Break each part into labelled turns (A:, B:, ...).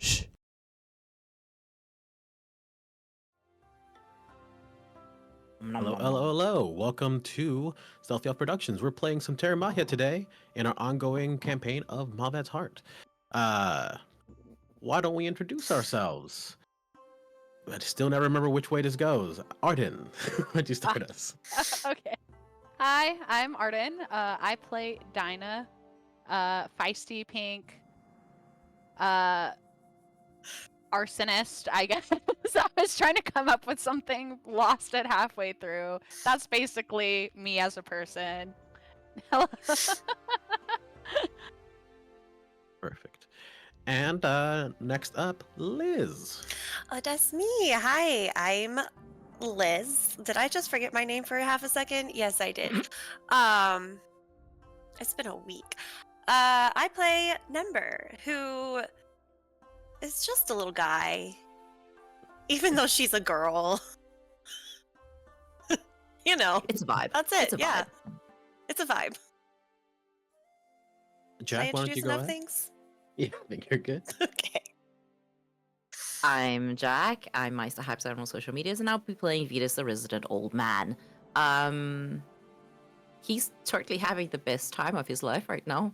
A: Shh. Hello. Welcome to Stealthy Elf Productions. We're playing some Terra Magia today in our ongoing campaign of Mavet's Heart. Why don't we introduce ourselves? I still never remember which way this goes. Arden, why'd you start us?
B: Okay. Hi, I'm Arden. I play Dinah, feisty pink, arsonist, I guess. I was trying to come up with something, lost it halfway through. That's basically me as a person. Hello.
A: Perfect. And next up, Liz.
C: That's me. Hi, I'm Liz. Did I just forget my name for half a second? Yes, I did. It's been a week. I play Nembyr, who is just a little guy, even though she's a girl. You know,
D: It's a vibe.
C: that's it.
D: It's a
C: Yeah,
D: vibe.
C: it's a vibe.
A: Jack, why don't you go ahead?
C: Things?
A: Yeah, I think you're good.
C: Okay.
D: I'm Jack. I'm Meister Hypes on all social medias, and I'll be playing Vidas, the resident old man. He's totally having the best time of his life right now.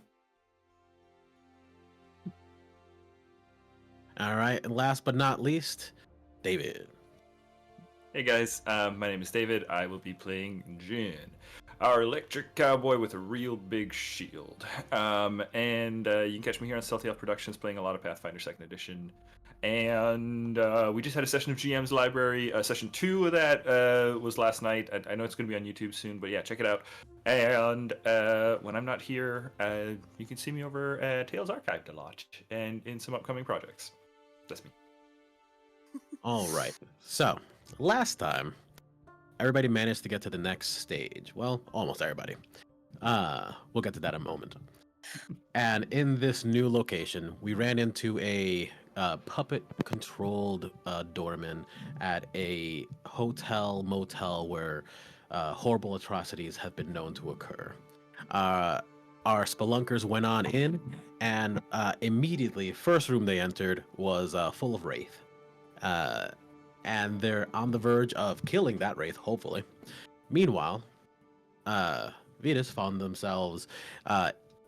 A: All right, and last but not least, David.
E: Hey guys, my name is David. I will be playing Djin, our electric cowboy with a real big shield. You can catch me here on Stealthy Elf Productions playing a lot of Pathfinder 2nd Edition. And we just had a session of GM's Library. Session 2 of that was last night. I know it's going to be on YouTube soon, but yeah, check it out. And when I'm not here, you can see me over at Tales Archived a lot and in some upcoming projects. That's me.
A: All right. So, last time, everybody managed to get to the next stage. Well, almost everybody. We'll get to that in a moment. And in this new location, we ran into a puppet-controlled doorman at a hotel motel where horrible atrocities have been known to occur. Our spelunkers went on in, and immediately, first room they entered was full of wraith. And they're on the verge of killing that wraith, hopefully. Meanwhile, Vidas found themselves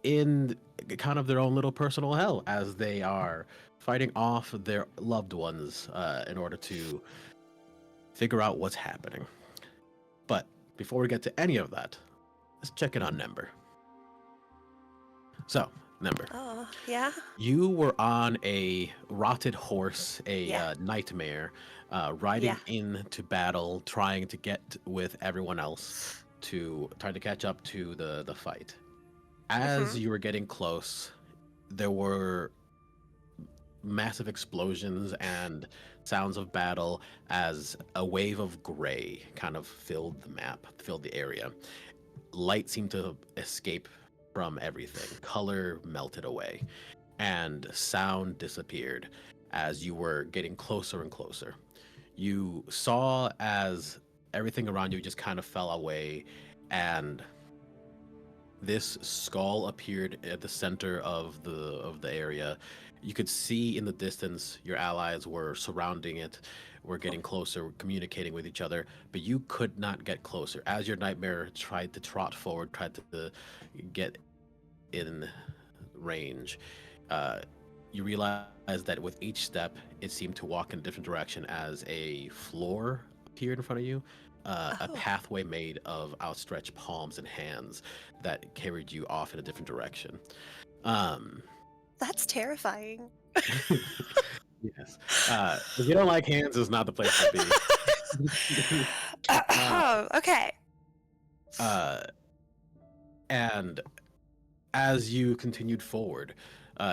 A: in kind of their own little personal hell as they are fighting off their loved ones in order to figure out what's happening. But before we get to any of that, let's check in on Nembyr. So, Nembyr.
C: Oh, yeah.
A: You were on a rotted horse, a nightmare, riding into battle, trying to get with everyone else to try to catch up to the fight. As you were getting close, there were massive explosions and sounds of battle as a wave of gray kind of filled the map, filled the area. Light seemed to escape from everything. Color melted away, and sound disappeared as you were getting closer and closer. You saw as everything around you just kind of fell away, and this skull appeared at the center of the area. You could see in the distance your allies were surrounding it, were getting closer, communicating with each other, but you could not get closer. As your nightmare tried to trot forward, tried to get in range, you realize that with each step, it seemed to walk in a different direction as a floor appeared in front of you. A pathway made of outstretched palms and hands that carried you off in a different direction.
C: That's terrifying.
A: Yes. If you don't like hands, is not the place to be.
C: Okay.
A: And as you continued forward,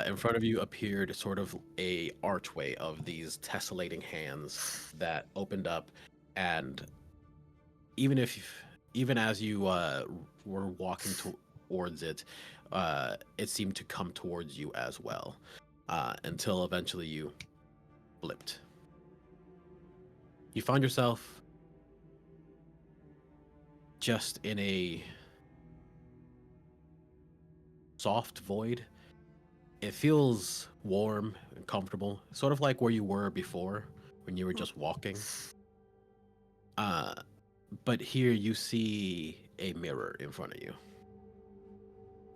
A: in front of you appeared sort of a archway of these tessellating hands that opened up, and even as you were walking towards it, it seemed to come towards you as well, until eventually you blipped. You found yourself just in a soft void. It feels warm and comfortable, sort of like where you were before when you were just walking. But here you see a mirror in front of you.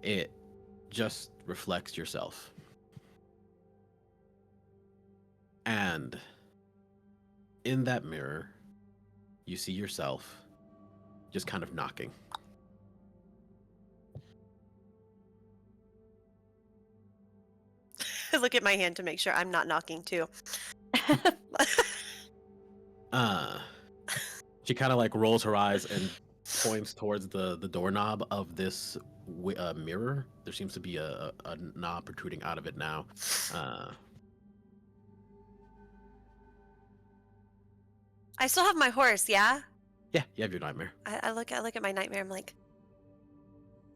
A: It just reflects yourself. And in that mirror, you see yourself just kind of knocking.
C: I look at my hand to make sure I'm not knocking too.
A: She kind of like rolls her eyes and points towards the doorknob of this mirror. There seems to be a knob protruding out of it now.
C: I still have my horse, yeah?
A: Yeah, you have your nightmare.
C: I look at my nightmare, I'm like,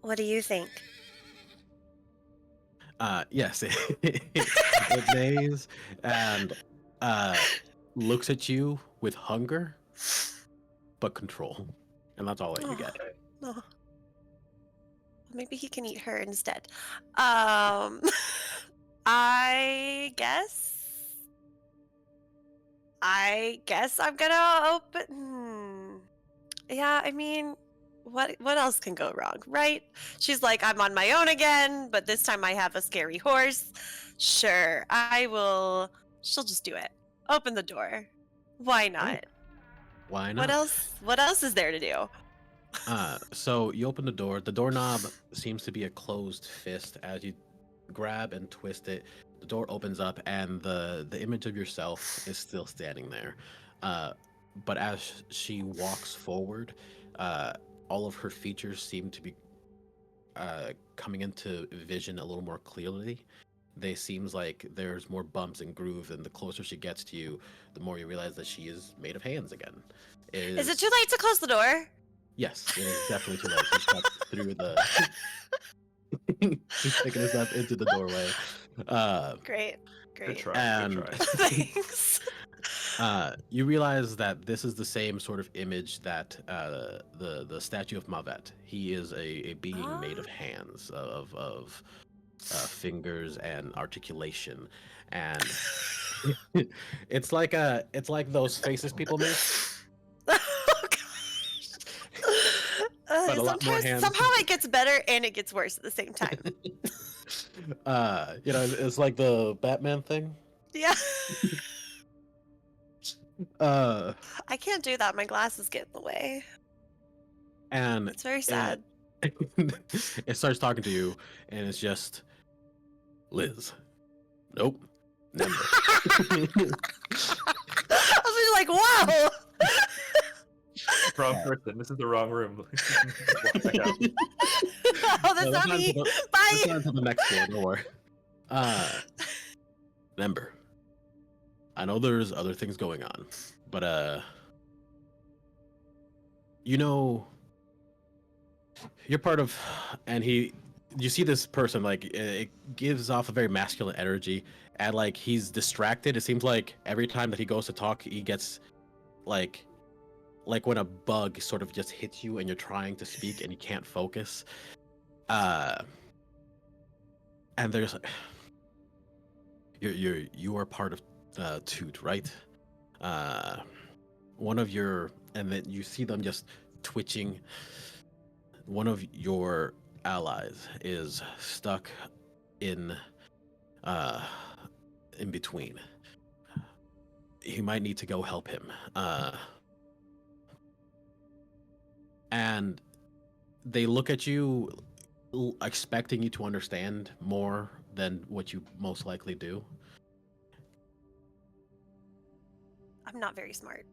C: what do you think?
A: Yes, it neighs and looks at you with hunger, but control, and that's all that you get.
C: Oh. Maybe he can eat her instead. I guess I'm gonna open. Yeah, I mean, what else can go wrong, right? She's like, I'm on my own again, but this time I have a scary horse. Sure, I will. She'll just do it. Open the door. Why not?
A: Why not?
C: What else is there to do?
A: So you open the door. The doorknob seems to be a closed fist. As you grab and twist it, the door opens up, and the image of yourself is still standing there. But as she walks forward, all of her features seem to be coming into vision a little more clearly. They seems like there's more bumps and grooves, and the closer she gets to you, the more you realize that she is made of hands again.
C: Is it too late to close the door?
A: Yes, it is definitely too late. She stepped through the. She's taking a step into the doorway.
C: Great.
E: Good try.
A: And
E: Good try.
C: Thanks.
A: you realize that this is the same sort of image that the statue of Mavet. He is a being made of hands, of fingers and articulation, and it's like those faces people make.
C: Oh gosh.
A: But a lot more hands.
C: Somehow it gets better and it gets worse at the same time.
A: It's like the Batman thing.
C: Yeah.
A: I
C: can't do that. My glasses get in the way.
A: And
C: it's very sad.
A: It starts talking to you, and it's just Liz. Nope. Nembyr.
C: I was like, whoa.
E: Wrong person. This is the wrong room.
C: Oh, that's not me. Bye.
A: Let's go on to the next floor. Don't worry. Nembyr. I know there's other things going on, but you're part of, and you see this person, like, it gives off a very masculine energy, and like he's distracted. It seems like every time that he goes to talk, he gets like when a bug sort of just hits you and you're trying to speak and you can't focus. And there's you are part of Toot, right? One of your, and then you see them just twitching. One of your allies is stuck in between. You might need to go help him. And they look at you expecting you to understand more than what you most likely do.
C: I'm not very smart.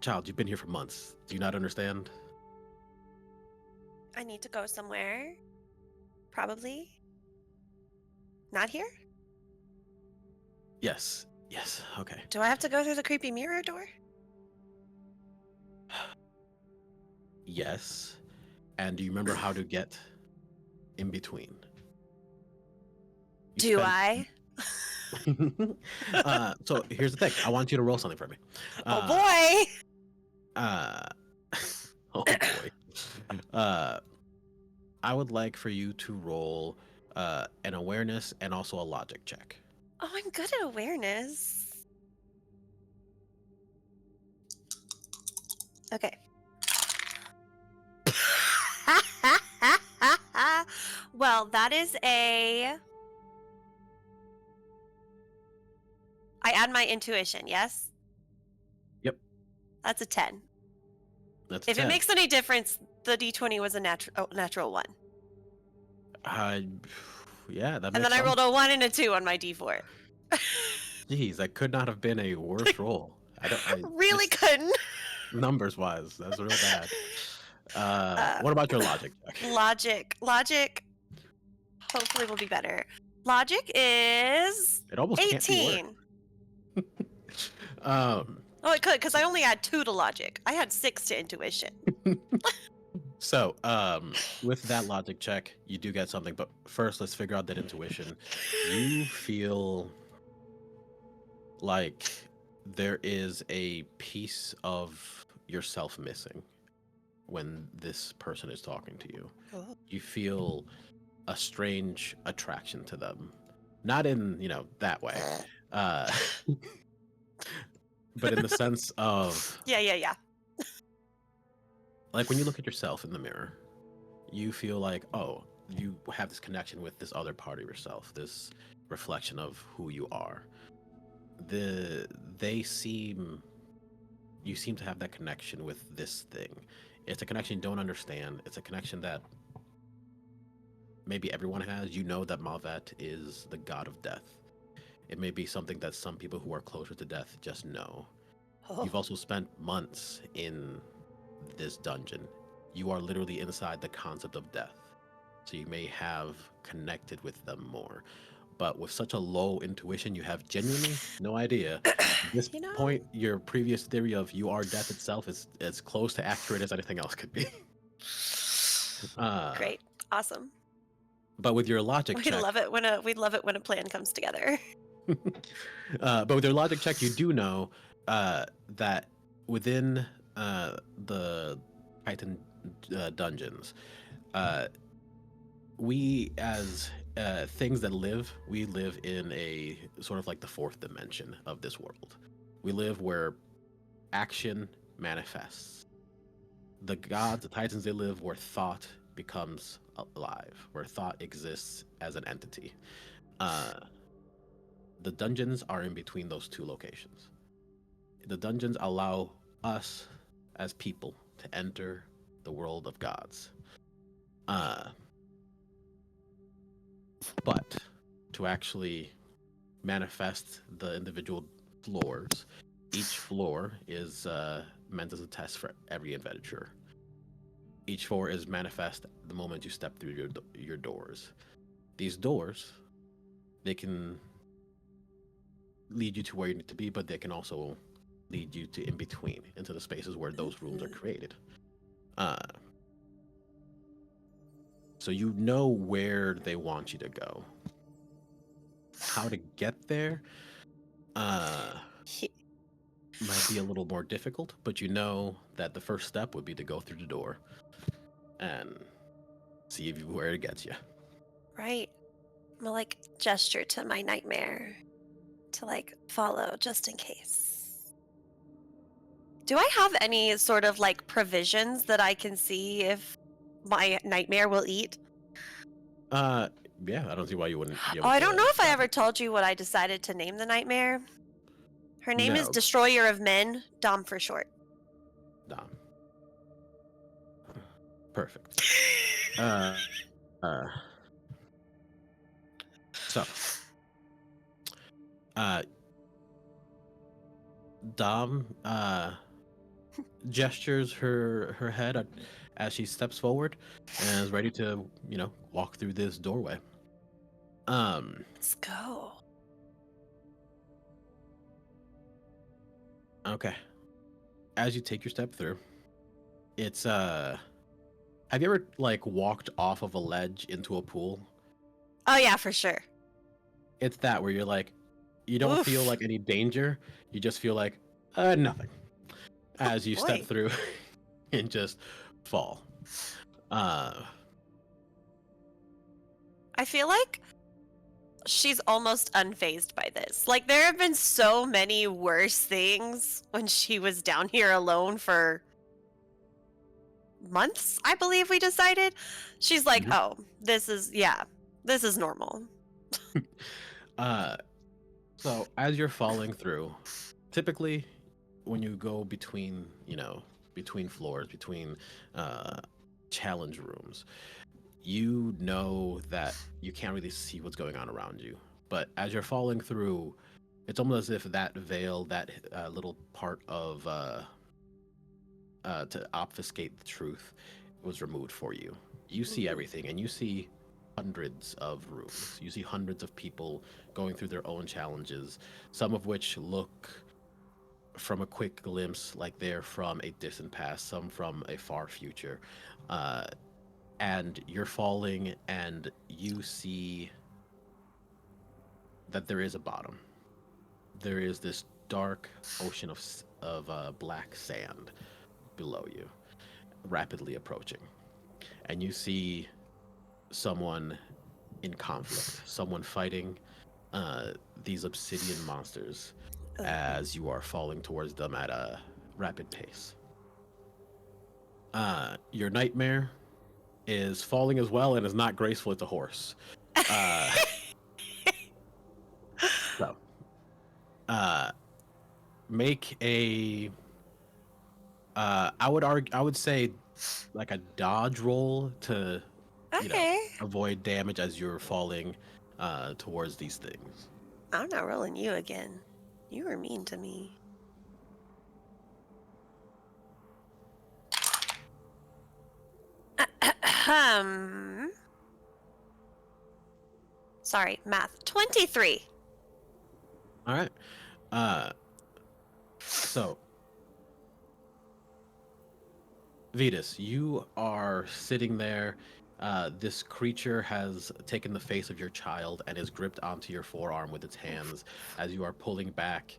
A: Child, you've been here for months. Do you not understand?
C: I need to go somewhere. Probably. Not here?
A: Yes. Okay.
C: Do I have to go through the creepy mirror door?
A: Yes. And do you remember how to get in between?
C: Do I?
A: So here's the thing. I want you to roll something for me.
C: Oh boy!
A: Oh boy. I would like for you to roll an awareness and also a logic check.
C: Oh, I'm good at awareness. Okay. Well, that is a... I add my intuition, yes?
A: Yep.
C: That's a 10.
A: That's
C: If
A: 10.
C: it makes any difference, the d20 was a natural 1.
A: Yeah, that
C: And
A: makes
C: then I
A: sense.
C: rolled a 1 and a 2 on my d4.
A: Jeez, that could not have been a worse roll.
C: Really couldn't.
A: Numbers wise, that's real bad. What about your logic check?
C: Logic hopefully will be better. Logic is
A: It almost
C: 18.
A: can't be worse.
C: Oh, it could, because I only had 2 to logic. I had 6 to intuition.
A: So, with that logic check, you do get something, but first let's figure out that intuition. You feel like there is a piece of yourself missing when this person is talking to you.
C: Oh.
A: You feel a strange attraction to them. Not in, that way. But in the sense of...
C: Yeah.
A: Like when you look at yourself in the mirror, you feel like, oh, you have this connection with this other part of yourself, this reflection of who you are. You seem to have that connection with this thing. It's a connection you don't understand. It's a connection that maybe everyone has. You know that Mavet is the god of death. It may be something that some people who are closer to death just know.
C: Oh.
A: You've also spent months in this dungeon. You are literally inside the concept of death. So you may have connected with them more. But with such a low intuition, you have genuinely no idea. At this point, your previous theory of you are death itself is as close to accurate as anything else could be.
C: Great. Awesome.
A: But with your logic check...
C: We love it when a plan comes together.
A: But with your logic check, you do know that within the Titan dungeons, we as things that live, we live in a sort of like the fourth dimension of this world. We live where action manifests. The gods, the Titans, they live where thought becomes alive, where thought exists as an entity. The dungeons are in between those two locations. The dungeons allow us as people to enter the world of gods. But to actually manifest the individual floors, each floor is meant as a test for every adventurer. Each floor is manifest the moment you step through your doors. These doors, they can lead you to where you need to be, but they can also lead you to in between, into the spaces where those rooms are created. So you know where they want you to go. How to get there might be a little more difficult, but you know that the first step would be to go through the door and see where it gets you.
C: Right. I'm gonna gesture to my nightmare to follow just in case. Do I have any sort of provisions that I can see if my nightmare will eat?
A: Yeah, I don't see why you wouldn't be able
C: I
A: to
C: don't know if I
A: grab
C: ever
A: it.
C: told you what I decided to name the nightmare. Her name is
A: No.
C: Destroyer of Men, Dom for short.
A: Dom. Perfect. So, Dom gestures her head as she steps forward and is ready to, walk through this doorway.
C: Let's go.
A: Okay. As you take your step through, it's have you ever walked off of a ledge into a pool?
C: Oh yeah, for sure.
A: It's that where you're you don't feel
C: Oof.
A: any danger. You just feel nothing as you step
C: boy.
A: through and just fall.
C: I feel like she's almost unfazed by this. Like, there have been so many worse things when she was down here alone for months, I believe we decided. She's like, oh, this is normal.
A: So as you're falling through, typically when you go between, between floors, between challenge rooms, you know that you can't really see what's going on around you. But as you're falling through, it's almost as if that veil, that little part of to obfuscate the truth, was removed for you. You see everything, and you see hundreds of rooms. You see hundreds of people going through their own challenges, some of which look from a quick glimpse like they're from a distant past, some from a far future. And you're falling, and you see that there is a bottom. There is this dark ocean of black sand below you, rapidly approaching. And you see someone in conflict, someone fighting these obsidian monsters as you are falling towards them at a rapid pace. Your nightmare is falling as well and is not graceful. It's a horse. Make a I would say like a dodge roll to avoid damage as you're falling towards these things.
C: I'm not rolling you again. You were mean to me. Sorry, math. 23.
A: All right. So, Vidas, you are sitting there. This creature has taken the face of your child and is gripped onto your forearm with its hands as you are pulling back,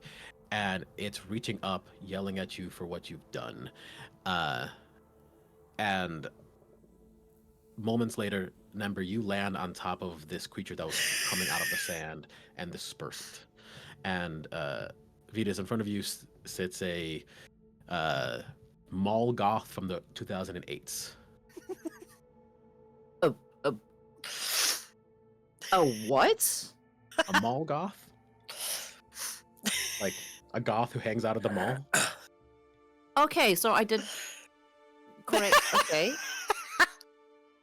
A: and it's reaching up, yelling at you for what you've done. And moments later, Nembyr, you land on top of this creature that was coming out of the sand and dispersed. And Vidas, in front of you sits a mall goth from the 2008s.
D: A what?
A: A mall goth? Like a goth who hangs out at the mall?
D: Okay, so I did correct. Okay.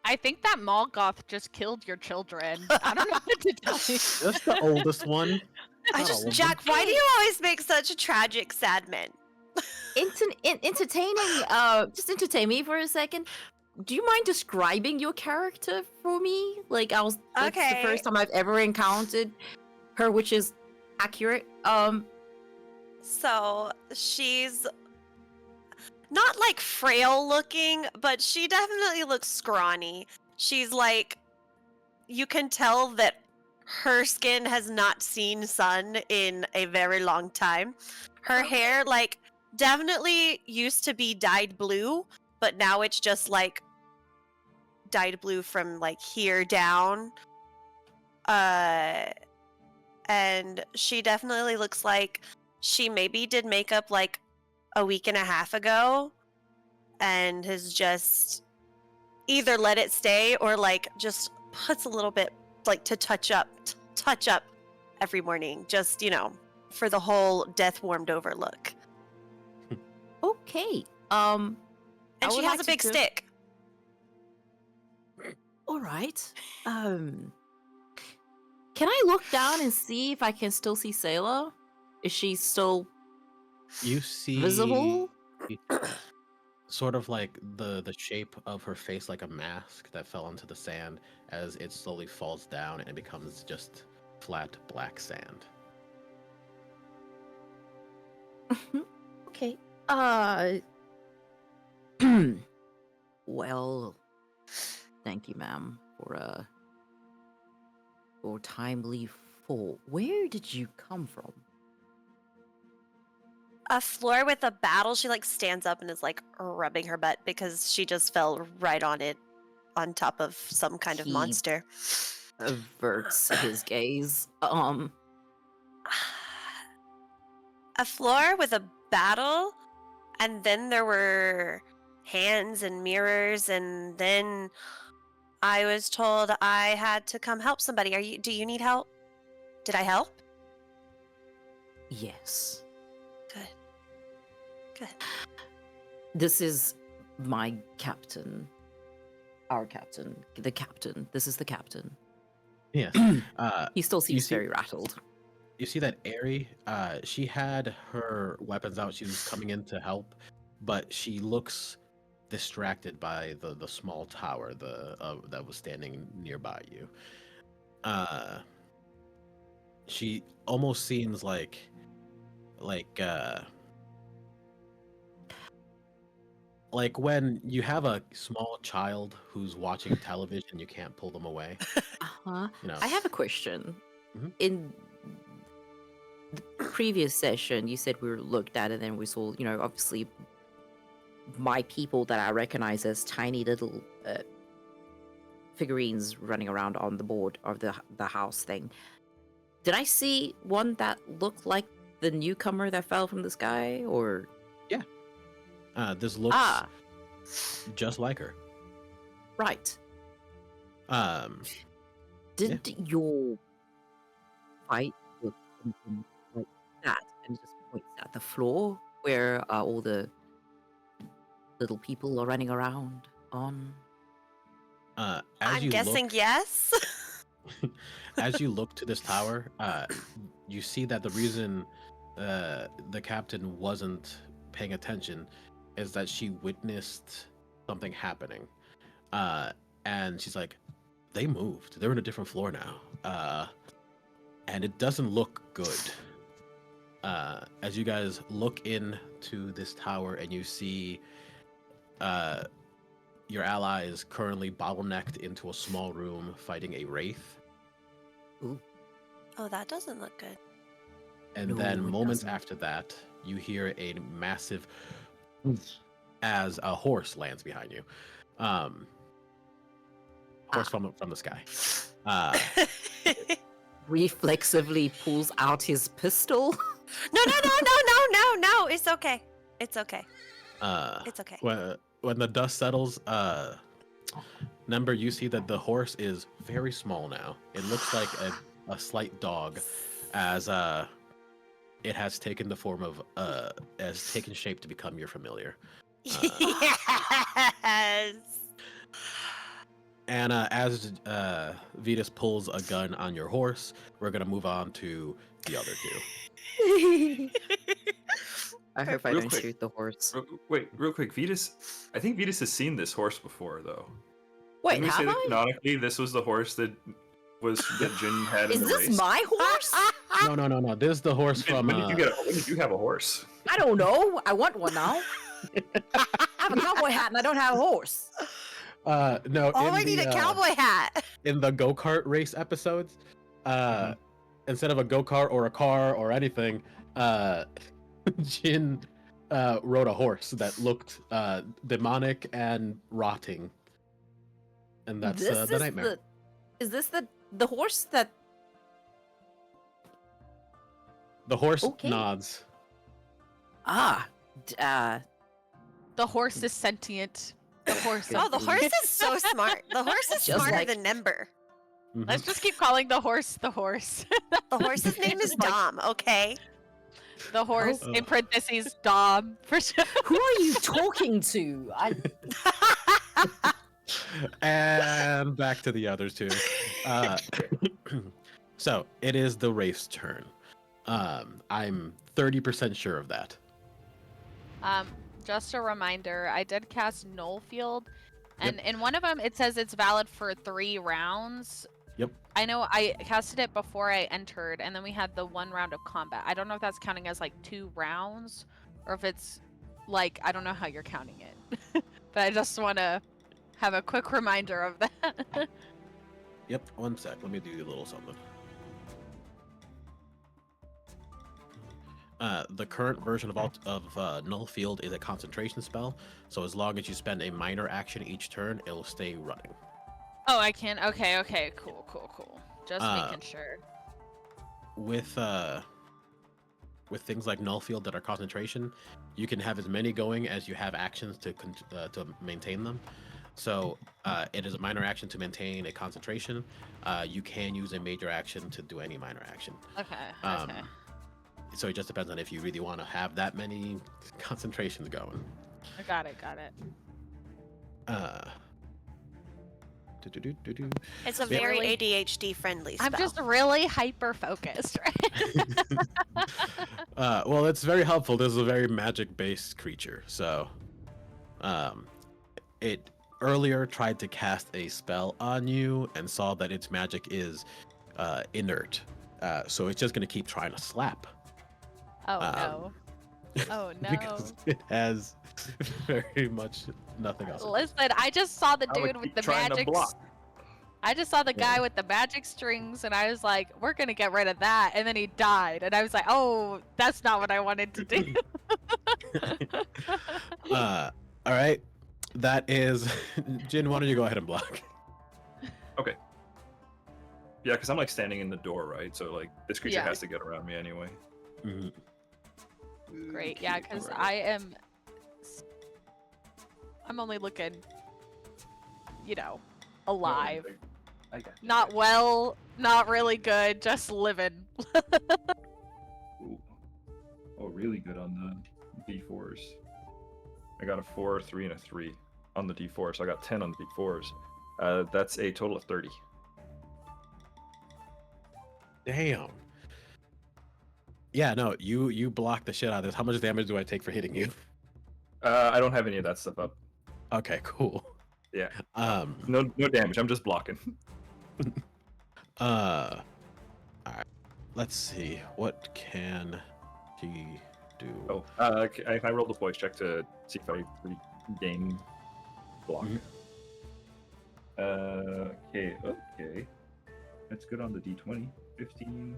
B: I think that mall goth just killed your children. I don't know what to tell you.
A: Just the oldest one.
C: Jack, why do you always make such a tragic sad men?
D: Entertaining. Just entertain me for a second. Do you mind describing your character for me? Like, that's the first time I've ever encountered her, which is accurate.
C: So she's not like frail looking, but she definitely looks scrawny. She's like, you can tell that her skin has not seen sun in a very long time. Her hair, like, definitely used to be dyed blue, but now it's just like dyed blue from like here down. And she definitely looks like she maybe did makeup like a week and a half ago and has just either let it stay or like just puts a little bit like to touch up every morning, just, for the whole death warmed over look.
D: Okay.
C: And she has a big stick.
D: All right. Can I look down and see if I can still see Sayla? Is she still visible?
A: Sort of like the shape of her face, like a mask that fell onto the sand as it slowly falls down and it becomes just flat black sand.
D: Okay. Well, thank you, ma'am, for timely fall. Where did you come from?
C: A floor with a battle. She like stands up and is like rubbing her butt because she just fell right on it, on top of some kind of monster.
D: averts his gaze.
C: A floor with a battle, and then there were hands and mirrors, and then I was told I had to come help somebody. Do you need help? Did I help?
D: Yes.
C: Good. Good.
D: This is my captain. Our captain. The captain. This is the captain.
A: Yes.
D: He still
A: you
D: seems
A: see-
D: very rattled.
A: You see that Aerie, she had her weapons out. She was coming in to help, but she looks distracted by the small tower that was standing nearby you. She almost seems like when you have a small child who's watching television, you can't pull them away.
D: Uh-huh.
A: You know.
D: I have a question.
A: Mhm.
D: In the previous session, you said we were looked at and then we saw, obviously my people that I recognize as tiny little figurines running around on the board of the house thing. Did I see one that looked like the newcomer that fell from the sky, or?
A: This looks just like her.
D: Right.
A: Yeah.
D: Your fight look something like that? And just points at the floor where all the little people are running around on.
C: I'm guessing yes.
A: As you look to this tower, you see that the reason the captain wasn't paying attention is that she witnessed something happening. And she's like, they moved. They're in a different floor now. And it doesn't look good. As you guys look into this tower and you see your ally is currently bottlenecked into a small room fighting a wraith.
D: Ooh.
C: Oh, that doesn't look good.
A: And
D: No,
A: then
D: it
A: moments
D: doesn't.
A: after that, you hear a massive as a horse lands behind you. Horse from the sky.
D: Reflexively pulls out his pistol.
C: No. It's okay. It's okay. It's okay.
A: When the dust settles, Nembyr, you see that the horse is very small now. It looks like a slight dog, as it has taken the form of has taken shape to become your familiar.
C: Yes.
A: And as Vidas pulls a gun on your horse, we're gonna move on to the other two.
D: I hope I
E: Real
D: don't
E: quick.
D: shoot the horse.
E: Wait, real quick, Vidas. I think Vidas has seen this horse before, though.
D: Wait,
E: Didn't we say
D: have
E: that
D: I?
E: canonically this was the horse that Djin had in
D: Is
E: the
D: this
E: race?
D: my horse?
A: No. This is the horse from.
E: When did you have a horse?
D: I don't know. I want one now. I have a cowboy hat and I don't have a horse.
A: No.
C: Oh,
A: in
C: I need
A: the,
C: a cowboy hat.
A: In the go-kart race episodes, instead of a go-kart or a car or anything, Djin rode a horse that looked demonic and rotting. And that's the nightmare.
D: Is this the horse that?
A: The horse
D: Okay.
A: nods.
B: The horse is sentient. The horse.
C: Oh, the horse is so smart. The horse is
D: Just
C: smarter
D: like-
C: than Nembyr.
A: Mhm.
B: Let's just keep calling the horse the horse.
C: The horse's name is
D: Like-
C: Dom, okay?
B: The horse
A: Oh.
B: in parentheses Dom for sure.
D: Who are you talking to?
A: And back to the others two. So it is the Wraith's turn. I'm 30% sure of that.
B: Just a reminder, I did cast Null Field, and in one of them it says it's valid for 3 rounds.
A: Yep.
B: I know I casted it before I entered, and then we had the 1 round of combat. I don't know if that's counting as like 2 rounds, or if it's like, I don't know how you're counting it. But I just want to have a quick reminder of that.
A: Yep, one sec. Let me do a little something. The current version of Null Field is a concentration spell, so as long as you spend a minor action each turn, it'll stay running.
B: Oh, I can. Okay. Cool. Just making sure.
A: With things like null field that are concentration, you can have as many going as you have actions to maintain them. So it is a minor action to maintain a concentration. You can use a major action to do any minor action.
B: Okay.
A: So it just depends on if you really want to have that many concentrations going.
B: I got it.
C: It's a very ADHD friendly spell.
B: I'm just really hyper focused, right?
A: Well, it's very helpful. This is a very magic based creature. So it earlier tried to cast a spell on you and saw that its magic is inert. So it's just going to keep trying to slap.
B: Oh no. Oh no.
A: Because it has very much nothing else.
B: Listen, I just saw the dude with the magic. I just saw the guy with the magic strings, and I was like, "We're gonna get rid of that," and then he died, and I was like, "Oh, that's not what I wanted to do."
A: All right, that is Djin. Why don't you go ahead and block?
E: Okay. Yeah, because I'm like standing in the door, right? So like this creature has to get around me anyway.
A: Mm-hmm.
B: Great, yeah, because I'm only looking, alive.
E: I got you.
B: Not well, not really good, just living.
E: Ooh. Oh, really good on the D4s. I got a 4, 3, and a 3 on the D4, so I got 10 on the D4s. That's a total of 30.
A: Damn. Yeah, no, you blocked the shit out of this. How much damage do I take for hitting you?
E: I don't have any of that stuff up.
A: Okay, cool.
E: Yeah. No damage. I'm just blocking.
A: All right. Let's see. What can he do?
E: Oh, can I roll the poise check to see if I regain block? Okay. That's good on the D20. 15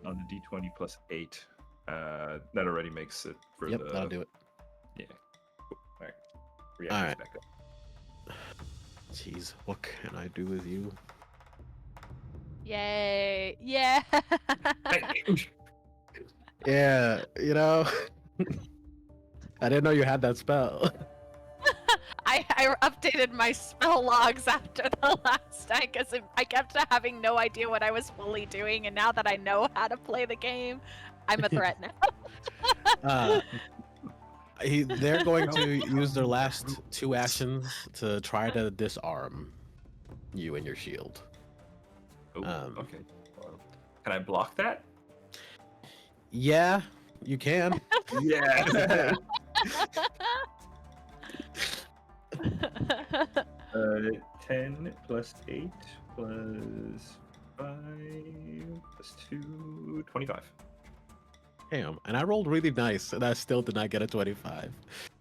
E: on the D20 plus 8. That already makes it for
A: Yep, that'll do it.
E: Yeah. Cool. All right.
A: All right.
E: Back up.
A: Jeez, what can I do with you?
B: Yay! Yeah.
A: Yeah, I didn't know you had that spell.
B: I updated my spell logs after the last time because I kept having no idea what I was fully doing, and now that I know how to play the game, I'm a threat now.
A: They're going to use their last 2 actions to try to disarm you and your shield.
E: Ooh, okay. Can I block that?
A: Yeah, you can.
E: Yeah. 10 plus 8 plus 5 plus 2, 25.
A: Damn, and I rolled really nice, and I still did not get a 25.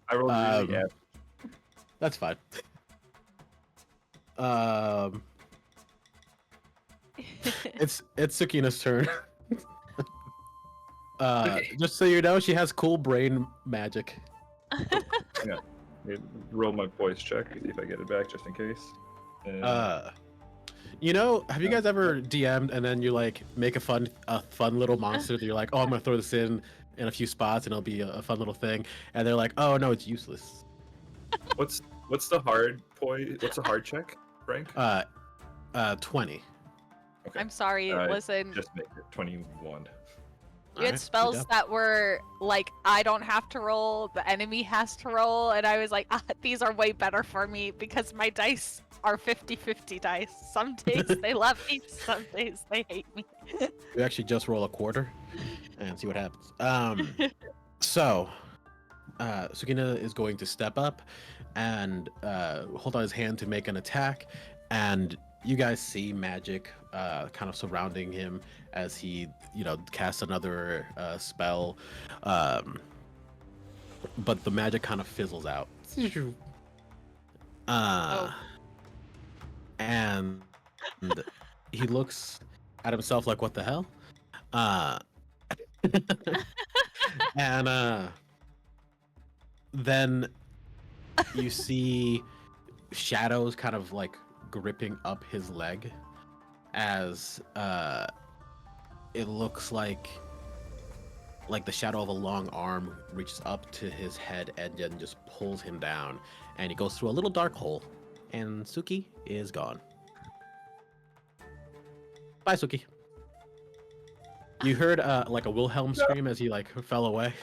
E: I rolled really, yeah.
A: That's fine. It's Sucina's turn. Just so you know, she has cool brain magic.
E: Yeah. Roll my poise check, see if I get it back, just in case.
A: Have you guys ever DM'd and then you like make a fun little monster that you're like, oh, I'm gonna throw this in a few spots and it'll be a fun little thing, and they're like, oh no, it's useless.
E: What's the hard What's the hard check, Frank?
A: 20.
E: Okay.
B: I'm sorry, listen.
E: Just make it 21.
B: You had spells that were like, I don't have to roll, the enemy has to roll, and I was like, these are way better for me because my dice are 50-50 dice. Some days they love me, some days they hate me.
A: We actually just roll a quarter and see what happens. So, Sucina is going to step up and hold out his hand to make an attack, and you guys see magic kind of surrounding him as he, casts another spell. But the magic kind of fizzles out. And he looks at himself like, what the hell? And then you see shadows kind of like gripping up his leg as it looks like the shadow of a long arm reaches up to his head and then just pulls him down, and he goes through a little dark hole, and Suki is gone. Bye, Suki. You heard like a Wilhelm scream as he like fell away.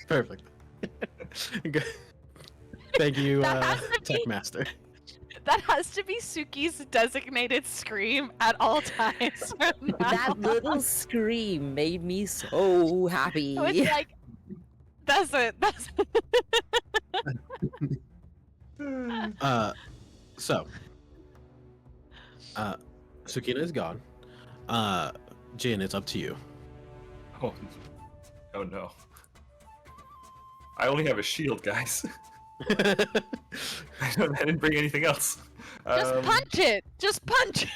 A: Perfect. Good. Thank you, Tech Master.
B: That has to be Suki's designated scream at all times. From now
D: That
B: on.
D: little scream made me so happy.
B: So it's like, that's it. That's
A: So, Sucina is gone. Djin, it's up to you.
E: Oh no. I only have a shield, guys. I didn't bring anything else.
B: just punch it. Just punch it.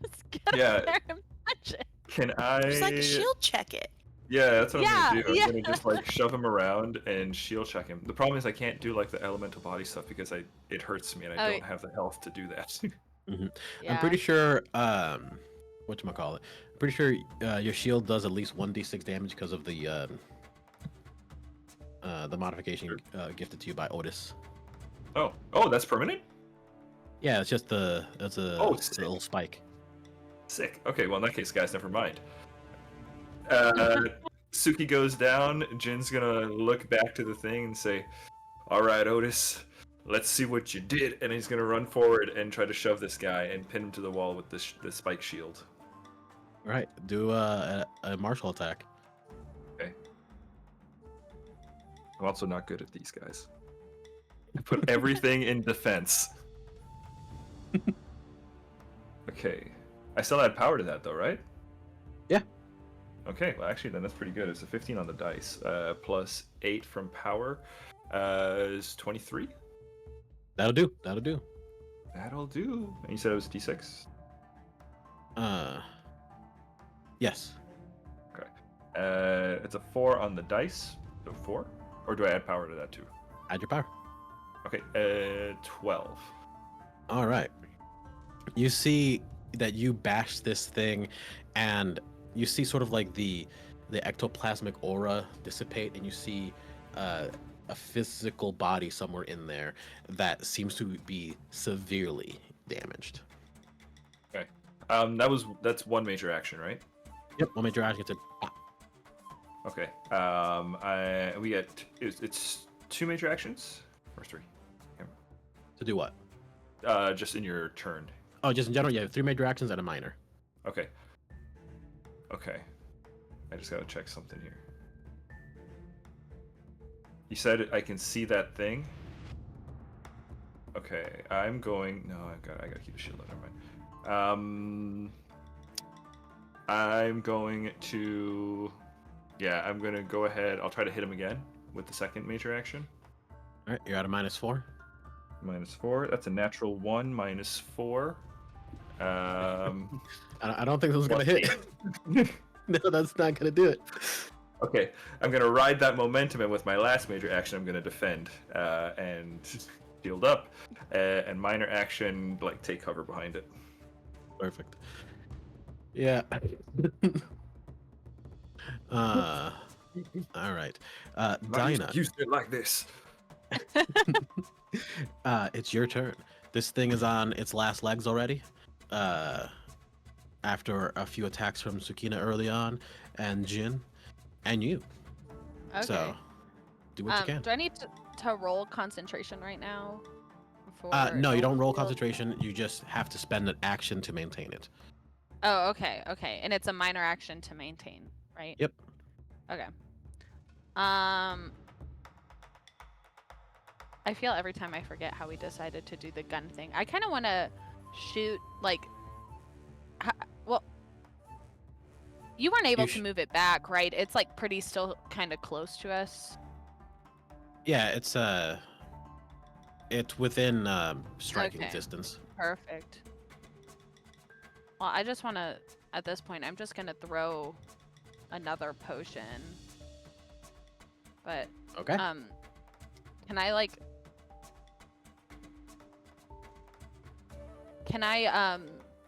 B: Just get
E: Yeah.
B: up there and punch it.
E: Can I?
C: Just like shield check it.
E: Yeah, that's what I'm gonna do.
B: Yeah.
E: I'm gonna just like shove him around and shield check him. The problem is I can't do like the elemental body stuff because it hurts me and I don't have the health to do that.
A: Mm-hmm.
B: Yeah.
A: I'm pretty sure. Whatchamacallit? I'm pretty sure your shield does at least 1d6 damage because of the modification gifted to you by Otis.
E: Oh, that's permanent?
A: Yeah, it's just it's a little spike.
E: Sick. Okay, well in that case, guys, never mind. Suki goes down. Jin's gonna look back to the thing and say, "All right, Otis, let's see what you did." And he's gonna run forward and try to shove this guy and pin him to the wall with the spike shield.
A: All right, do a martial attack.
E: Okay. I'm also not good at these guys. I put everything in defense. Okay. I still add power to that though, right?
A: Yeah.
E: Okay, well actually then that's pretty good. It's a 15 on the dice. Plus 8 from power is 23.
A: That'll do. That'll do.
E: That'll do. And you said it was D6?
A: Yes.
E: Okay. It's a 4 on the dice. So 4? Or do I add power to that too?
A: Add your power.
E: Okay, 12.
A: All right. You see that you bash this thing, and you see sort of like the ectoplasmic aura dissipate, and you see a physical body somewhere in there that seems to be severely damaged.
E: Okay. That's one major action, right?
A: Yep. One major action to pop.
E: Okay. We get it's 2 major actions or 3.
A: To do what?
E: Just in your turn.
A: Oh, just in general, you have 3 major actions and a minor.
E: Okay. Okay. I just gotta check something here. You said I can see that thing. Okay, I'm going. No, I gotta keep a shield. Never mind. I'm going to. Yeah, I'm gonna go ahead. I'll try to hit him again with the second major action.
A: All right, you're at a -4.
E: -4. That's a natural 1. -4.
A: I don't think this is gonna hit. No, that's not gonna do it.
E: Okay, I'm gonna ride that momentum, and with my last major action, I'm gonna defend and shield up, and minor action, like take cover behind it.
A: Perfect. Yeah. All right. Dinah.
E: Used it like this.
A: It's your turn. This thing is on its last legs already. After a few attacks from Sucina early on, and Djin, and you.
B: Okay.
A: So, do what you can.
B: Do I need to roll concentration right now?
A: No, you don't roll concentration. You just have to spend an action to maintain it.
B: Oh, okay, okay. And it's a minor action to maintain, right?
A: Yep.
B: Okay. I feel every time I forget how we decided to do the gun thing. I kind of want to shoot, like... Well, you weren't able to move it back, right? It's like pretty still kind of close to us.
A: Yeah, it's within striking
B: Okay.
A: distance.
B: Perfect. Well, I just want to, at this point, I'm just going to throw another potion. But
A: Okay.
B: can I like? Can I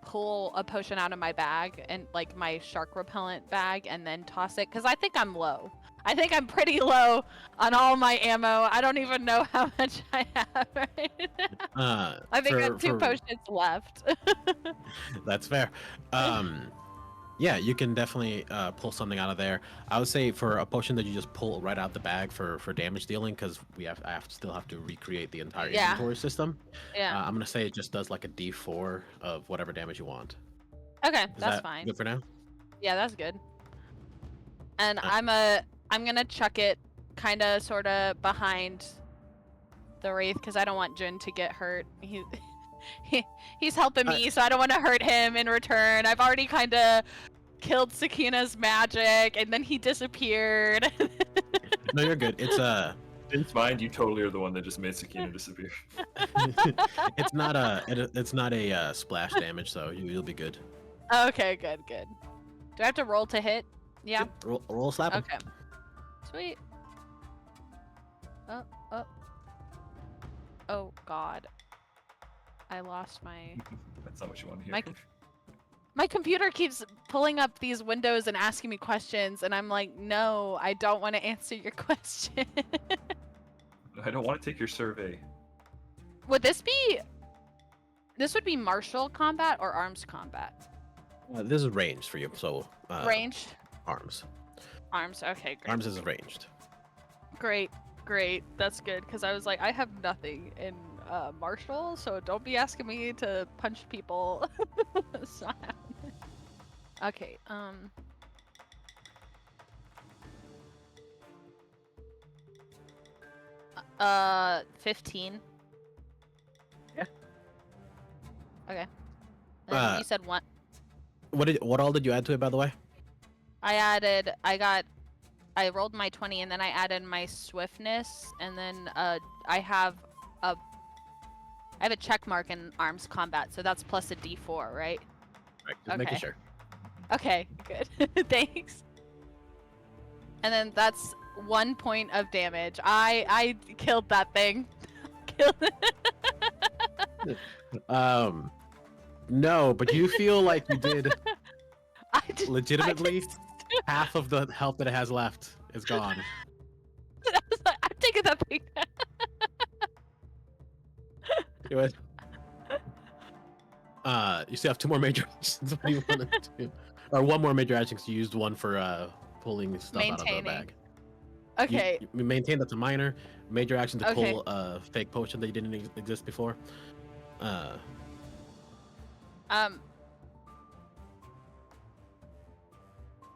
B: pull a potion out of my bag and like my shark repellent bag and then toss it? Because I think I'm low. I think I'm pretty low on all my ammo. I don't even know how much I have right now. I think I have 2 potions left.
A: That's fair. Yeah, you can definitely pull something out of there. I would say for a potion that you just pull right out the bag for damage dealing, because I still have to recreate the entire inventory system.
B: Yeah.
A: I'm gonna say it just does like a D4 of whatever damage you want.
B: Okay,
A: Is
B: that's
A: that
B: fine.
A: good for now?
B: Yeah, that's good. And I'm gonna chuck it kind of sort of behind the wraith because I don't want Djin to get hurt. He's helping me, so I don't want to hurt him in return. I've already kind of killed Sucina's magic, and then he disappeared.
A: No, you're good.
E: It's fine. You totally are the one that just made Sucina disappear.
A: It's not a splash damage, so you'll be good.
B: Okay, good. Do I have to roll to hit? Yeah.
A: Roll slap him.
B: Okay. Sweet. Oh God. I lost my.
E: That's not what you want to hear.
B: My computer keeps pulling up these windows and asking me questions, and I'm like, no, I don't want to answer your question.
E: I don't want to take your survey.
B: Would this be? This would be martial combat or arms combat?
A: This is ranged for you, so
B: Ranged.
A: Arms.
B: Okay, great.
A: Arms is ranged.
B: Great. That's good because I was like, I have nothing in martial, so don't be asking me to punch people. Okay. 15.
A: Yeah.
B: Okay. And you said what?
A: What all did you add to it, by the way?
B: I rolled my 20 and then I added my swiftness and then I have a check mark in arms combat, so that's plus a D4, right?
A: Right, just making sure.
B: Okay, good. Thanks. And then that's 1 point of damage. I killed that thing.
A: No, but you feel like you did legitimately.
B: I just-
A: Half of the health that it has left is gone.
B: I was like, I'm taking that thing.
A: Anyway, you still have 2 more major actions. What do you want to do? Or 1 more major action because you used 1 for pulling stuff out of the bag.
B: Okay.
A: You maintain that's a minor. Major action to pull a fake potion that you didn't exist before.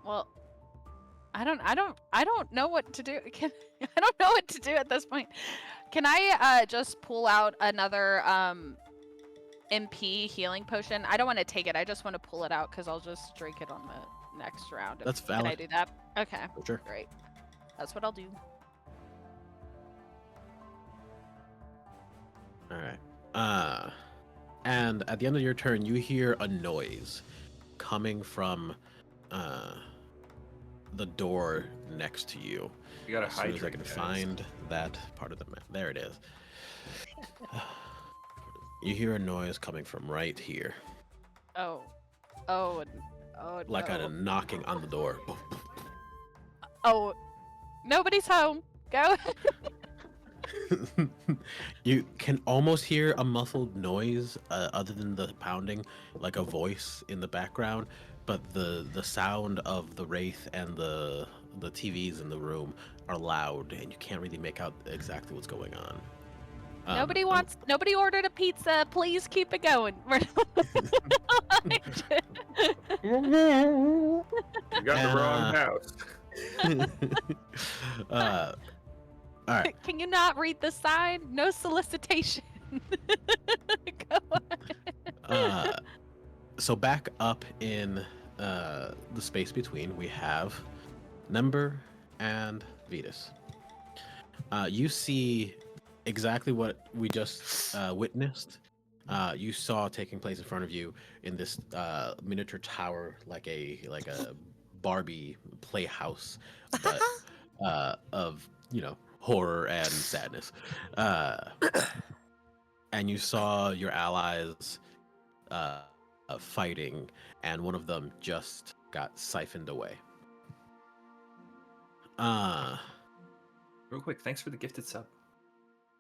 B: Well, I don't know what to do. I don't know what to do at this point. Can I just pull out another MP healing potion? I don't want to take it. I just want to pull it out because I'll just drink it on the next round.
A: That's valid.
B: Can I do that? Okay.
A: Sure.
B: Great. That's what I'll do.
A: All right. And at the end of your turn, you hear a noise coming from the door next to you.
E: You gotta
A: as soon as I
E: hydrate,
A: can
E: guys.
A: find that part of the map. There it is. You hear a noise coming from right here.
B: Oh,
A: Like
B: no.
A: a knocking on the door.
B: Oh, nobody's home. Go.
A: You can almost hear a muffled noise other than the pounding, like a voice in the background, but the sound of the wraith and the TVs in the room are loud and you can't really make out exactly what's going on.
B: Nobody ordered a pizza. Please keep it going.
E: You got the wrong house.
A: All right.
B: Can you not read the sign? No solicitation. Go on.
A: So back up in the space between, we have Nembyr and Vidas. You see exactly what we just witnessed. You saw taking place in front of you in this miniature tower, like a Barbie playhouse, but of horror and sadness. And you saw your allies fighting, and one of them just got siphoned away.
E: Real quick, thanks for the gifted sub.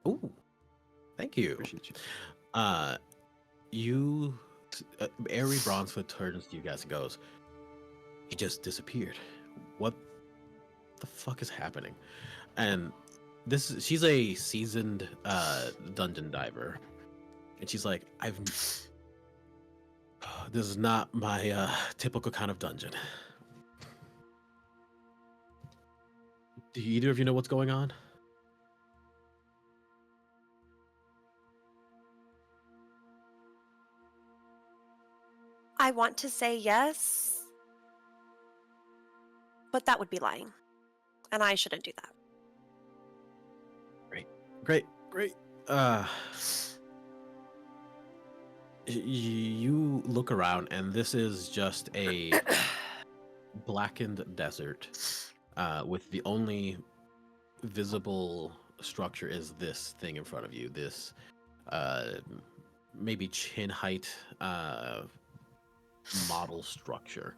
A: Ooh, thank you.
E: Appreciate you.
A: Airy Bronzefoot turns to you guys and goes, "He just disappeared. What the fuck is happening?" And she's a seasoned dungeon diver, and she's like, this is not my typical kind of dungeon. Do either of you know what's going on?
C: I want to say yes, but that would be lying, and I shouldn't do that.
A: Great. You look around, and this is just a blackened desert, with the only visible structure is this thing in front of you. This maybe chin height model structure.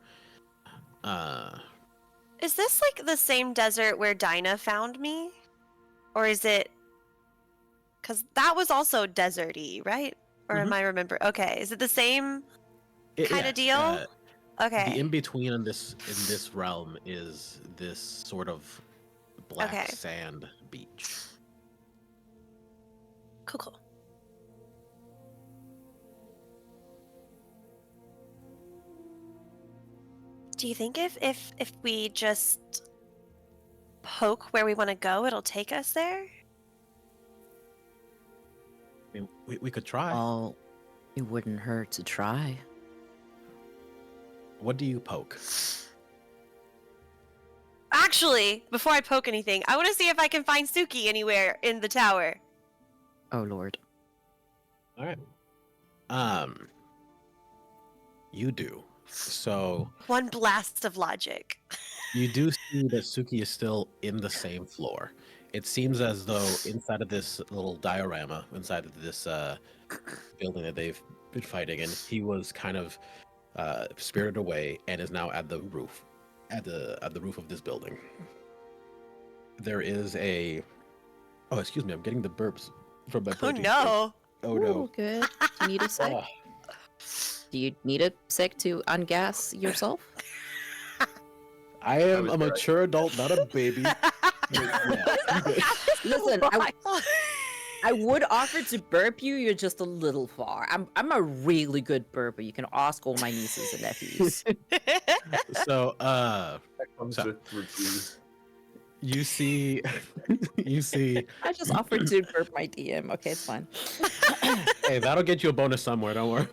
C: Is this like the same desert where Dinah found me? Or is it... Because that was also desert-y, right? Or am I remember? Okay, is it the same kind of deal? Okay.
A: The in-between in this realm is this sort of black sand beach.
C: Cool. Do you think if we just poke where we want to go, it'll take us there?
A: I mean, we could try.
D: Well, it wouldn't hurt to try.
A: What do you poke?
C: Actually, before I poke anything, I want to see if I can find Suki anywhere in the tower.
D: Oh, Lord.
A: All right. You do. So
C: One blast of logic.
A: you do see that Suki is still in the same floor. It seems as though inside of this little diorama, inside of this building that they've been fighting in, he was kind of spirited away and is now at the roof, at the roof of this building. There is a... Oh, excuse me, I'm getting the burps from my
C: Oh no!
A: Oh no.
D: Ooh, good. Do you need a sec? Do you need a sec to ungas yourself?
A: I am a mature adult, not a baby.
D: Listen, I would offer to burp you. You're just a little far. I'm a really good burper. You can ask all my nieces and nephews.
A: So,
E: That comes with reviews.
A: you see.
D: I just offered to burp my DM. Okay, it's fine.
A: Hey, that'll get you a bonus somewhere. Don't worry.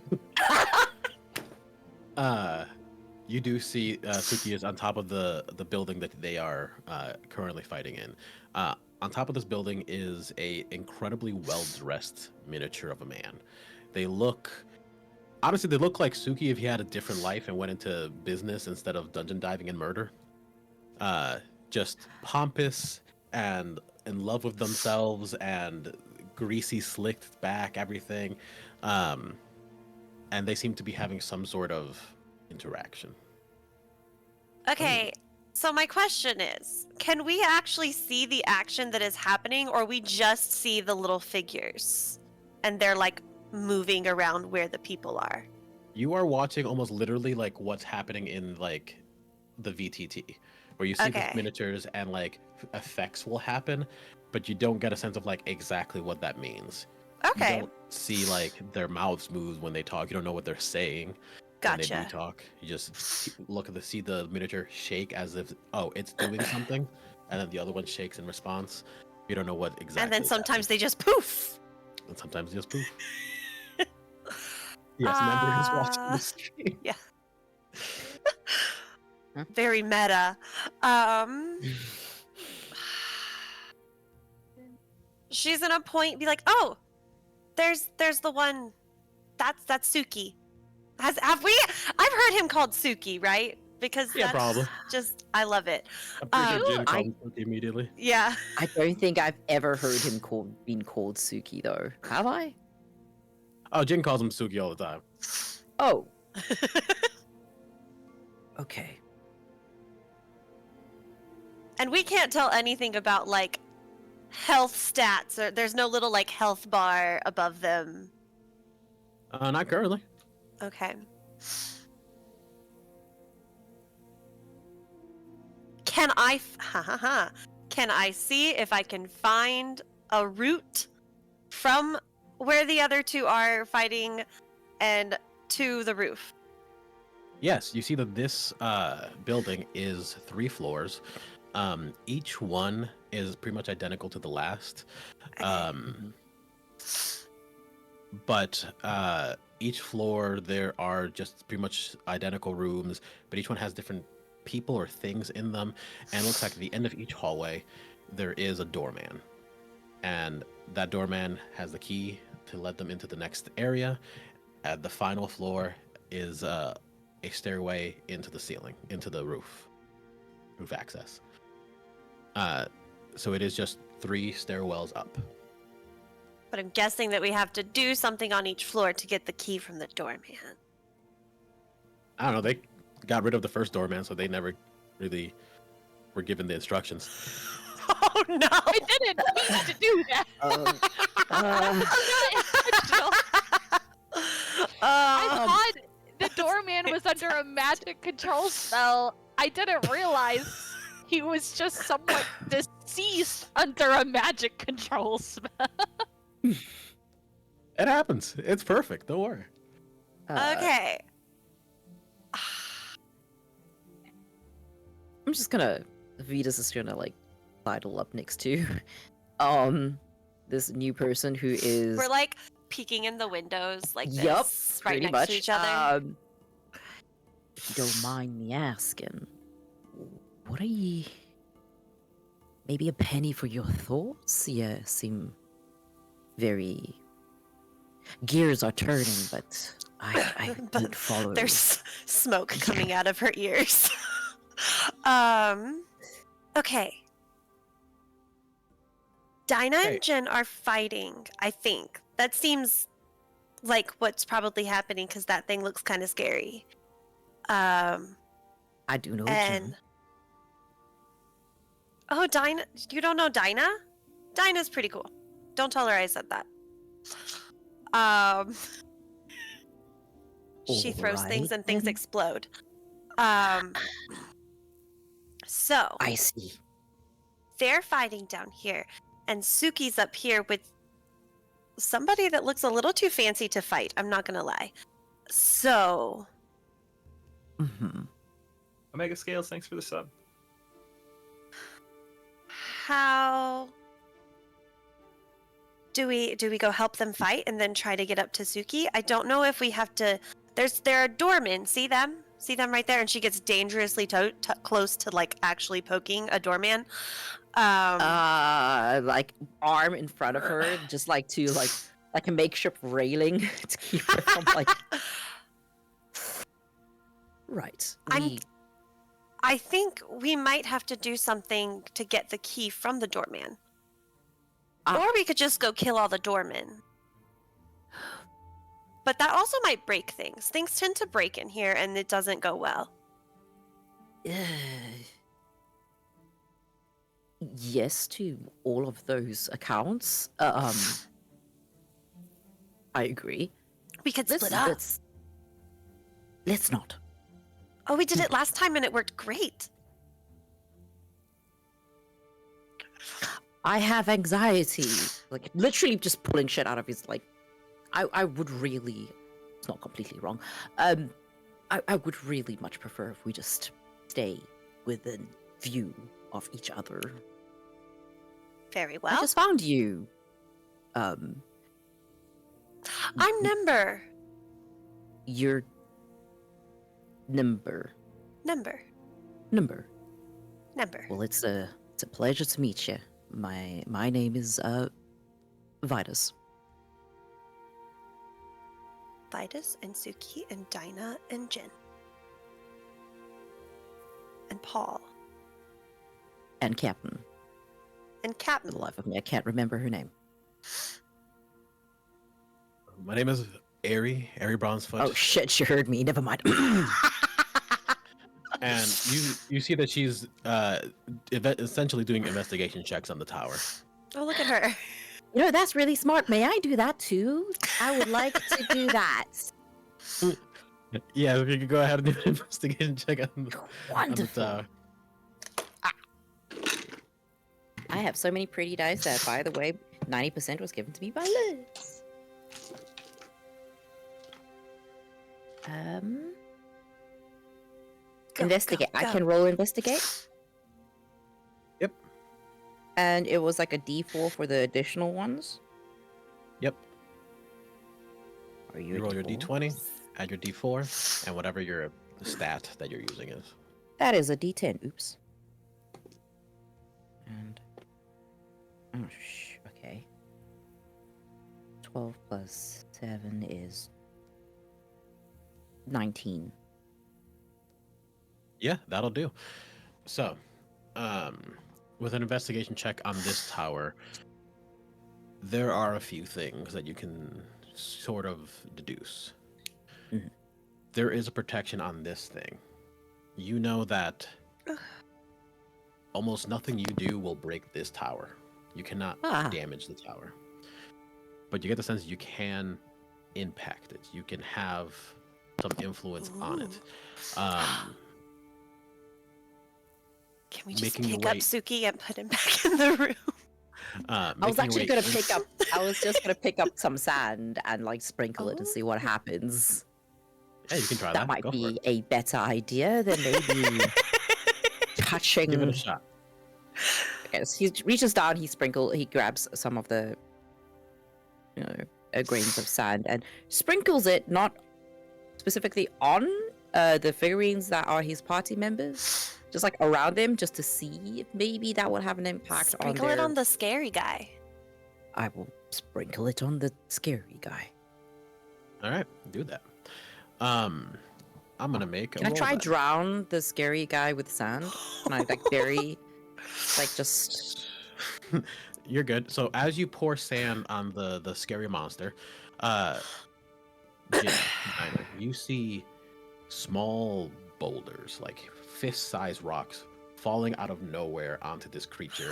A: You do see Suki is on top of the building that they are currently fighting in. On top of this building is a incredibly well-dressed miniature of a man. They look like Suki if he had a different life and went into business instead of dungeon diving and murder. Just pompous and in love with themselves and greasy, slicked back, everything. And they seem to be having some sort of interaction.
C: Okay, so my question is, can we actually see the action that is happening, or we just see the little figures and they're like moving around where the people are?
A: You are watching almost literally like what's happening in like the VTT, where you see the miniatures and like effects will happen, but you don't get a sense of like exactly what that means.
C: Okay.
A: You don't see like their mouths move when they talk. You don't know what they're saying.
C: Gotcha.
A: When they do talk, you just see the miniature shake as if, oh, it's doing something, and then the other one shakes in response. You don't know what exactly.
C: And then sometimes they just poof.
A: And sometimes they just poof. Yes, Nembyr is watching the stream.
C: Yeah. Very meta. She's gonna be like, oh, there's the one. That's Suki. I've heard him called Suki, right? because
A: Yeah,
C: that's
A: probably.
C: just I love it.
A: I'm pretty sure Djin
D: I-
A: called him Suki immediately.
C: Yeah.
D: I don't think I've ever heard him being called Suki though. Have I?
A: Oh, Djin calls him Suki all the time.
D: Oh. Okay.
C: And we can't tell anything about like health stats, or there's no little like health bar above them.
A: Not currently.
C: Okay. Can I can I see if I can find a route from where the other two are fighting and to the roof?
A: Yes, you see that this building is 3 floors. Each one is pretty much identical to the last. But each floor there are just pretty much identical rooms, but each one has different people or things in them. And it looks like at the end of each hallway there is a doorman. And that doorman has the key to let them into the next area. At the final floor is a stairway into the ceiling, into the roof access. So it is just 3 stairwells up.
C: But I'm guessing that we have to do something on each floor to get the key from the doorman.
A: I don't know, they got rid of the first doorman, so they never really were given the instructions.
C: Oh no!
B: I didn't mean to do that. Not intentional. I thought the doorman was under a magic control spell. I didn't realize he was just somewhat deceased under a magic control spell.
A: It happens. It's perfect. Don't worry.
C: Okay.
D: I'm just gonna. Vidas is gonna like sidle up next to this new person who is.
C: We're like peeking in the windows, like
D: Yup,
C: this, right
D: pretty
C: next
D: much.
C: to each other.
D: If you don't mind me asking, what are you? Maybe a penny for your thoughts? You seem very. Gears are turning, but I
C: But
D: don't follow.
C: There's smoke coming out of her ears. Okay. Dinah
A: Hey.
C: and Djin are fighting, I think. That seems like what's probably happening because that thing looks kind of scary.
D: I do know.
C: And
D: Jim.
C: oh, Dinah, you don't know Dinah? Dinah's pretty cool. Don't tell her I said that. She throws things
D: Alright,
C: and things
D: then.
C: explode. So
D: I see.
C: they're fighting down here, and Suki's up here with somebody that looks a little too fancy to fight. I'm not gonna lie. So
D: Mm-hmm.
E: Omega Scales, thanks for the sub.
C: how do we go help them fight and then try to get up to Suki? I don't know if we have to. There are doormen. See them right there, and she gets dangerously close to like actually poking a doorman.
D: Like arm in front of her, just like to like a makeshift railing to keep her from like. Right.
C: I think we might have to do something to get the key from the doorman. Or we could just go kill all the doormen. But that also might break things. Things tend to break in here and it doesn't go well.
D: Yes to all of those accounts. I agree.
C: We could split up.
D: Let's not.
C: Oh, we did it last time and it worked great.
D: I have anxiety. Like literally just pulling shit out of his like I would really it's not completely wrong. I would really much prefer if we just stay within view of each other.
C: Very well.
D: I just found you.
C: I'm Nembyr.
D: You're Nembyr.
C: Nembyr.
D: Well, it's a pleasure to meet you. My name is Vidas.
C: Vidas and Suki and Dinah and Djin. And Paul.
D: And Captain.
C: And
D: For
C: Captain.
D: the life of me, I can't remember her name.
A: My name is Airy Bronzefoot.
D: Oh shit, she heard me. Never mind.
A: And you see that she's essentially doing investigation checks on the tower.
C: Oh, look at her.
D: You know, that's really smart. May I do that too? I would like to do that.
A: Yeah, if you could go ahead and do an investigation check on the
D: Wonderful.
A: tower.
D: I have so many pretty dice that, by the way, 90% was given to me by Liz.
C: Go,
D: Investigate.
C: go,
D: I
C: go.
D: can roll investigate.
A: Yep.
D: And it was like a D4 for the additional ones.
A: Yep.
D: Are you?
A: You
D: a
A: roll your
D: D4?
A: D20, add your D4, and whatever your stat that you're using is.
D: That is a D10. Oops. And okay. 12 plus 7 is 19.
A: Yeah, that'll do. So, with an investigation check on this tower, there are a few things that you can sort of deduce.
D: Mhm.
A: There is a protection on this thing. You know that almost nothing you do will break this tower. You cannot damage the tower. But you get the sense you can impact it. You can have some influence on it.
C: Can we just
A: making your
C: pick up
A: way-
C: Suki and put him back in the room?
D: I was actually gonna pick up. I was just gonna pick up some sand and like sprinkle it to see what happens.
A: Yeah, you can try that.
D: That might
A: Go for
D: be
A: it.
D: a better idea than maybe touching.
A: Give it a shot.
D: Okay, so he reaches down. He grabs some of the, grains of sand and sprinkles it, not specifically on the figurines that are his party members, just like around them, just to see if maybe that would have an impact
C: Sprinkle
D: on their...
C: it on the scary guy.
D: I will sprinkle it on the scary guy.
A: All right, do that. I'm gonna make.
D: Can I try drown the scary guy with sand? Can I like bury, like just?
A: You're good. So as you pour sand on the scary monster, Djin, Dinah, you see small boulders, like fist-sized rocks, falling out of nowhere onto this creature.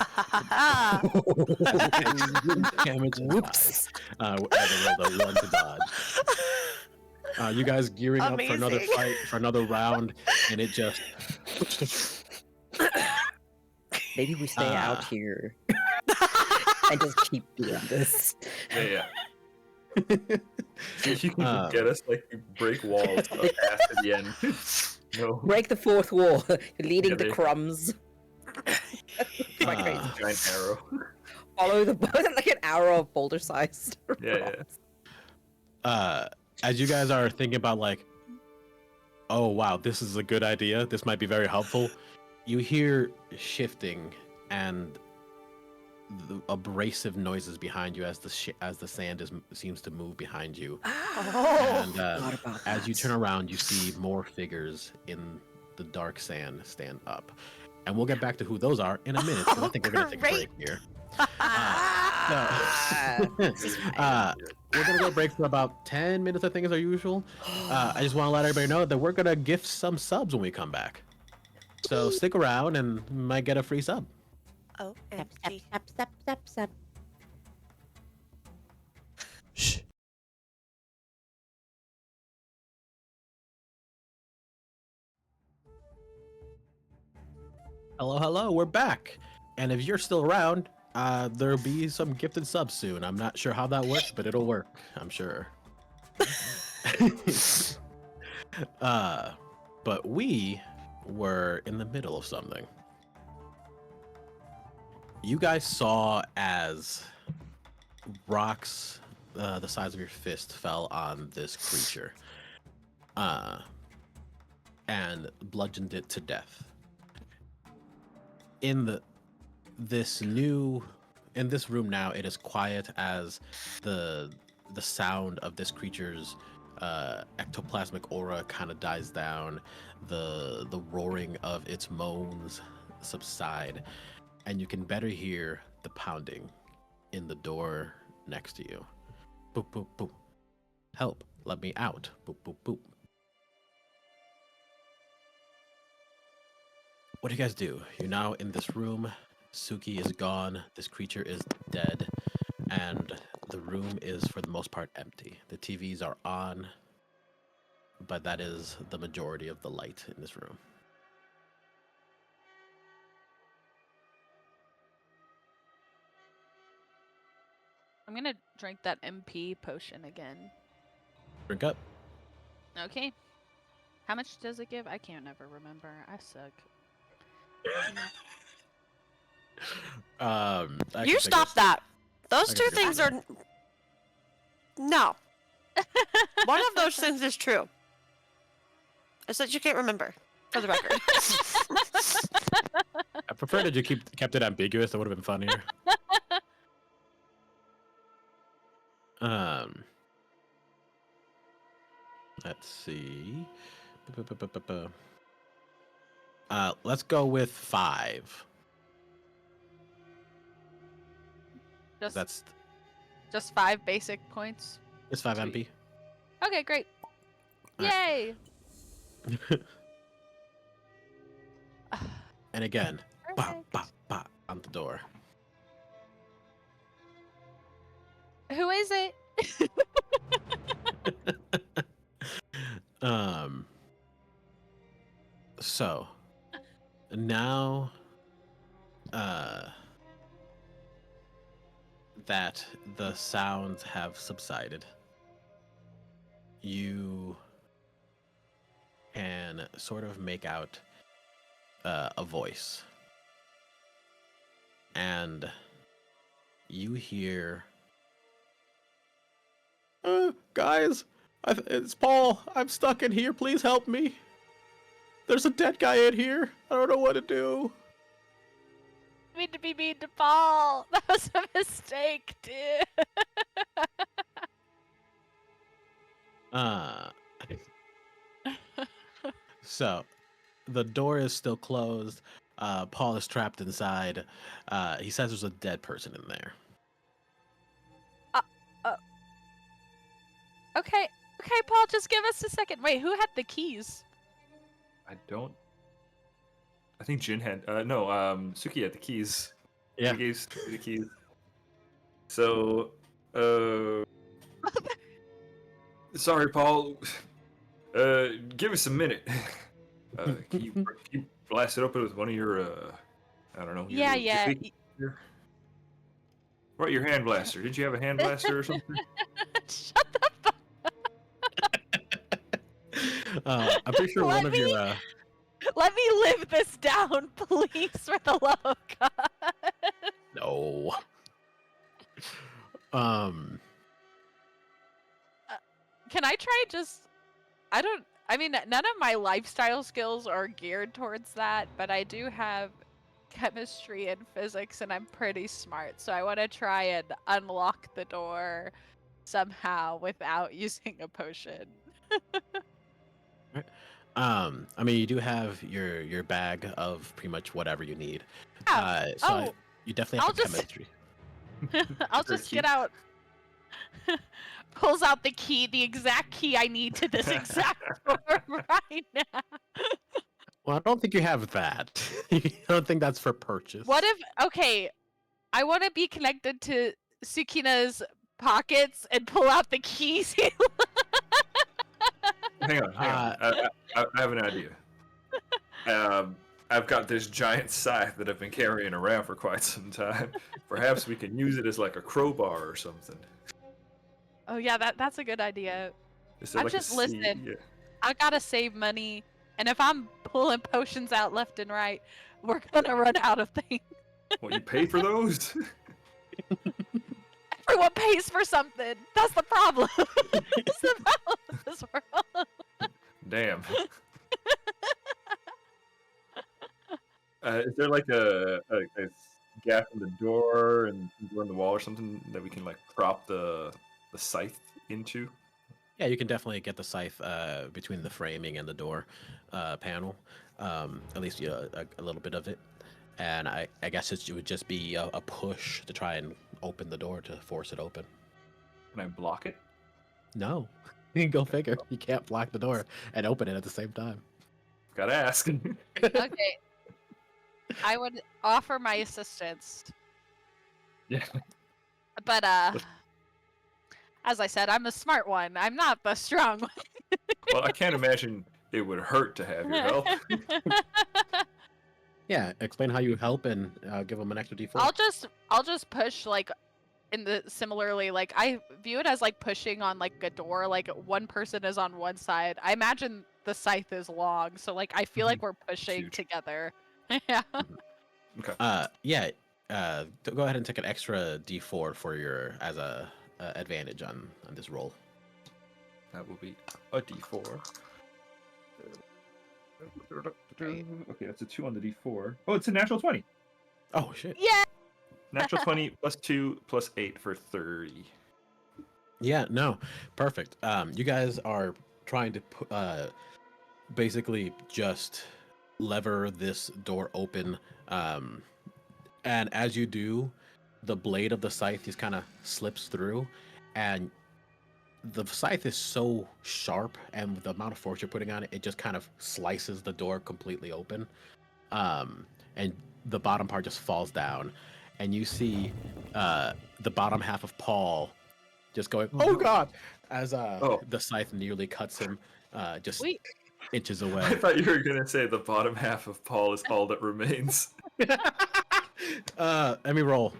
A: Damage and
D: Whoops.
A: as a roll the one to dodge. You guys gearing up for another
C: Amazing.
A: fight, for another round, and it just
D: Maybe we stay out here and just keep doing this.
E: Yeah. See if you can get us, like, break walls past at the end. No.
D: Break the fourth wall, leading the
E: they-
D: crumbs. My crazy.
E: Giant arrow.
D: Follow the like an arrow of boulder sized.
E: Yeah.
A: As you guys are thinking about like, oh wow, this is a good idea, this might be very helpful, you hear shifting and the abrasive noises behind you as the sand seems to move behind you. And as you turn around, you see more figures in the dark sand stand up. And we'll get back to who those are in a minute, because I think we're gonna take a break here. We're gonna go break for about 10 minutes, I think is our usual. I just want to let everybody know that we're gonna gift some subs when we come back. So stick around and you might get a free sub.
C: Oh, MG.
D: Step.
A: Shh. Hello, we're back. And if you're still around, there'll be some gifted subs soon. I'm not sure how that works, but it'll work, I'm sure. But we were in the middle of something. You guys saw as rocks the size of your fist fell on this creature and bludgeoned it to death. In this room now, it is quiet as the sound of this creature's ectoplasmic aura kind of dies down, the roaring of its moans subside, and you can better hear the pounding in the door next to you. Boop, boop, boop. Help, let me out. Boop, boop, boop. What do you guys do? You're now in this room. Suki is gone. This creature is dead. And the room is, for the most part, empty. The TVs are on, but that is the majority of the light in this room.
B: I'm gonna drink that MP potion again.
A: Drink up.
B: Okay. How much does it give? I can't ever remember. I suck.
C: You stop that. Those two things are... No. One of those things is true. I said you can't remember, for the record.
A: I prefer that you kept it ambiguous. That would have been funnier. Let's see. Let's go with 5.
B: Just 5 basic points.
A: It's 5
B: Sweet.
A: MP.
B: Okay, great.
A: Alright.
B: Yay!
A: And again, bop,
B: Perfect.
A: bop, bop on the door.
B: Who is it?
A: So now that the sounds have subsided, you can sort of make out a voice, and you hear, guys, it's Paul. I'm stuck in here. Please help me. There's a dead guy in here. I don't know what to do.
B: I mean to be mean to Paul. That was a mistake, dude.
A: So the door is still closed. Paul is trapped inside. He says there's a dead person in there.
B: Okay, Paul, just give us a second. Wait, who had the keys?
E: I think Djin had. Suki had the keys.
A: Yeah.
E: He gave Suki the keys. So, sorry, Paul. Give us a minute. Can you blast it open with one of your, I don't know.
B: Yeah.
E: What, your hand blaster? Did you have a hand blaster or something?
B: Shut the fuck.
A: I'm pretty sure one of your.
B: Let me live this down, please, for the love of God.
A: No.
B: Can I try just... I mean, none of my lifestyle skills are geared towards that, but I do have chemistry and physics, and I'm pretty smart, so I want to try and unlock the door somehow without using a potion.
A: I mean, you do have your bag of pretty much whatever you need.
B: Yeah.
A: You definitely have chemistry.
B: I'll just get out. Pulls out the key, the exact key I need to this exact door right now.
A: Well, I don't think you have that. I don't think that's for purchase.
B: What if... Okay, I want to be connected to Sucina's pockets and pull out the keys.
E: Hang on. I have an idea. I've got this giant scythe that I've been carrying around for quite some time. Perhaps we can use it as like a crowbar or something.
B: Oh yeah, that's a good idea. I'm
E: Like
B: just listening.
E: Yeah.
B: I gotta save money, and if I'm pulling potions out left and right, we're gonna run out of things.
E: What, you pay for those?
B: Everyone pays for something. That's the problem. That's the problem with this world.
E: Damn. Is there like a gap in the door and in the wall or something that we can like prop the scythe into?
A: Yeah, you can definitely get the scythe between the framing and the door panel. At least a little bit of it. And I guess it would just be a push to try and open the door to force it open.
E: Can I block it?
A: No. Go figure. You can't block the door and open it at the same time.
E: Gotta ask.
B: Okay. I would offer my assistance.
E: Yeah.
B: But as I said, I'm a smart one. I'm not the strong one.
E: Well, I can't imagine it would hurt to have your help.
A: Yeah, explain how you help and give them an extra d4.
B: I'll just push like in the similarly like I view it as like pushing on like a door, like one person is on one side. I imagine the scythe is long, so like I feel like we're pushing
E: Huge.
B: together. Yeah.
E: Okay.
A: Yeah. Go ahead and take an extra d4 for your as a advantage on this roll.
E: That will be a d4. Okay, that's a 2 on the d4. Oh, it's a natural 20.
A: Oh shit.
B: Yeah.
E: Natural 20 plus 2 plus 8 for 30.
A: Yeah, no, perfect. You guys are trying to basically just lever this door open, and as you do, the blade of the scythe just kind of slips through, and the scythe is so sharp, and with the amount of force you're putting on it, it just kind of slices the door completely open, and the bottom part just falls down, and you see the bottom half of Paul just going, "Oh God!" as the scythe nearly cuts him, just inches
E: I
A: away.
E: thought you were gonna say the bottom half of Paul is all that remains.
A: Let me roll.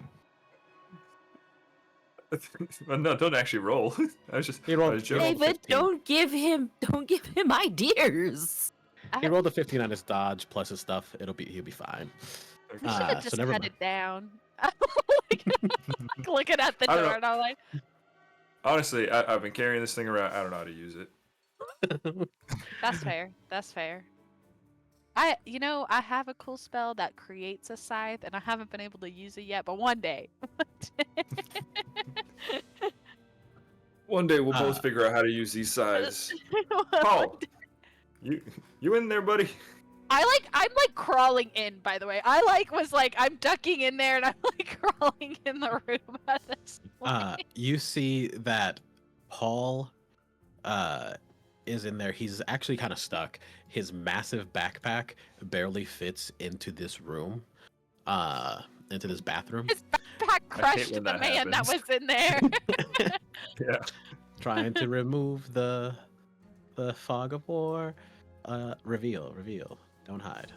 E: Well, no, don't actually roll. I was just
A: He rolled-
E: I was
A: he
E: joking.
A: rolled-
D: David,
A: 15.
D: don't give him ideas.
A: He rolled a 15 on his dodge plus his stuff. He'll be fine.
B: We should have just
A: never
B: cut
A: mind.
B: it down. like looking at the
E: I don't
B: door
E: know.
B: and I'm like,
E: Honestly, I've been carrying this thing around. I don't know how to use it.
B: that's fair. That's fair. You know, I have a cool spell that creates a scythe, and I haven't been able to use it yet. But one day.
E: One day we'll both figure out how to use these sides.
B: One
E: Paul,
B: day.
E: you in there, buddy?
B: I'm like crawling in. By the way, I'm ducking in there, and I'm like crawling in the room at this point.
A: You see that Paul is in there. He's actually kind of stuck. His massive backpack barely fits into this room, into this bathroom.
B: His backpack crushed the
E: when that
B: man that
E: happens.
B: was in there.
E: Yeah.
A: Trying to remove the fog of war. Reveal. Don't hide.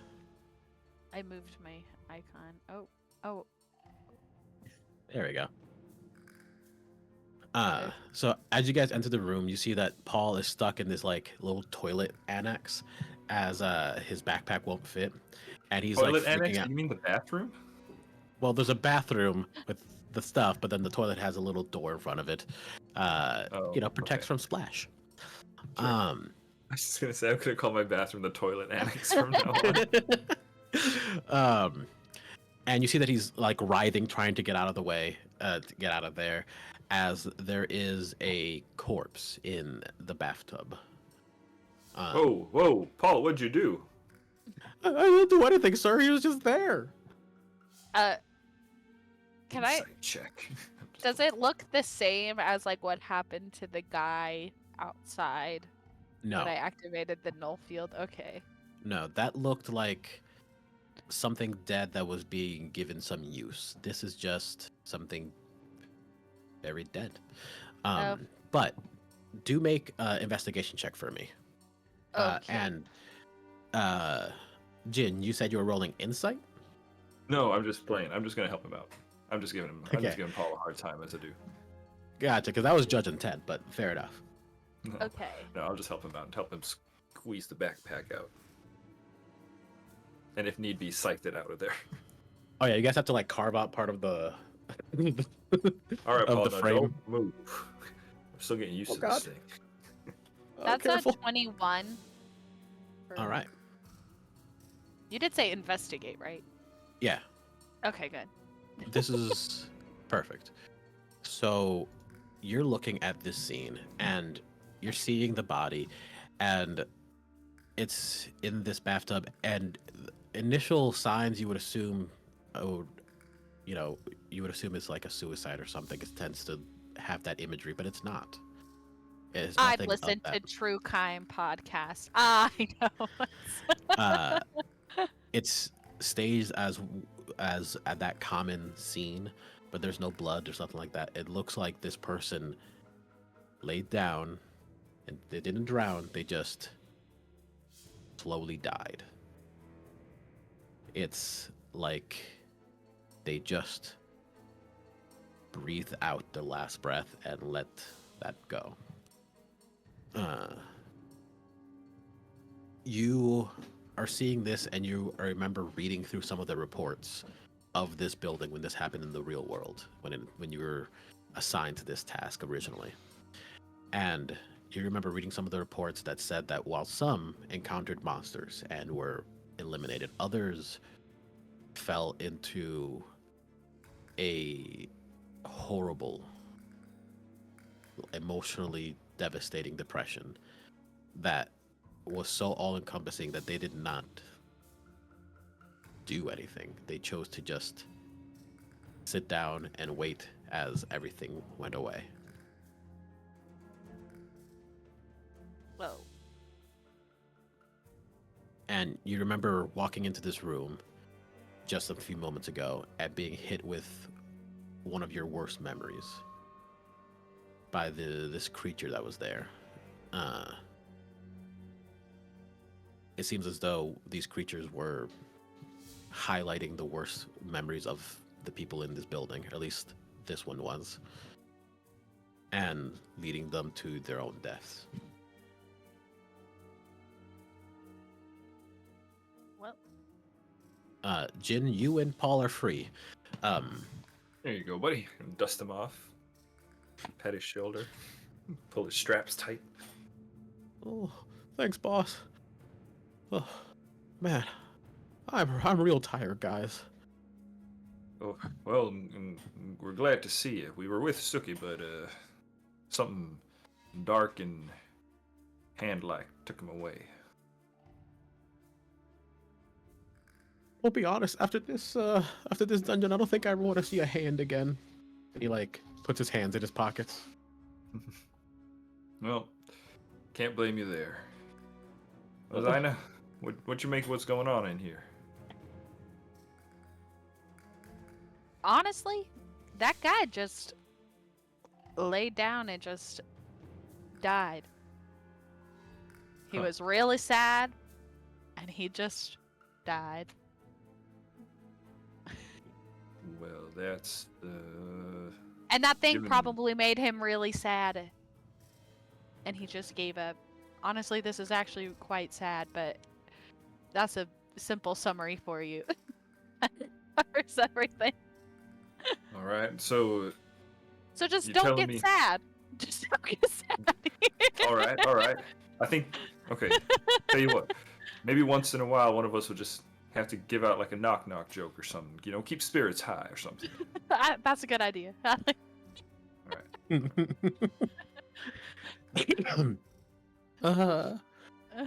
B: I moved my icon. Oh.
A: There we go. So as you guys enter the room, you see that Paul is stuck in this like little toilet annex, as his backpack won't fit, and he's
E: Toilet
A: like freaking
E: annex?
A: out.
E: You mean the bathroom?
A: Well, there's a bathroom with the stuff, but then the toilet has a little door in front of it. Protects
E: okay.
A: from splash.
E: Sure. I was just gonna say I'm gonna call my bathroom the toilet annex from now on.
A: And you see that he's like writhing, trying to get out of the way, to get out of there, as there is a corpse in the bathtub.
E: Whoa, Paul, what'd you do?
A: I didn't do anything, sir. He was just there.
B: Can I?
E: Insight check.
B: Does it look the same as like what happened to the guy outside
A: No,
B: when I activated the null field? Okay.
A: no, that looked like something dead that was being given some use. This is just something very dead. But do make an investigation check for me.
B: Okay.
A: And Djin, you said you were rolling insight?
E: No, I'm just playing. I'm just gonna help him out. I'm just giving
A: Okay.
E: Paul a hard time as I do.
A: Gotcha, because that was judge intent, but fair enough.
E: No,
B: Okay.
E: no, I'll just help him out and help him squeeze the backpack out. And if need be, scythe it out of there.
A: Oh yeah, you guys have to like carve out part of the
E: All right,
A: of
E: Paul,
A: the
E: no,
A: frame.
E: don't move. I'm still getting used
A: Oh,
E: to
A: God.
E: this thing.
A: Oh,
B: That's
A: careful.
B: a 21.
A: All right.
B: You did say investigate, right?
A: Yeah,
B: Okay, good.
A: this is. Perfect. So you're looking at this scene, and you're seeing the body, and it's in this bathtub. And initial signs you would assume, you would assume it's like a suicide or something. It tends to have that imagery, but it's not. It's
B: I've
A: nothing of
B: listened to
A: that.
B: true crime podcasts. I know.
A: It stays as at that common scene, but there's no blood or something like that. It looks like this person laid down, and they didn't drown. They just slowly died. It's like they just breathed out the last breath and let that go. You are seeing this, and you remember reading through some of the reports of this building when this happened in the real world, when you were assigned to this task originally. And you remember reading some of the reports that said that while some encountered monsters and were eliminated, others fell into a horrible, emotionally devastating depression that was so all-encompassing that they did not do anything. They chose to just sit down and wait as everything went away.
B: Whoa.
A: And you remember walking into this room just a few moments ago and being hit with one of your worst memories by this creature that was there. It seems as though these creatures were highlighting the worst memories of the people in this building, or at least this one was, and leading them to their own deaths.
B: Well,
A: Djin, you and Paul are free.
E: There you go, buddy. Dust him off. Pat his shoulder. Pull his straps tight.
A: Oh, thanks, boss. Oh, man, I'm real tired, guys.
E: Oh, well, we're glad to see you. We were with Suki, but something dark and hand-like took him away.
A: I'll be honest. After this dungeon, I don't think I ever want to see a hand again. And he puts his hands in his pockets.
E: Well, can't blame you there. Well, Dinah, what you make of what's going on in here?
B: honestly, that guy just laid down and just died. He was really sad, and he just died.
E: Well, that's
B: And that thing
E: Given-
B: probably made him really sad. And he just gave up. Honestly, this is actually quite sad, but that's a simple summary for you. Covers everything.
E: all right. So,
B: So just
E: You're
B: don't
E: telling
B: get
E: me-
B: sad. Just don't get sad.
E: all right. I think, okay, tell you what, maybe once in a while one of us will just have to give out like a knock-knock joke or something, you know, keep spirits high or something.
B: That's a good idea.
E: All right.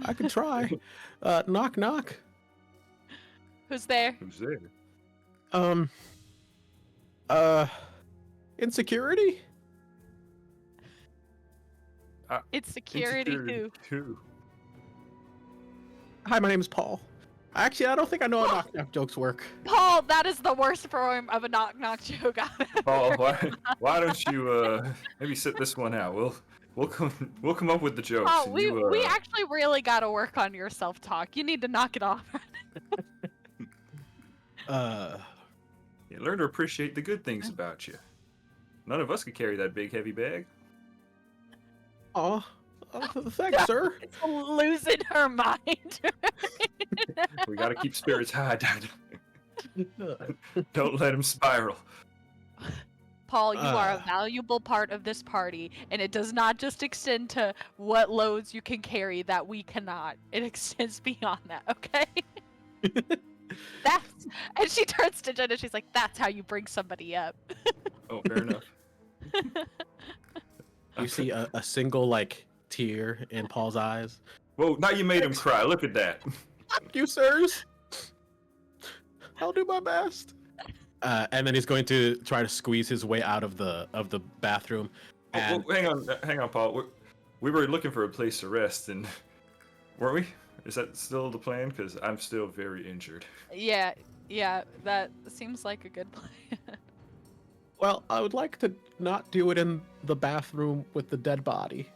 A: I could try. Knock knock.
B: Who's there?
E: Who's there?
A: Insecurity?
B: It's security who?
E: Who?
A: Hi, my name is Paul. Actually, I don't think I know how knock knock jokes work.
B: Paul, that is the worst form of a knock-knock joke I've ever
E: Paul,
B: heard.
E: why don't you maybe sit this one out? We'll come up with the jokes.
B: Oh,
E: and
B: we
E: you,
B: actually really got to work on your self-talk. You need to knock it off.
E: you learn to appreciate the good things about you. None of us could carry that big heavy bag.
A: Aw, thanks, sir.
B: It's losing her mind.
E: We got to keep spirits high, Dad. Don't let them spiral.
B: Paul, you are a valuable part of this party, and it does not just extend to what loads you can carry that we cannot. It extends beyond that, okay? And she turns to Jen and she's like, that's how you bring somebody up.
E: Oh, fair enough.
A: You see a single tear in Paul's eyes.
E: Whoa, now you made him cry. Look at that.
A: Fuck you, sirs. I'll do my best. And then he's going to try to squeeze his way out of the bathroom. And
E: Hang on, Paul. We were looking for a place to rest, and weren't we? Is that still the plan? Because I'm still very injured.
B: Yeah, that seems like a good plan.
A: well, I would like to not do it in the bathroom with the dead body.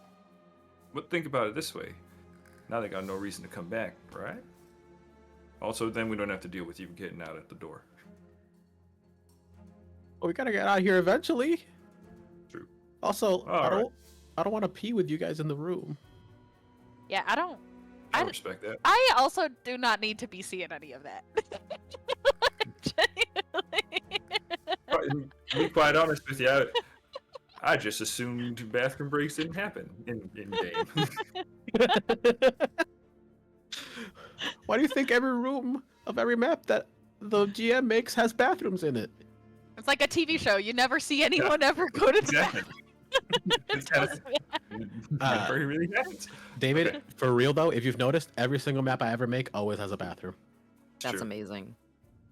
E: But think about it this way. Now they got no reason to come back, right? Also, then we don't have to deal with you getting out at the door.
A: Well, we gotta get out of here eventually.
E: True.
A: Also, I
E: right.
A: don't want to pee with you guys in the room.
B: Yeah, I
E: respect that.
B: I also do not need to be seeing any of that.
E: To be quite honest with you, I just assumed bathroom breaks didn't happen in game.
A: Why do you think every room of every map that the GM makes has bathrooms in it?
B: It's like a TV show. You never see anyone ever go to the
E: Exactly. It's kind of, never really happens.
A: David,
E: Okay.
A: for real though, if you've noticed, every single map I ever make always has a bathroom.
D: That's
E: Sure.
D: amazing.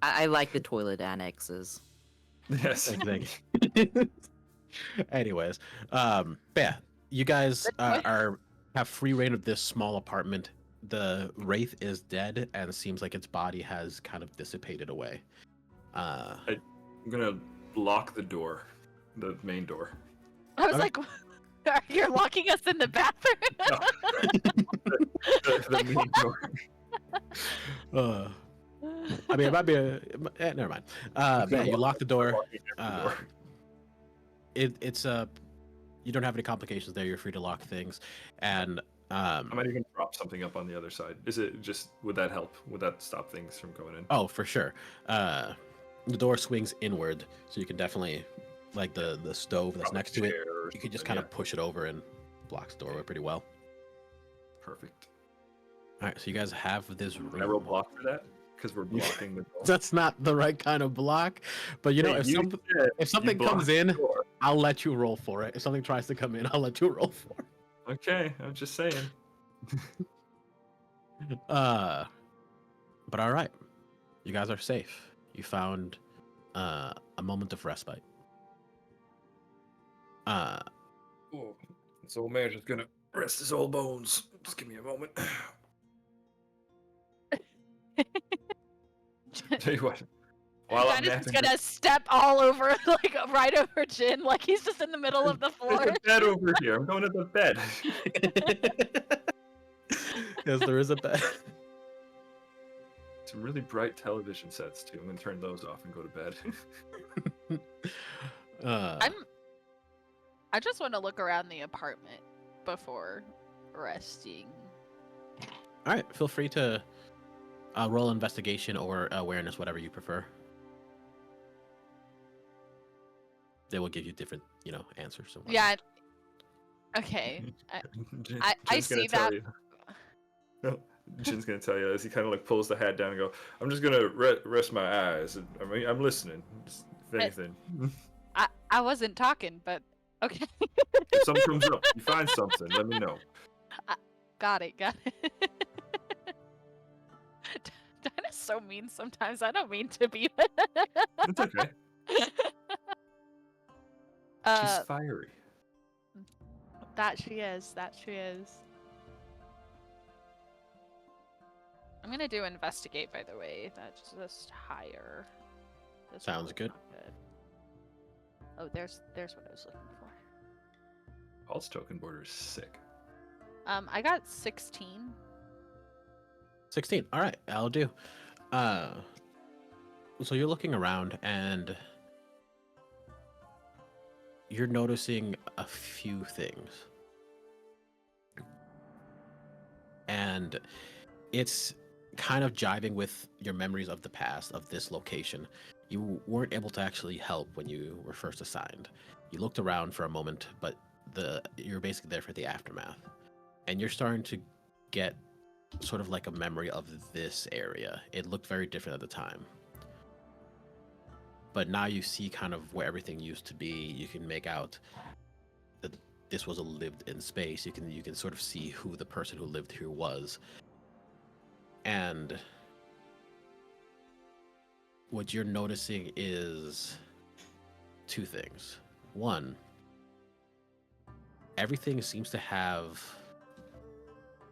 D: I like the toilet annexes.
E: Yes.
A: Same thing. Anyways, but yeah, you guys have free reign of this small apartment. The wraith is dead and seems like its body has kind of dissipated away.
E: I'm gonna lock the door, the main door.
B: I was
A: Okay.
B: like, you're locking us in the bathroom?
E: The main door.
A: I mean, it might be never mind. But yeah, you lock the door. It's you don't have any complications there. You're free to lock things, and
E: I might even drop something up on the other side. Is it just, would that help? Would that stop things from going in?
A: oh, for sure. The door swings inward, so you can definitely, like the stove that's next to it, you can just kind of push it over and blocks the doorway pretty well.
E: Perfect.
A: All right, so you guys have this room.
E: Can I roll block for that? Because we're blocking the door.
A: That's not the right kind of block, but you know,
E: Hey,
A: if something
E: blocked
A: comes
E: the
A: in,
E: door.
A: I'll let you roll for it. If something tries to come in, I'll let you roll for it.
E: Okay, I'm just saying.
A: But all right, you guys are safe. You found a moment of respite.
E: Oh, this old man's just gonna rest his old bones. Just give me a moment. Tell you what. While I'm
B: Dinah's
E: napping,
B: gonna step all over, like right over Djin, like he's just in the middle of the floor.
E: there's a bed over here. I'm going to the bed.
A: Yes, there is a bed.
E: Some really bright television sets too. I'm gonna turn those off and go to bed.
B: I just want to look around the apartment before resting.
A: All right, feel free to roll investigation or awareness, whatever you prefer. They will give you different, answers. And
B: Yeah. Okay. I
E: Jin's gonna
B: see
E: tell
B: that.
E: you. No, Jin's gonna tell you as he kind of like pulls the hat down and go, "I'm just gonna rest my eyes. I'm listening. Just, if anything,
B: I wasn't talking, but okay.
E: if something comes up, you find something, let me know."
B: Got it. Dinah's so mean sometimes. I don't mean to be.
E: It's okay. She's fiery.
B: That she is. I'm gonna do investigate, by the way. That's just higher. This
A: Sounds
B: one's
A: good.
B: not good. Oh, there's what I was looking for.
E: Paul's token border is sick.
B: I got 16.
A: 16. All right, I'll do. So you're looking around and you're noticing a few things. And it's kind of jiving with your memories of the past of this location. You weren't able to actually help when you were first assigned. You looked around for a moment, but you're basically there for the aftermath. And you're starting to get sort of like a memory of this area. It looked very different at the time. But now you see kind of where everything used to be. You can make out this was a lived-in space. You can sort of see who the person who lived here was, and what you're noticing is two things. One, everything seems to have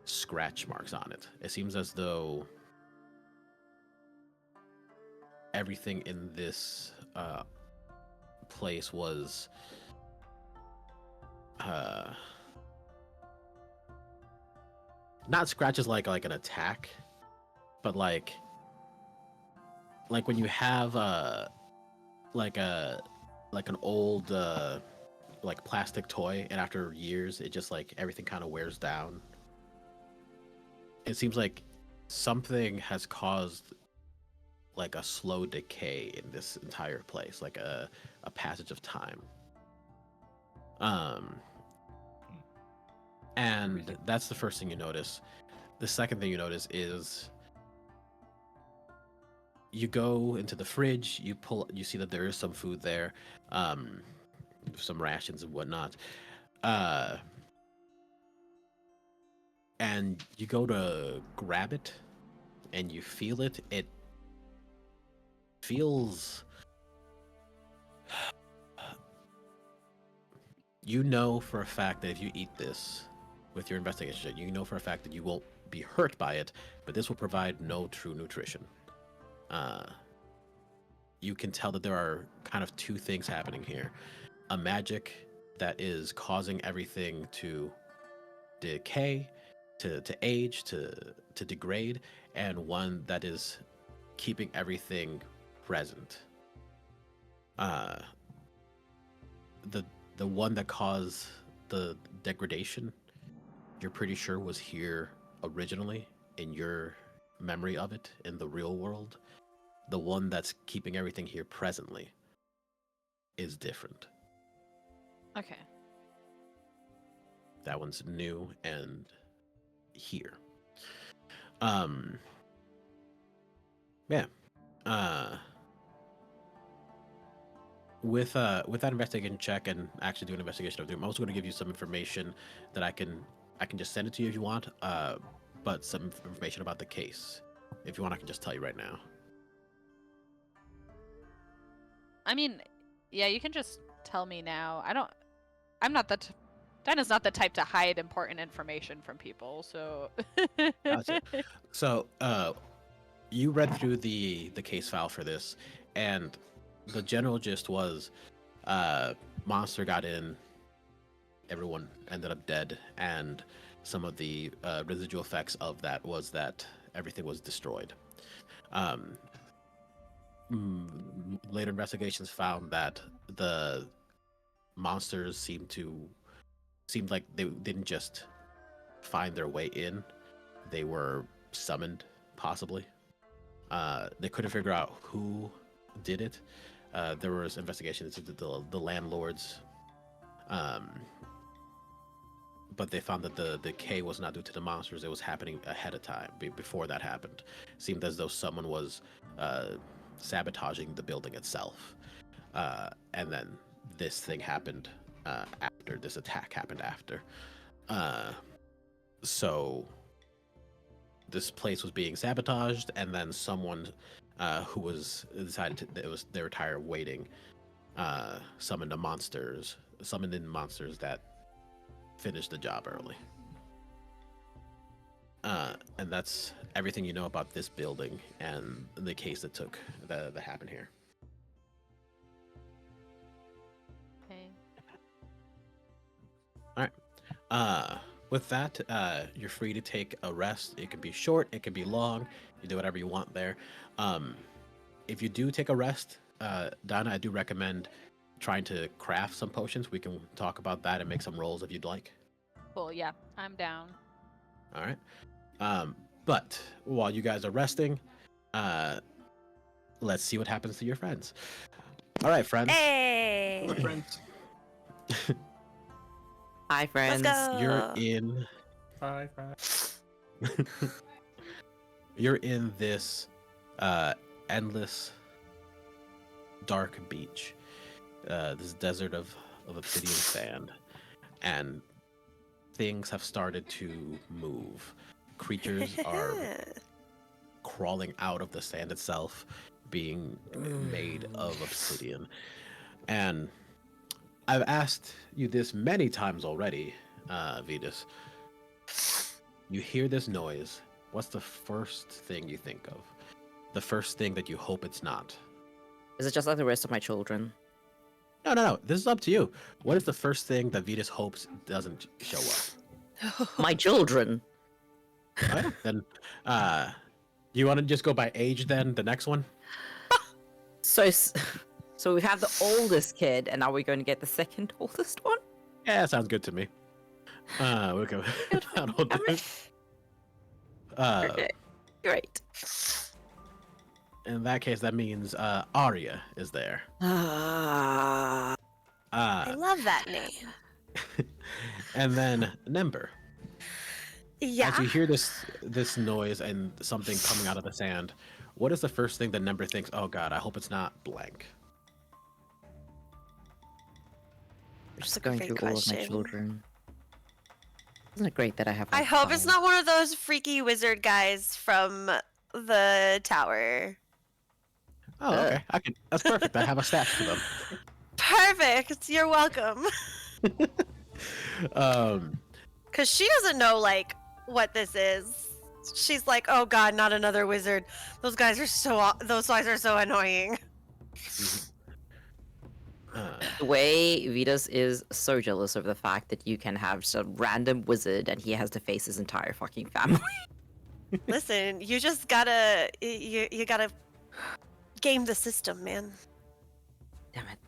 A: scratch marks on it. It seems as though everything in this place was not scratches like an attack, but like when you have like an old like plastic toy, and after years it just like everything kind of wears down. It seems like something has caused like a slow decay in this entire place, like a passage of time. And that's the first thing you notice. The second thing you notice is you go into the fridge, you see that there is some food there, some rations and whatnot. And you go to grab it and you feel it. It feels, you know for a fact that if you eat this with your investigation, you know for a fact that you won't be hurt by it, but this will provide no true nutrition. You can tell that there are kind of two things happening here. A magic that is causing everything to decay, to age, to degrade, and one that is keeping everything present. The one that caused the degradation, you're pretty sure was here originally in your memory of it in the real world. The one that's keeping everything here presently is different.
B: Okay.
A: That one's new and here. Yeah. With that investigation check and actually do an investigation of doom, I'm also going to give you some information that I can just send it to you if you want. But some information about the case. If you want, I can just tell you right now.
B: I mean, yeah, you can just tell me now. I'm not the Dinah's not the type to hide important information from people, so
A: Gotcha. So, you read through the case file for this, and the general gist was, monster got in, everyone ended up dead, and some of the residual effects of that was that everything was destroyed. Later investigations found that the monsters seemed like they didn't just find their way in; they were summoned, possibly. They couldn't figure out who did it. There was investigations into the landlords, but they found that the decay was not due to the monsters. It was happening ahead of time, before that happened. It seemed as though someone was sabotaging the building itself, and then this thing happened after. This attack happened after. So this place was being sabotaged, and then someone who was decided they were tired of waiting, summoned in monsters that finished the job early. And that's everything you know about this building and the case that happened here.
B: Okay.
A: All right. With that, you're free to take a rest. It can be short, it can be long. You do whatever you want there. If you do take a rest, Dinah, I do recommend trying to craft some potions. We can talk about that and make some rolls if you'd like.
B: Cool, yeah, I'm down.
A: All right. But while you guys are resting, let's see what happens to your friends. All right, friends.
C: Hey!
E: Hello, friends.
D: Hi, friends.
C: Let's go!
A: You're in.
E: Bye, friends.
A: You're in this endless, dark beach. This desert of obsidian sand, and things have started to move. Creatures are crawling out of the sand itself, being made of obsidian. And I've asked you this many times already, Vidas. You hear this noise. What's the first thing you think of? The first thing that you hope it's not?
D: Is it just like the rest of my children?
A: No. This is up to you. What is the first thing that Vidas hopes doesn't show up?
D: My children.
A: Oh, yeah. Then, you want to just go by age then? The next one?
D: So we have the oldest kid, and now we're going to get the second oldest one?
A: Yeah, sounds good to me. We'll go.
D: Okay, great.
A: In that case, that means Arya is there.
C: I love that name.
A: And then Nembyr.
C: Yeah.
A: As you hear this noise and something coming out of the sand, what is the first thing that Nembyr thinks? Oh God, I hope it's not blank.
D: We're just going through all of my children. Isn't it great that I have?
C: I hope it's not one of those freaky wizard guys from the tower.
A: Oh, okay. That's perfect. I have a stash for them.
C: Perfect. You're welcome. Because she doesn't know like what this is. She's like, oh God, not another wizard. Those guys are so annoying.
D: The way Vidas is so jealous of the fact that you can have some random wizard and he has to face his entire fucking family.
C: Listen, you just gotta you gotta game the system, man.
D: Damn it.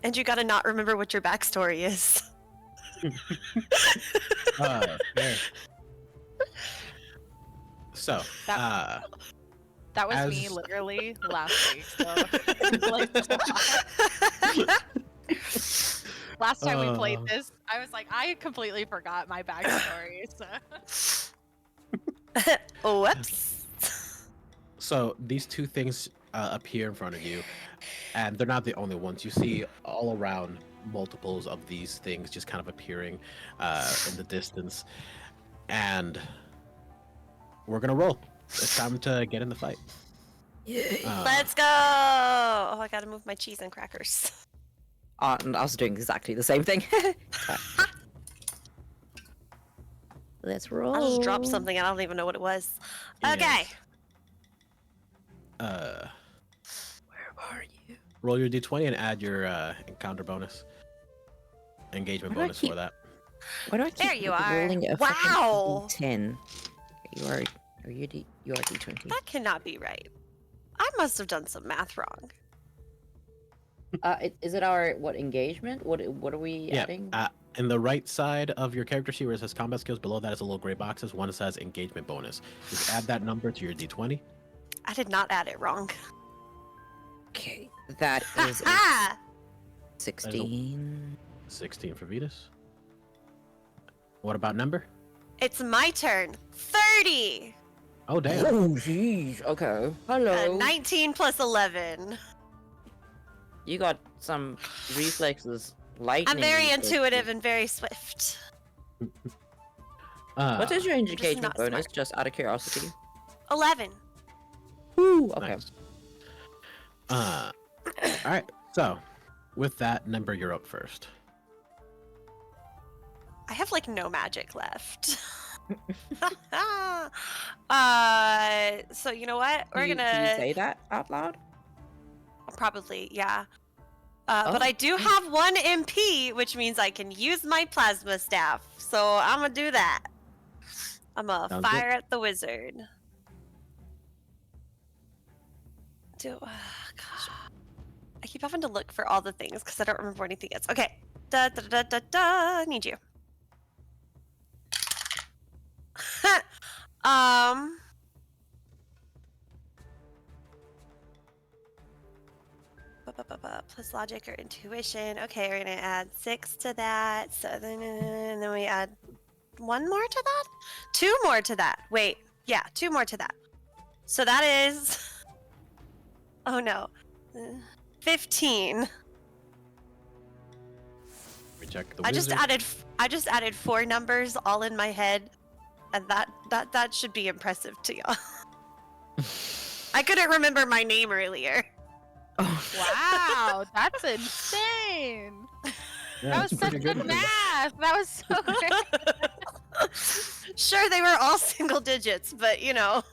C: And you gotta not remember what your backstory is.
A: Yeah. So,
B: That was me
A: as-
B: literally last week. So, last time we played this, I was like, I completely forgot my backstory. So.
C: Whoops.
A: So these two things appear in front of you, and they're not the only ones. You see all around multiples of these things just kind of appearing in the distance, and we're gonna roll. It's time to get in the fight.
C: Let's go! Oh, I gotta move my cheese and crackers.
D: And I was doing exactly the same thing. Let's roll.
C: I just dropped something and I don't even know what it was.
A: Yes.
C: Okay.
D: Where are you?
A: Roll your d20 and add your encounter bonus, engagement
D: Why do I
A: bonus
D: keep-
A: for that.
D: Why do I keep
C: There you are.
D: rolling a
C: Wow.
D: fucking D10? You are D20.
C: That cannot be right. I must have done some math wrong.
D: Is it our engagement? What are we adding?
A: In the right side of your character sheet where it says combat skills, below that is a little gray boxes. One says engagement bonus. Just add that number to your d20.
C: I did not add it wrong.
D: Okay, that is a
C: Ah!
D: 16.
A: 16 for Vidas. What about number?
C: It's my turn. 30.
A: Oh damn.
D: Oh jeez. Okay. Hello.
C: 19 plus 11.
D: You got some reflexes. Lightning.
C: I'm very
D: reflexes.
C: intuitive and very swift.
D: What is your engagement
C: not
D: bonus?
C: smart.
D: Just out of curiosity.
C: 11.
D: Woo. Okay.
A: Nice. All right. So, with that number, you're up first.
C: I have like no magic left. So you know what? We're
D: Do you
C: gonna
D: say that out loud?
C: probably, yeah. But I do have 1 MP, which means I can use my plasma staff. So I'm gonna do that. I'm gonna
A: Sounds
C: fire at the wizard. God. I keep having to look for all the things because I don't remember anything else. Okay. Da da da da da. Need you. Plus logic or intuition. Okay, we're gonna add 6 to that. So then we add 1 more to that? 2 more to that. Wait, yeah, 2 more to that. So that is. Oh no. 15.
A: check the
C: I
A: wizard.
C: I just added 4 numbers all in my head, and that should be impressive to y'all. I couldn't remember my name earlier.
D: Oh,
B: Wow, that's insane.
A: Yeah,
B: That
A: it's
B: was such
A: pretty
B: good
A: good.
B: math. That was so great.
C: Sure, they were all single digits, but you know.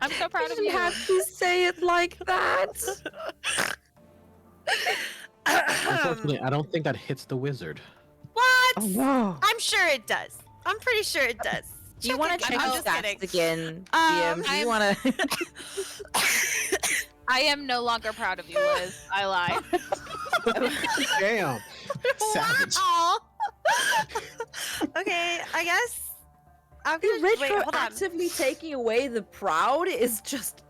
B: I'm so proud of
D: you
B: you.
D: have to say it like that.
A: Unfortunately, I don't think that hits the wizard.
C: What?
D: Oh no.
C: I'm sure it does. I'm pretty sure it does.
D: Do you want to check
C: I'm
D: the
C: just
D: stats
C: kidding.
D: again, DM? Do you want to?
B: I am no longer proud of you, Liz. I lied.
A: Damn. Savage.
C: Wow. Okay, I guess I'm gonna wait. Hold on.
D: Retroactively taking away the proud is just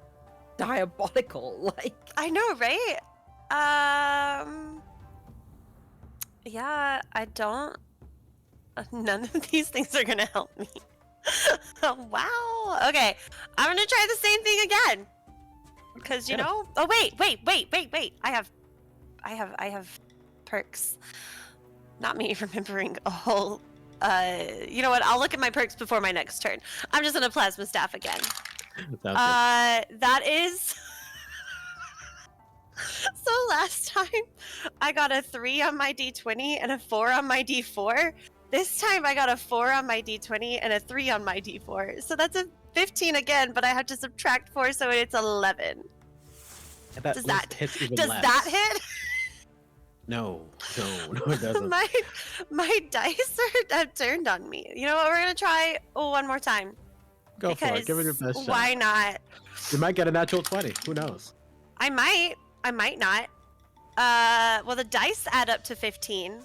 D: diabolical. Like,
C: I know, right? Yeah, I don't. None of these things are gonna help me. Wow. Okay, I'm gonna try the same thing again. Because you
A: Yeah.
C: know. Oh wait. I have perks. Not me remembering a whole. You know what? I'll look at my perks before my next turn. I'm just gonna plasma staff again. That is. So last time I got a 3 on my d20 and a 4 on my d4. This time I got a 4 on my d20 and a 3 on my d4. So that's a 15 again, but I have to subtract 4, so it's 11. Does that
A: hits even
C: Does
A: less.
C: that hit?
A: No, it doesn't.
C: my dice have turned on me. You know what? We're gonna try one more time.
A: Go for it. Give it your best shot.
C: Why not?
A: You might get a natural 20. Who knows?
C: I might not. Well, the dice add up to 15.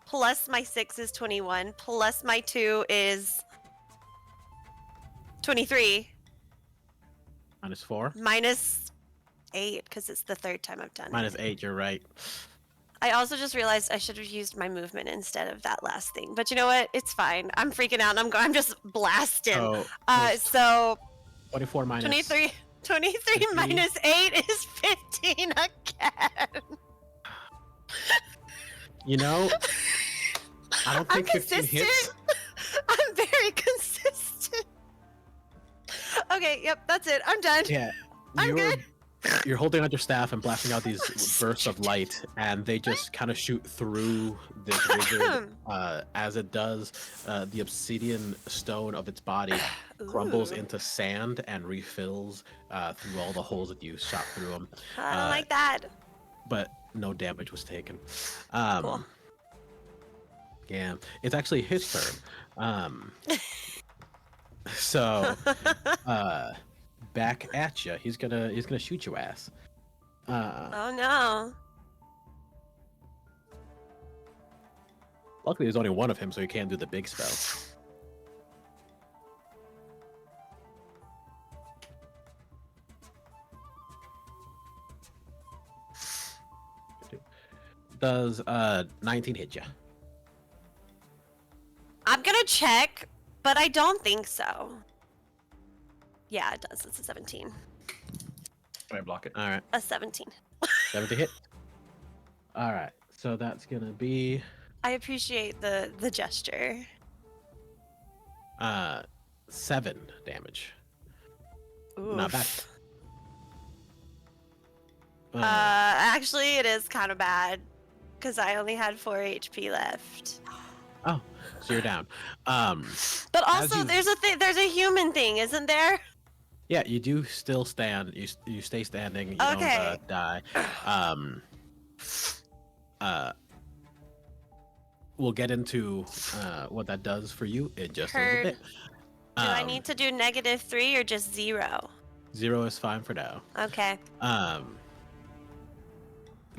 C: Plus my 6 is 21. Plus my 2 is 23.
A: -4.
C: Minus 8, because it's the 3rd time I've done it.
A: -8. You're right.
C: I also just realized I should have used my movement instead of that last thing. But you know what? It's fine. I'm freaking out. And I'm just blasting. So
A: 24 minus
C: 23
A: 15.
C: minus 8 is 15 again.
A: You know, I don't
C: I'm
A: think 15 hits.
C: consistent. I'm very consistent. Okay, yep, that's it. I'm done.
A: Yeah,
C: I'm good.
A: You're holding out your staff and blasting out these bursts of light, and they just kind of shoot through this wizard. As it does, the obsidian stone of its body crumbles
C: Ooh.
A: into sand and refills through all the holes that you shot through them.
C: I don't like that.
A: But no damage was taken.
C: Cool.
A: Yeah, it's actually his turn. So, back at you. He's gonna shoot your ass.
C: Oh no.
A: Luckily, there's only one of him, so he can't do the big spell. Does 19 hit you?
C: I'm gonna check, but I don't think so. Yeah, it does. It's a 17.
E: I block it.
A: All right,
C: A 17.
A: 70 hit. All right, so that's gonna be
C: I appreciate the gesture.
A: 7 damage.
C: Oof.
A: Not bad.
C: Actually, it is kind of bad because I only had 4 HP left.
A: Oh, so you're down.
C: But also,
A: you-
C: there's a human thing, isn't there?
A: Yeah, you do still stand. You stay standing. You
C: Okay.
A: don't die. We'll get into what that does for you in just a little
C: Heard.
A: bit.
C: Do I need to do -3 or just 0?
A: 0 is fine for now.
C: Okay.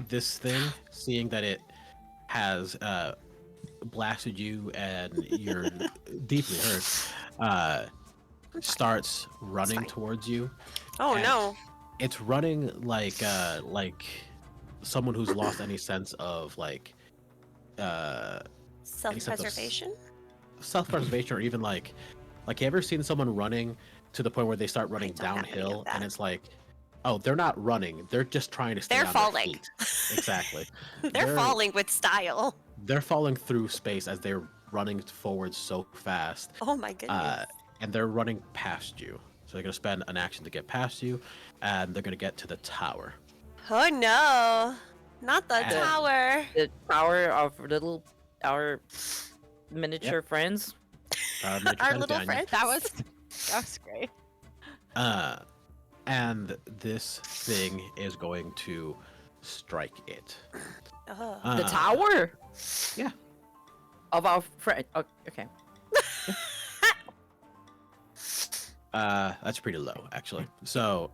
A: This thing, seeing that it has blasted you and you're deeply hurt, starts running
C: fine.
A: towards you.
C: Oh
A: And
C: no.
A: It's running like someone who's lost any sense of
C: Self-preservation?
A: self-preservation, or even like you ever seen someone running to the point where they start running
C: don't have any of
A: downhill and
C: that.
A: it's like, oh, they're not running, they're just trying to stay
C: They're
A: on
C: falling.
A: their feet. Exactly.
C: They're falling with style.
A: they're falling through space as they're running forward so fast.
C: Oh my goodness.
A: And they're running past you. So they're going to spend an action to get past you, and they're going to get to the tower.
C: Oh no. Not the
A: And-
C: tower.
D: The tower of our miniature friends.
C: Our little friend.
B: That was great.
A: And this thing is going to strike it.
C: Oh.
D: The tower?
A: Yeah.
D: Of our friend. Oh, okay.
A: That's pretty low, actually. So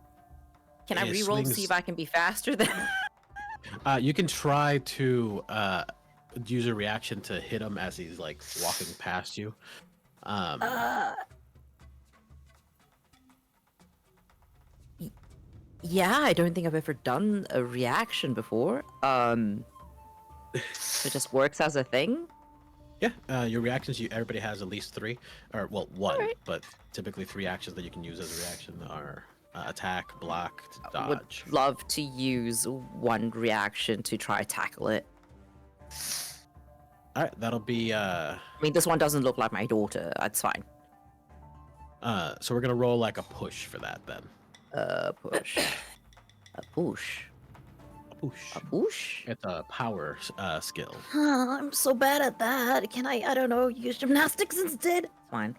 D: Can I
A: it
D: reroll to see
A: swings-
D: if I can be faster than?
A: you can try to use a reaction to hit him as he's like walking past you.
D: Yeah, I don't think I've ever done a reaction before. It just works as a thing.
A: Yeah, your reactions. Everybody has at least 3, or well, 1,
D: Alright.
A: but typically 3 actions that you can use as a reaction are attack, block,
D: Would
A: dodge.
D: love to use one reaction to try tackle it.
A: All right, that'll be.
D: I mean, this one doesn't look like my daughter. That's fine.
A: So we're gonna roll like a push for that then.
D: Push. A push.
A: A push.
D: A push.
A: It's a power skill.
D: I'm so bad at that. Can I don't know, use gymnastics instead? Fine.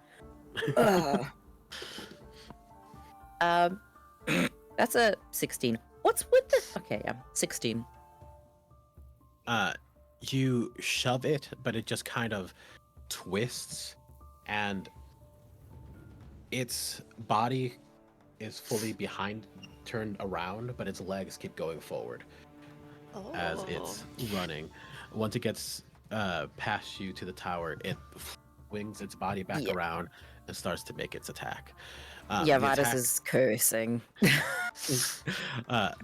D: That's a 16. What's with the... Okay, yeah, 16.
A: You shove it, but it just kind of twists, and its body is fully turned around, but its legs keep going forward as it's running. Once it gets past you to the tower, it swings its body back around and starts to make its attack.
D: Yeah,
A: the
D: Vidas
A: attack-
D: is cursing.
A: the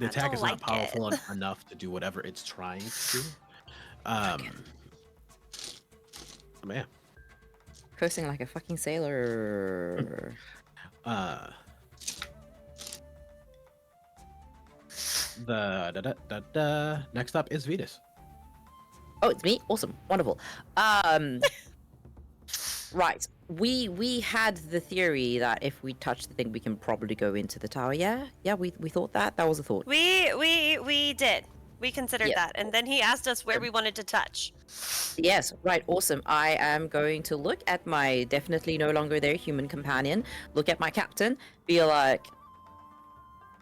A: attack is
C: don't
A: not
C: like it.
A: powerful enough to do whatever it's trying to do. Man,
D: Cursing like a fucking sailor.
A: Next up is Vidas.
D: Oh, it's me? Awesome. Wonderful. Right. We had the theory that if we touch the thing, we can probably go into the tower. Yeah? Yeah, we thought that. That was a thought.
C: We did. We considered
D: Yeah.
C: that. And then he asked us where we wanted to touch.
D: Yes, right, awesome. I am going to look at my definitely no longer there human companion, look at my captain, be like,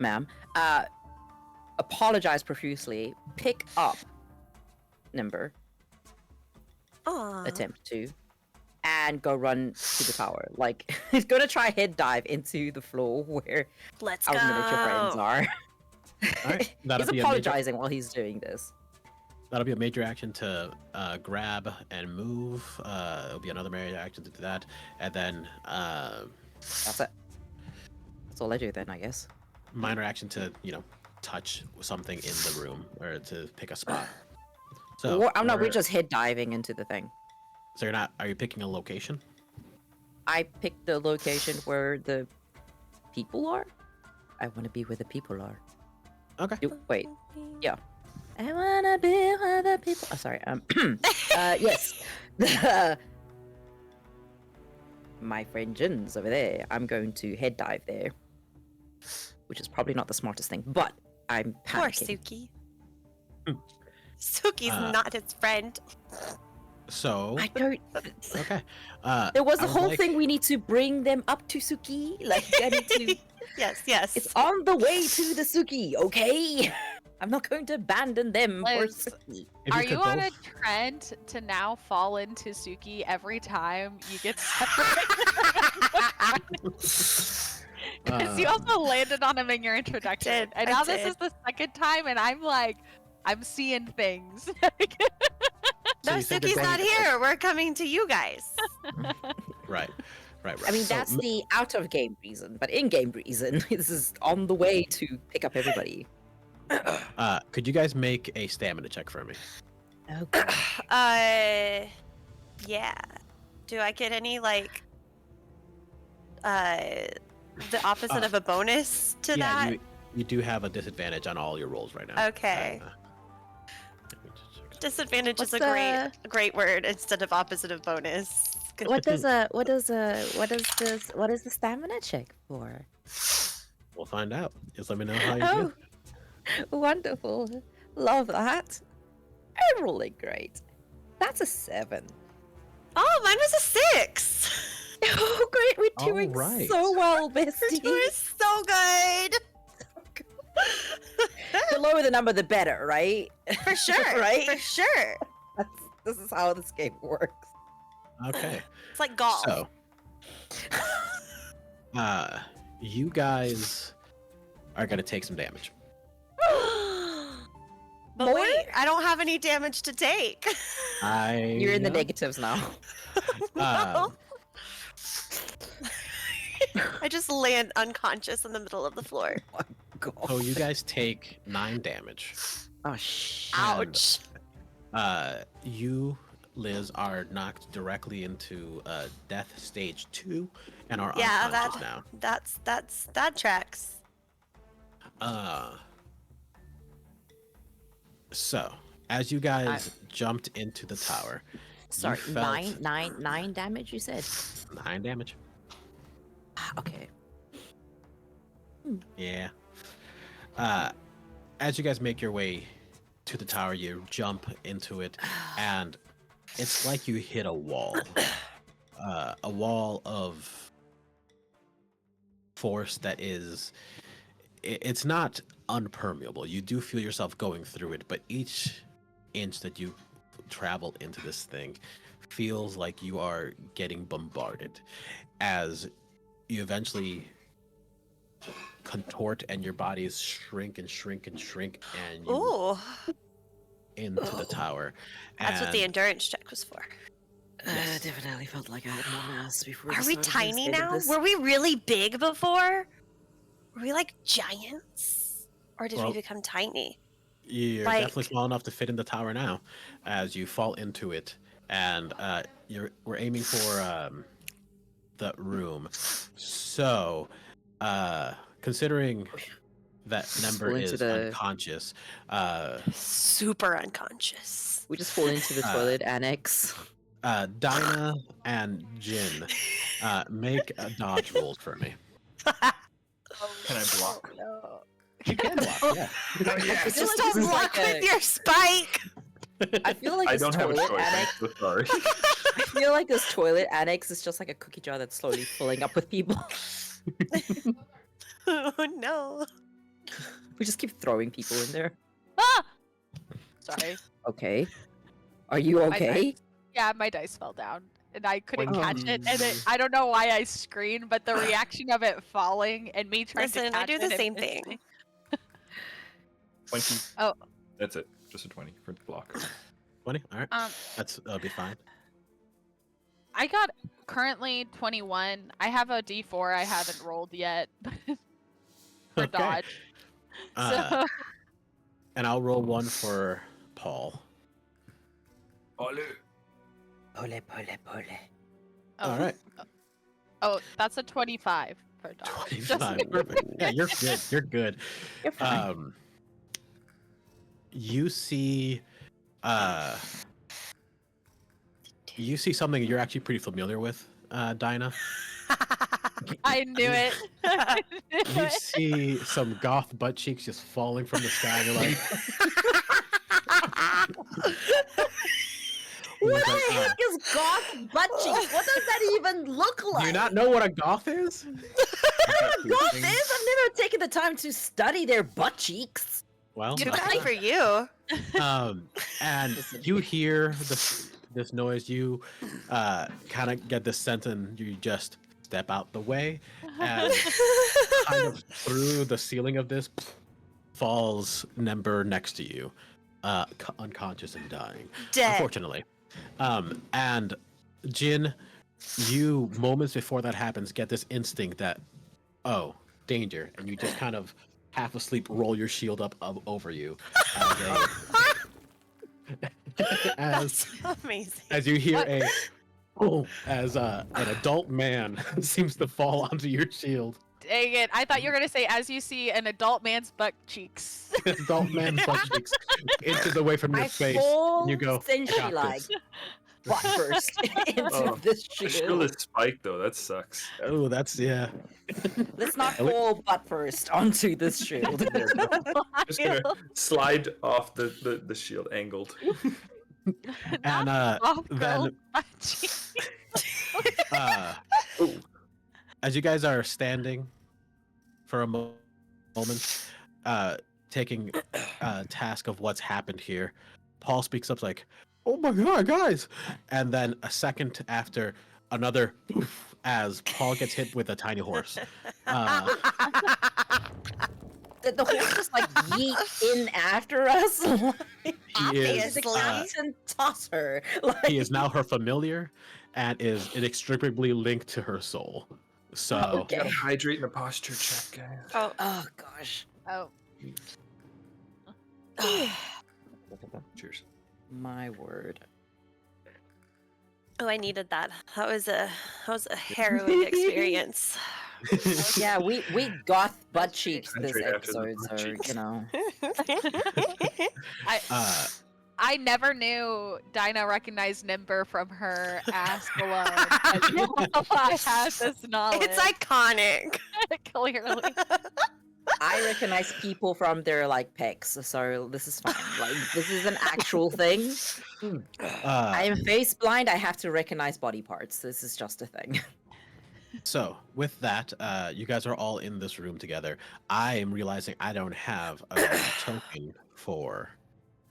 D: ma'am, apologize profusely, pick up Nembyr,
C: Aww.
D: attempt to, and go run to the tower. Like, he's gonna try head dive into the floor where
C: Let's
D: our
C: go.
D: miniature friends are.
A: All right, that'll
D: He's
A: be
D: apologizing while he's doing this.
A: that'll be a major action to grab and move. It'll be another major action to do that, and then
D: That's it. That's all I do then, I guess.
A: minor action to touch something in the room or to pick a spot. So
D: Or, oh no, we're just head diving into the thing.
A: So you're not? Are you picking a location?
D: I picked the location where the people are. I want to be where the people are.
A: Okay.
D: Wait. Yeah. I wanna be where the people. Oh, sorry. Yes. My friend Djin's over there. I'm going to head dive there, which is probably not the smartest thing, but I'm
C: Poor
D: panicking.
C: Suki. Suki's not his friend.
A: So
D: I don't.
A: okay.
D: There was
A: I
D: a
A: would
D: whole
A: like-
D: thing. We need to bring them up to Suki. Like, I need to.
C: Yes.
D: It's on the way to the Suki, okay? I'm not going to abandon them for
B: Liz,
D: Suki.
A: If
B: Are
A: could
B: you on a
A: both-
B: trend to now fall into Suki every time you get separated? Because you also landed on him in your introduction,
C: did,
B: and
C: I
B: now this
C: did.
B: is the second time, and I'm like, I'm seeing things.
C: No,
A: So you think they're
C: Suki's
A: going
C: not
A: to-
C: here. We're coming to you guys.
A: Right.
D: I mean,
A: So
D: that's the out of game reason, but in game reason, this is on the way to pick up everybody.
A: could you guys make a stamina check for me?
D: Okay.
C: Yeah. Do I get any like the opposite of a bonus to that?
A: You do have a disadvantage on all your rolls right now.
C: Okay.
A: Let me just check
C: Disadvantage
D: What's
C: is a great word instead of opposite of bonus.
D: what does the stamina check for?
A: We'll find out. Just let me know how you
D: Oh,
A: do.
D: wonderful. Love that. I'm rolling great. That's a 7.
C: Oh, mine was a 6.
D: Oh, great. We're
A: All
D: doing
A: right.
D: so well,
C: We're
D: bestie.
C: doing so good.
D: The lower the number, the better, right?
C: For sure.
D: Right?
C: For sure.
D: This is how this game works.
A: Okay.
C: It's like golf.
A: So, you guys are gonna take some damage.
C: But
D: More?
C: wait, I don't have any damage to take.
D: You're in the
A: know.
D: negatives now.
A: Uh,
C: I just land unconscious in the middle of the floor.
A: so you guys take 9 damage.
D: Oh, shit.
C: Ouch.
A: You, Liz, are knocked directly into death stage 2 and are
C: Yeah,
A: unconscious now.
C: that tracks.
A: So, as you guys jumped into the tower,
D: Sorry,
A: you felt
D: 9 damage, you said?
A: 9 damage.
D: Okay.
A: Yeah. As you guys make your way to the tower, you jump into it, and it's like you hit a wall. A wall of force that is... It's not unpermeable. You do feel yourself going through it, but each inch that you travel into this thing feels like you are getting bombarded as you eventually contort and your bodies shrink and shrink and shrink and you
C: Ooh,
A: into the tower.
C: that's what the
A: And
C: endurance check was for.
A: Yes.
D: Definitely felt like I had more mass before.
C: Are we tiny now? Were we really big before? Were we like giants? Or did
A: Well,
C: we become tiny?
A: You're
C: Like-
A: definitely small enough to fit in the tower now as you fall into it. And we're aiming for the room. So, considering that Nembyr
D: fall into
A: is
D: the-
A: unconscious,
C: Super unconscious.
D: We just fall into the toilet annex.
A: Dinah and Djin, make a dodge roll for me.
E: Can I block?
C: No.
A: You can block, yeah.
E: Oh, yes.
C: Just
D: like
C: don't
D: this is
C: block
D: like
C: with your spike.
D: I feel like
E: I
D: this
E: don't have a
D: toilet
E: choice.
D: annex.
E: I'm so sorry.
D: I feel like this toilet annex is just like a cookie jar that's slowly filling up with people.
C: Oh no.
D: We just keep throwing people in there.
B: Ah! Sorry.
D: Okay. Are you okay?
B: Yeah, my dice fell down and I couldn't
D: Oh.
B: catch it. And I don't know why I screamed, but the reaction of it falling and me trying
C: Listen,
B: to catch
C: I do
B: it
C: the
B: and
C: same
B: missing-
C: thing.
E: 20.
B: Oh.
E: That's it. Just a 20 for the block.
A: 20? All right.
B: Um,
A: That'll be fine.
B: I got currently 21. I have a D4 I haven't rolled yet for
A: Okay.
B: dodge.
A: Uh,
B: So
A: and I'll roll one for Paul.
E: Ole.
D: Pole, pole, pole.
B: oh,
A: All right.
B: Oh, that's a 25 for dodge. Just-
A: 25. Perfect. Yeah, you're good. You're good.
D: You're fine.
A: You see something you're actually pretty familiar with, Dinah.
B: I knew it. I knew
A: You
B: it.
A: see some goth butt cheeks just falling from the sky. You're like,
D: What
A: It's like,
D: the heck is goth butt cheeks? What does that even look like?
A: do you not know what a goth is?
D: Goth is? I've never taken the time to study their butt cheeks.
A: Well,
C: Too
A: not
C: bad for you.
A: and you hear this noise. You kind of get this sense, and you just step out the way, and kind of through the ceiling of this falls Nembyr next to you, unconscious and dying.
C: Dead.
A: Unfortunately, and Djin, you moments before that happens get this instinct that, oh, danger, and you just kind of half asleep roll your shield up over you as
C: That's amazing.
A: as you hear as an adult man seems to fall onto your shield.
B: Dang it! I thought you were gonna say as you see an adult man's butt cheeks.
A: Adult man's butt cheeks inches away from your
D: I
A: face.
D: fall
A: And you go,
D: essentially
A: "I got
D: like
A: this."
D: butt first into
E: Oh,
D: this
E: The shield is
D: shield.
E: spiked though. That sucks.
A: Oh, that's yeah.
D: Let's not
A: At lea-
D: fall butt first onto this shield.
E: Just gonna slide off the shield angled.
A: And
B: Knock off
A: then
B: girls' butt cheeks.
E: Ooh.
A: as you guys are standing for a moment, taking task of what's happened here, Paul speaks up like, "Oh my god, guys!" And then a second after, another poof, as Paul gets hit with a tiny horse.
D: The horse just like yeet in after us.
A: He is,
D: Like, and toss her. Like,
A: he is now her familiar, and is inextricably linked to her soul. So
D: Okay.
E: You gotta hydrate in a posture check, guys.
D: Oh gosh.
B: Oh.
E: Cheers.
D: My word.
C: Oh, I needed that. That was a harrowing experience.
D: Yeah, we got butt cheeks this
E: Hydrate after the
D: episode,
E: butt
D: so
E: cheeks.
D: you know.
B: I never knew Dinah recognized Nembyr from her ass alone. I have this knowledge.
C: It's iconic.
B: Clearly.
D: I recognize people from their like pecs, so this is fine. Like this is an actual thing. I am face blind. I have to recognize body parts. This is just a thing.
A: So, with that, you guys are all in this room together. I am realizing I don't have a token for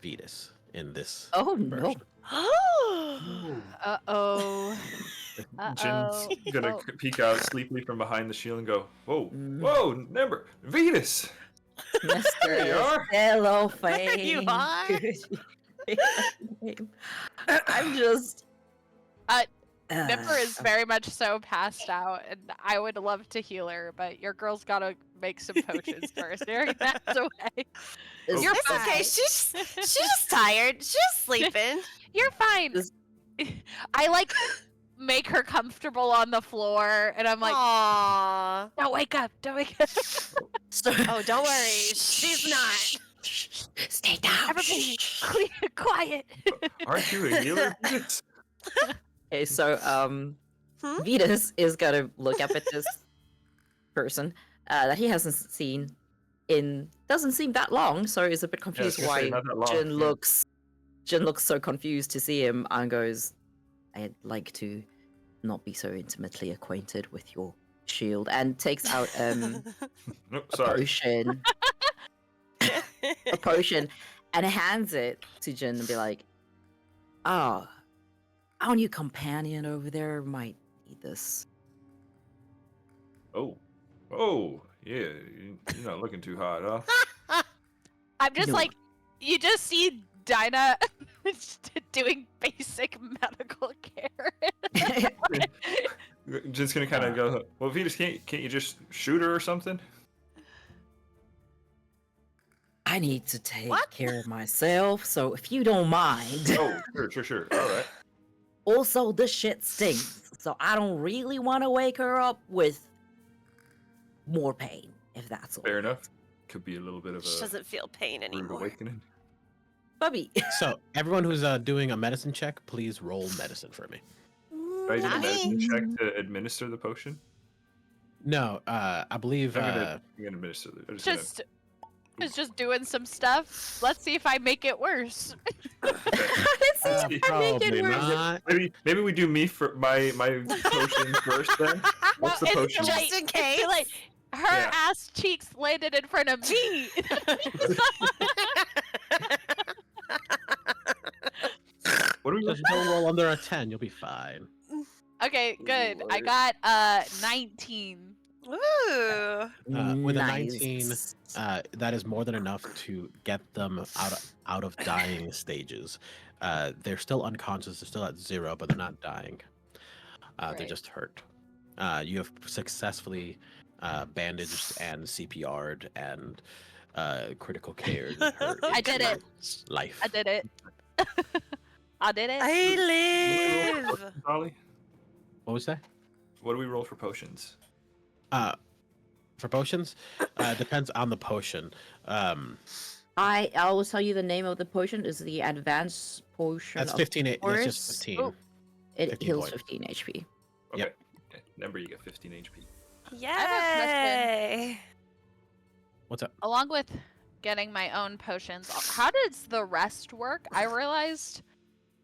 A: Vidas in this.
D: Oh no.
A: version.
B: Uh-oh.
E: Jin's gonna
B: Oh.
E: peek out sleepily from behind the shield and go, "Whoa,
D: Mm.
E: whoa, Nembyr, Vidas!" There you
D: Mr.
E: are.
D: Cellophane.
C: There you are.
D: I'm just.
B: Nembyr is very much so passed out, and I would love to heal her, but your girl's gotta make some potions first. Mary, that's away.
E: Oh.
B: You're
C: It's
B: fine.
C: okay. She's just tired. She's just sleeping.
B: You're fine.
D: This-
B: I like make her comfortable on the floor, and I'm like,
C: Aww.
B: don't wake up, don't wake up.
D: So,
C: Oh, don't worry. She's not.
D: stay down.
B: Everybody, quiet.
E: Aren't you a healer, Vidas?
D: Okay, so
C: Hmm?
D: Vidas is gonna look up at this person that he hasn't seen in doesn't seem that long, so he's a bit
E: Yeah, I was
D: confused
E: gonna
D: why
E: say, not that long,
D: Djin
E: yeah.
D: looks so confused to see him and goes, "I'd like to not be so intimately acquainted with your shield," and takes out
E: Nope,
D: a
E: sorry.
D: potion and hands it to Djin and be like, "Oh, our new companion over there might need this."
E: Oh, yeah, you're not looking too hot, huh?
B: I'm just
D: No.
B: like, you just see Dinah doing basic medical care.
E: Just gonna kind of go, "Well, Vidas, can't you just shoot her or something?"
D: I need to take
C: What?
D: care of myself, so if you don't mind.
E: Oh, sure. All right.
D: Also, this shit stinks, so I don't really want to wake her up with more pain, if that's all.
E: Fair enough. Could be a little bit of
C: She
E: a
C: doesn't feel pain
E: rude
C: anymore.
E: awakening.
D: Bubby.
A: So, everyone who's doing a medicine check, please roll medicine for me.
E: Do I do a medicine check to administer the potion?
A: No, I believe.
E: I'm gonna administer the. I'm
B: just doing some stuff. Let's see if I make it worse.
D: Let's see if I make
A: probably
D: it worse.
A: not.
E: Maybe we do me for my potion first then. What's the
B: it's
E: potion?
B: too late.
C: Just in
B: It's
C: case.
B: too late. Her
E: Yeah.
B: ass cheeks landed in front of me.
E: What do we
A: Just don't roll under a 10. You'll be fine.
B: Okay, good. I
E: Lord.
B: got 19.
C: Ooh.
A: With a 19,
D: Nice.
A: that is more than enough to get them out of dying stages. They're still unconscious. They're still at 0, but they're not dying. They're
D: Right.
A: just hurt. You have successfully bandaged and CPR'd and critical cared her
B: I did
A: into
B: it.
A: life.
B: I did it. I did it.
C: I live.
E: Ollie?
A: What was that?
E: What do we roll for potions?
A: For potions, depends on the potion.
D: I will tell you the name of the potion is the advanced potion.
A: That's
D: of
A: 15. That's
D: Force.
A: just 15.
B: Oh.
D: It
A: 15
D: heals
A: points.
D: 15 HP.
E: Okay.
A: Yep.
E: Okay. Nembyr, you got 15 HP.
C: Yay!
A: What's up?
B: Along with getting my own potions, how does the rest work? I realized,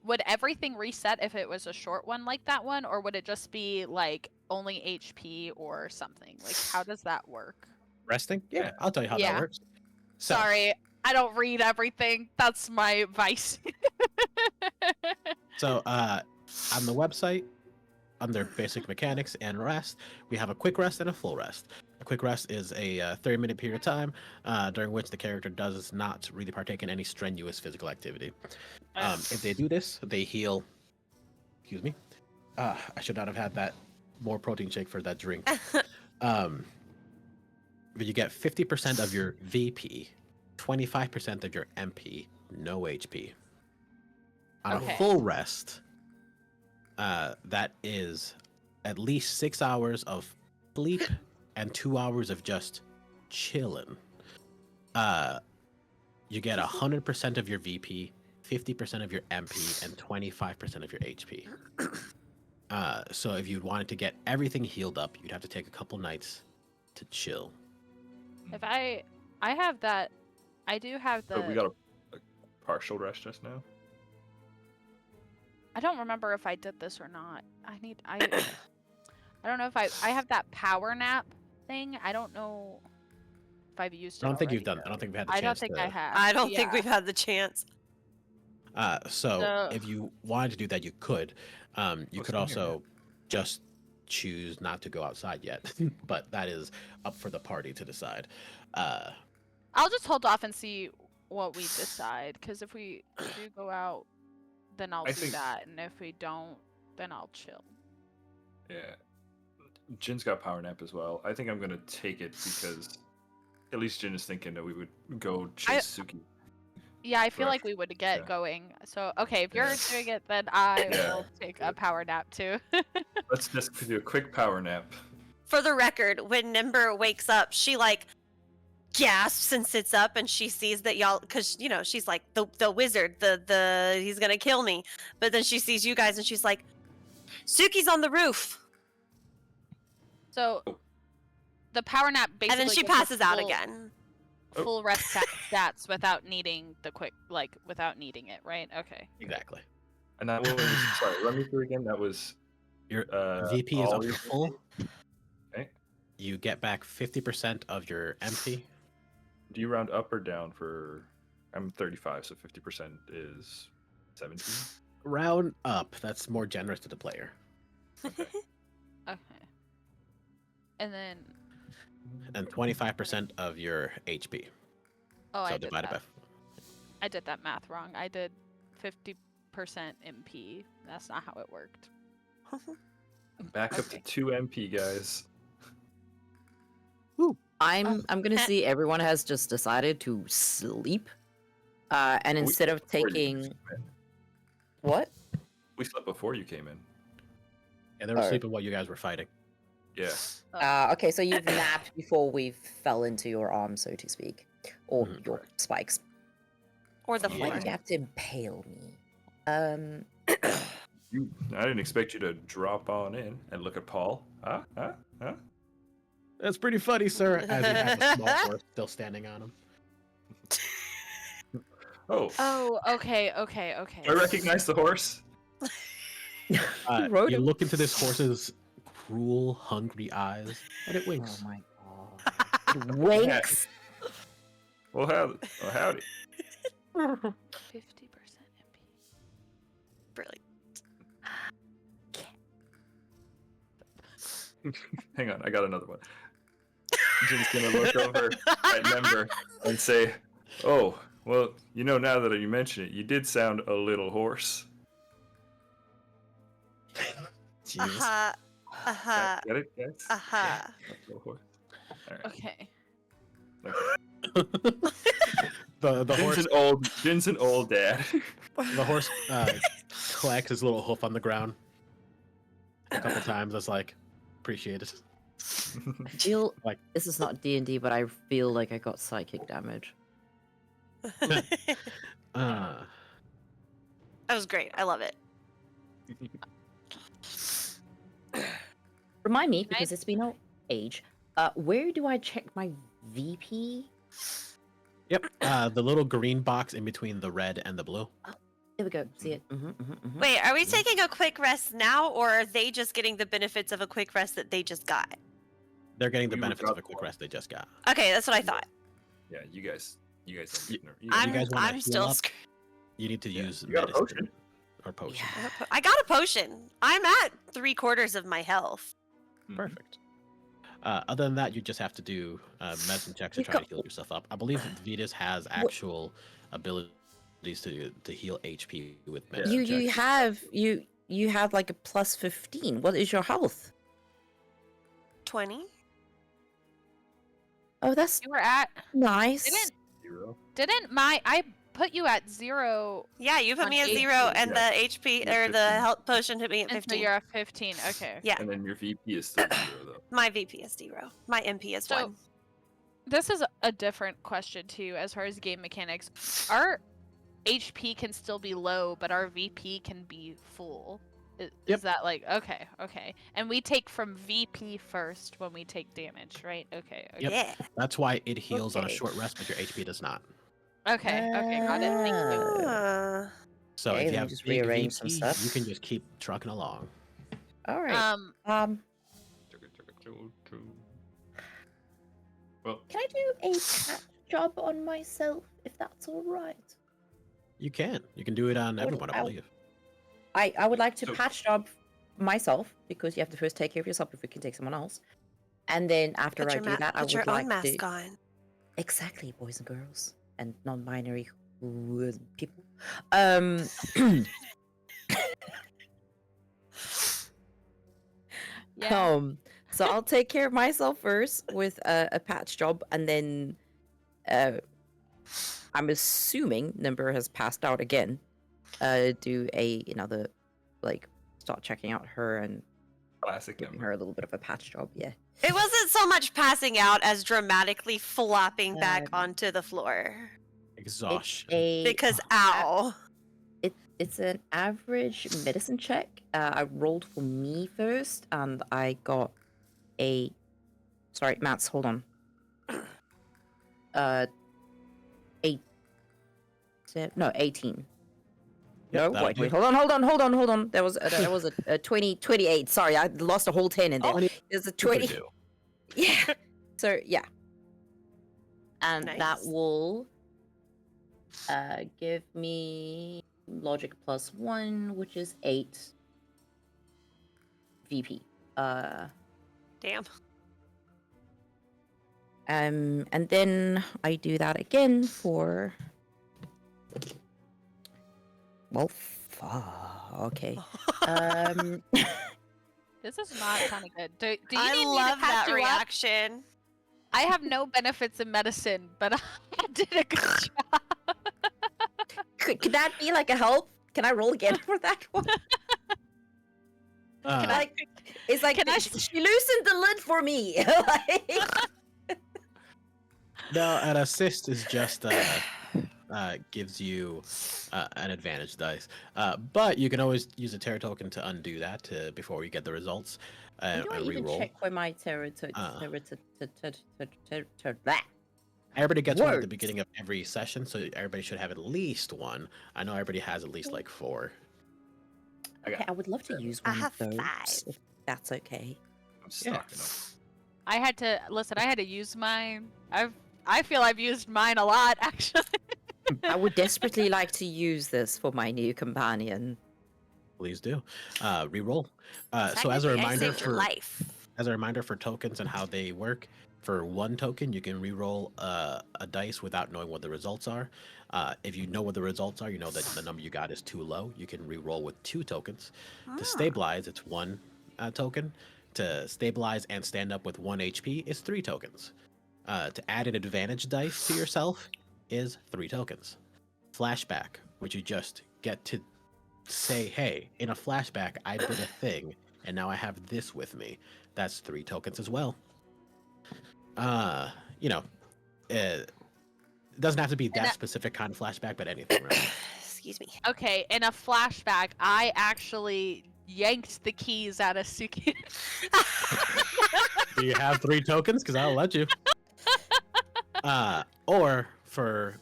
B: would everything reset if it was a short one like that one, or would it just be like only HP or something? Like, how does that work?
A: Resting? Yeah, I'll tell you how that works. So,
B: Sorry, I don't read everything. That's my vice.
A: So, on the website, under basic mechanics and rest, we have a quick rest and a full rest. A quick rest is a 30-minute period of time during which the character does not really partake in any strenuous physical activity. If they do this, they heal. Excuse me. I should not have had that more protein shake for that drink. But you get 50% of your VP, 25% of your MP, no HP. On
B: Okay.
A: a full rest, that is at least 6 hours of sleep and 2 hours of just chilling. You get 100% of your VP, 50% of your MP, and 25% of your HP. So if you wanted to get everything healed up, you'd have to take a couple nights to chill.
B: If I have that, I do have the.
E: So we got a partial rest just now.
B: I don't remember if I did this or not. I don't know if I have that power nap thing. I don't know if I've used it.
A: I don't think you've
B: already,
A: done. I don't think we've had the
B: I
A: chance.
B: don't think I have.
C: I don't think
B: Yeah.
C: we've had the chance.
A: So if you wanted to do that, you could. You could also just choose not to go outside yet, but that is up for the party to decide.
B: I'll just hold off and see what we decide. Because if we do go out, then I'll do that, and if we don't, then I'll chill.
E: Yeah. Jin's got power nap as well. I think I'm gonna take it because at least Jin is thinking that we would go chase Suki.
B: Yeah, I feel
E: Correct.
B: like we would get going. So, okay, if you're
E: Yeah.
B: doing it, then I
E: Yeah.
B: will take a power nap too.
E: Let's just do a quick power nap.
C: For the record, when Nembyr wakes up, she like gasps and sits up, and she sees that y'all, because you know she's like the wizard, the he's gonna kill me. But then she sees you guys, and she's like, Suki's on the roof,
B: So, the power nap basically.
C: and then she
B: gives us
C: passes out
B: full-
C: again.
B: Full rest stats without needing the quick, like without needing it, right? Okay.
A: Exactly.
E: And that was sorry, run me through again. That was
A: Your VP is
E: all
A: up
E: your
A: to full.
E: Okay.
A: You get back 50% of your MP.
E: Do you round up or down for? I'm 35, so 50% is 17.
A: Round up. That's more generous to the player.
B: Okay. And then.
A: And 25% of your HP.
B: Oh,
A: So
B: I did
A: divided
B: that. I did that math wrong. I did 50% MP. That's not how it worked.
E: Back up to 2 MP, guys.
D: I'm gonna see everyone has just decided to sleep. And instead of
E: Before you
D: taking
E: came in.
D: what?
E: We slept before you came in.
A: And they were
D: Alright.
A: sleeping while you guys were fighting.
E: Yeah.
D: Okay, so you've napped before we fell into your arms, so to speak, or
A: Mhm.
D: your spikes.
C: Or the
A: Yeah.
D: Why
C: floor.
D: did you have to impale me?
E: I didn't expect you to drop on in and look at Paul. Huh?
A: That's pretty funny, sir. As you have a small horse still standing on him.
E: Oh.
B: Oh, okay.
E: Do I recognize the horse?
D: rode
A: You
D: him.
A: look into this horse's cruel, hungry eyes, and it
D: Oh
A: winks.
D: my god. It winks.
E: Well, howdy.
B: 50% MP.
C: Brilliant.
E: Hang on, I got another one. Jin's gonna look over at Nembyr and say, "Oh, well, you know, now that you mention it, you did sound a little hoarse."
A: Jesus.
E: Get it, guys?
C: Uh-huh.
E: A little hoarse. All right.
B: Okay.
A: The horse.
E: Jin's an old dad.
A: The horse clacks his little hoof on the ground a couple times. That's like, appreciate it.
D: I feel
A: Like-
D: this is not D&D, but I feel like I got psychic damage.
A: Uh,
C: That was great. I love it.
D: Remind me, because it's been an age. Where do I check my VP?
A: yep. The little green box in between the red and the blue.
D: There we go. See it.
C: Wait, are we taking a quick rest now, or are they just getting the benefits of a quick rest that they just got?
A: They're getting the
E: We
A: benefits of a
E: got
A: quick
E: one.
A: rest they just got.
C: Okay, that's what I thought.
E: Yeah, you guys don't
A: Y-
E: get nervous.
C: I'm,
A: guys wanna
C: I'm
A: heal
C: still.
A: up? You need to use
E: you got a
A: medicine
E: potion.
A: or potion.
D: Yeah.
C: I got a potion. I'm at 3/4 of my health.
E: Mhm.
A: Perfect. Other than that, you just have to do medicine checks to
D: We've
A: try to
D: got-
A: heal yourself up. I believe Vidas has actual abilities to heal HP with medicine
D: You
A: checks.
D: have like a plus 15. What is your health?
C: 20.
D: Oh, that's
B: You were at
D: nice.
B: I put you at 0
C: Yeah, you put
B: On
C: me at
B: 8.
C: 0, and
E: Yeah.
C: the HP
E: You're
C: or the
E: 15.
C: health potion hit me at
B: and so
C: 15.
B: you're at 15. Okay.
C: Yeah,
E: And then your VP is still 0 though.
C: my VP is 0. My MP is
B: So-
C: 1.
B: This is a different question too, as far as game mechanics. Our HP can still be low, but our VP can be full. Is
A: Yep.
B: that like okay? And we take from VP first when we take damage, right? Okay.
A: Yep.
C: Yeah.
A: That's why it heals on a
D: Okay.
A: short rest, but your HP does not.
B: Okay. Got it. Thank you.
A: So
D: Okay,
A: if
D: let
A: you
D: me
A: have
D: just
A: big
D: rearrange some
A: VP,
D: stuff.
A: you can just keep trucking along.
D: All right.
E: Well,
D: Can I do a patch job on myself if that's all right?
A: You can. You can do it on
D: What
A: everyone, I
D: about-
A: believe.
D: I would like to
E: So-
D: patch job myself because you have to first take care of yourself before you can take someone else. And then after I do that, I
C: put
D: would
C: your
D: like
C: own mask
D: to
C: on.
D: exactly, boys and girls and non-binary people.
B: Yeah.
D: So I'll take care of myself first with a patch job, and then I'm assuming Nembyr has passed out again. Do another like start checking out her and
E: classic
D: giving
E: number.
D: her a little bit of a patch job. Yeah.
C: It wasn't so much passing out as dramatically flopping back
D: Um,
C: onto the floor.
A: Exhaustion.
C: Because, ow.
D: It's an average medicine check. I rolled for me first, and I got a. Sorry, Mats. Hold on. 18.
A: Yep,
D: No,
A: that'll
D: wait,
A: do.
D: hold on. There was a 28. Sorry, I lost a whole 10 in there.
A: 20
D: There's a
A: you could
D: 20.
A: do.
D: Yeah. So yeah. And that
C: Nice.
D: will give me logic plus 1, which is 8 VP.
C: Damn.
D: And then I do that again for well, okay.
B: This is not sounding good. Do you
C: I
B: need
C: love
B: me to patch
C: that
B: you up?
C: reaction.
B: I have no benefits in medicine, but I did a good job.
D: Could that be like a help? Can I roll again for that one?
A: Uh,
D: Like, it's like
B: Can I-
D: she loosened the lid for me. Like,
A: no, an assist is just gives you an advantage dice. But you can always use a Terra token to undo that before you get the results
D: how do I
A: and
D: even
A: reroll.
D: check where my Terra that?
A: Everybody gets one at the
D: Words.
A: beginning of every session, so everybody should have at least one. I know everybody has at least like 4.
D: Okay, I would love to use
C: I
D: one
C: have
D: of those
C: 5.
D: if that's okay.
E: I'm stocking up.
B: I had to use mine. I feel I've used mine a lot actually.
D: I would desperately like to use this for my new companion.
A: Please do. Reroll. So as
C: Technically,
A: a
C: I
A: reminder
C: saved your
A: for
C: life.
A: tokens and how they work, for one token you can reroll a dice without knowing what the results are. If you know what the results are, you know that the number you got is too low. You can reroll with 2 tokens. To stabilize, it's 1 token. To stabilize and stand up with 1 HP is 3 tokens. To add an advantage dice to yourself is 3 tokens. Flashback, which you just get to say, hey, in a flashback, I did a thing. and now I have this with me. That's 3 tokens as well. You know, it doesn't have to be that specific kind of flashback, but anything, right?
C: Excuse me.
B: Okay, in a flashback, I actually yanked the keys out of Sucina.
A: Do you have 3 tokens? Because I'll let you. Or for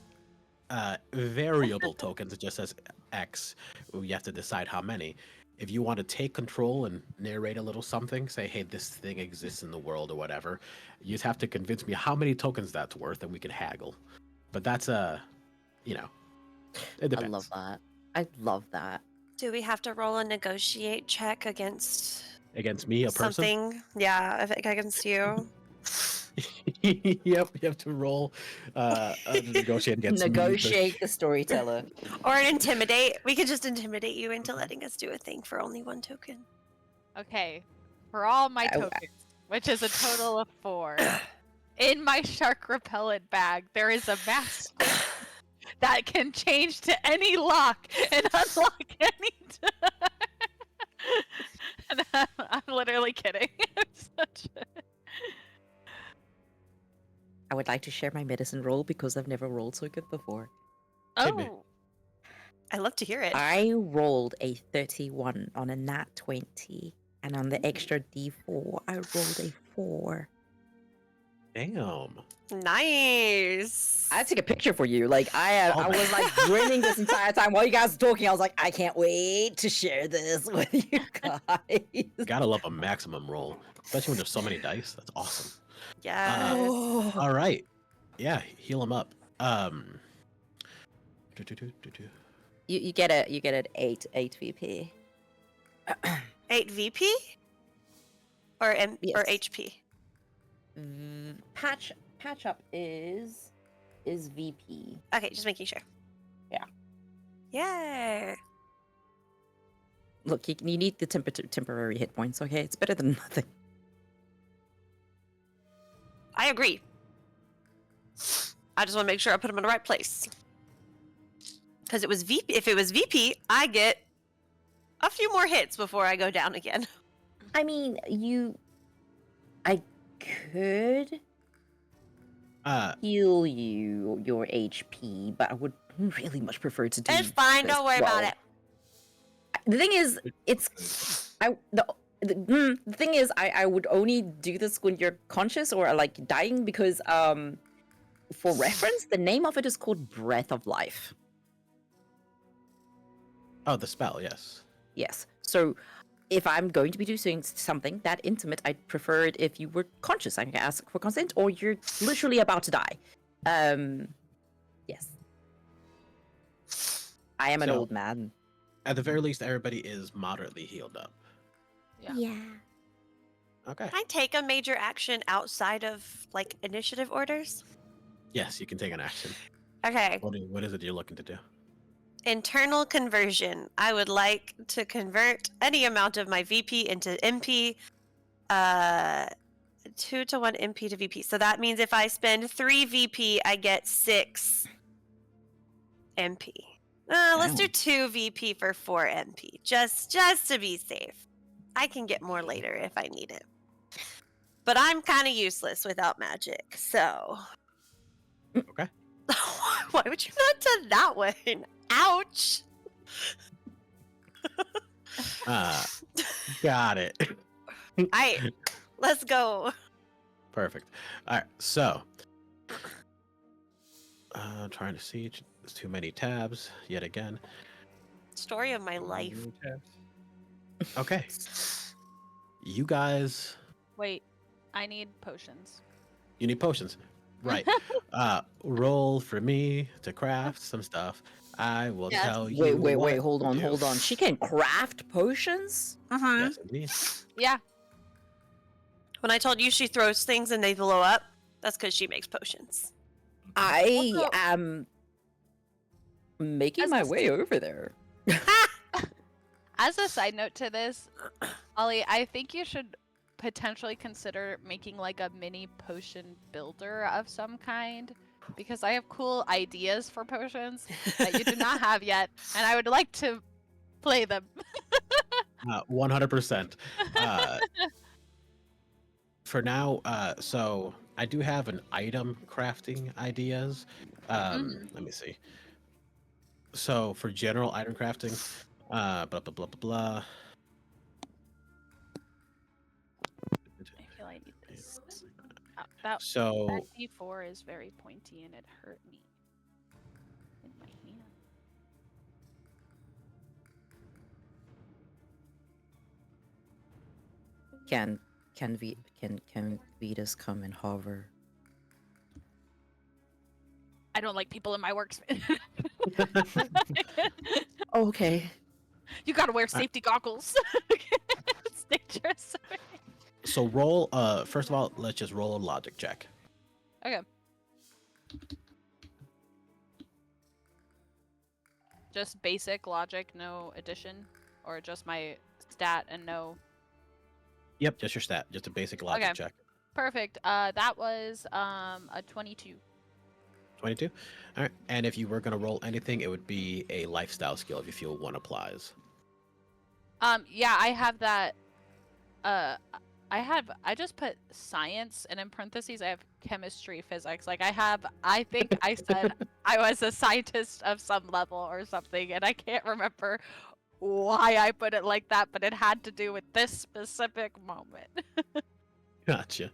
A: variable tokens, it just says X. You have to decide how many. If you want to take control and narrate a little something, say, hey, this thing exists in the world or whatever, you just have to convince me how many tokens that's worth, and we can haggle. But that's you know, it depends.
D: I love that. I love that.
C: Do we have to roll a negotiate check against
A: me, a person?
C: something? Yeah, against you.
A: Yep, you have to roll negotiate against
D: Negotiate the storyteller.
C: Or an intimidate. We could just intimidate you into letting us do a thing for only 1 token.
B: Okay, for all my tokens, which is a total of 4, in my shark repellent bag, there is a mask that can change to any lock and unlock any and I'm literally kidding.
D: I would like to share my medicine roll because I've never rolled so good before.
B: Oh,
C: I love to hear it.
D: I rolled a 31 on a nat 20, and on the extra d4, I rolled a 4.
A: Damn.
C: Nice.
D: I took a picture for you. Like I was like grinning this entire time while you guys were talking. I was like, I can't wait to share this with you guys.
A: Gotta love a maximum roll, especially when there's so many dice. That's awesome.
C: Yes.
A: All right. Yeah, heal him up.
D: You get an 8 VP.
C: 8 VP? Or
D: Yes.
C: or HP?
D: Patch up is VP.
C: Okay, just making sure.
D: Yeah.
C: Yeah.
D: Look, you need the temporary hit points. Okay, it's better than nothing.
C: I agree. I just want to make sure I put them in the right place. Because it was VP. If it was VP, I get a few more hits before I go down again.
D: I mean, I could heal you your HP, but I would really much prefer to do.
C: It's fine.
D: this
C: Don't worry about it.
D: The thing is, the thing is, I would only do this when you're conscious or like dying because, for reference, the name of it is called Breath of Life.
A: Oh, the spell, yes.
D: Yes. So, if I'm going to be doing something that intimate, I'd prefer it if you were conscious. I can ask for consent, or you're literally about to die. Yes. I am an old man.
A: At the very least, everybody is moderately healed up.
B: yeah.
A: Okay.
C: Can I take a major action outside of like initiative orders?
A: Yes, you can take an action.
C: Okay.
A: What is it you're looking to do?
C: Internal conversion. I would like to convert any amount of my VP into MP. 2 to 1 MP to VP. So that means if I spend 3 VP, I get 6 MP. Let's do 2 VP for 4 MP. Just to be safe. I can get more later if I need it. But I'm kind of useless without magic, so.
A: Okay.
C: Why would you not do that one? Ouch!
A: Got it.
C: Let's go.
A: Perfect. All right, so I'm trying to see. There's too many tabs yet again.
C: Story of my life.
A: Okay. You guys.
B: Wait, I need potions.
A: You need potions. Right. Roll for me to craft some stuff. I will tell you.
D: Wait, hold on. She can craft potions?
A: Yes, indeed.
B: Yeah.
C: When I told you she throws things and they blow up, that's because she makes potions.
D: I am making my way over there.
B: As a side note to this, Ollie, I think you should potentially consider making like a mini potion builder of some kind, because I have cool ideas for potions that you do not have yet, and I would like to play them.
A: 100%. For now, so I do have an item crafting ideas. Let me see. So for general item crafting, blah blah blah blah blah.
B: I feel I need this. That
A: So
B: D4 is very pointy and it hurt me in my hand.
D: Can Vidas come and hover?
B: I don't like people in my workspace.
D: Oh, okay.
B: You gotta wear safety goggles. It's dangerous.
A: so roll. First of all, let's just roll a logic check.
B: Okay. Just basic logic, no addition, or just my stat and no.
A: Yep, just your stat, just a basic logic
B: Okay.
A: check.
B: Perfect. That was a 22.
A: 22. All right. And if you were gonna roll anything, it would be a lifestyle skill if you feel one applies.
B: Yeah, I have that. I just put science, and in parentheses I have chemistry, physics. Like I think I said I was a scientist of some level or something, and I can't remember why I put it like that, but it had to do with this specific moment.
A: Gotcha.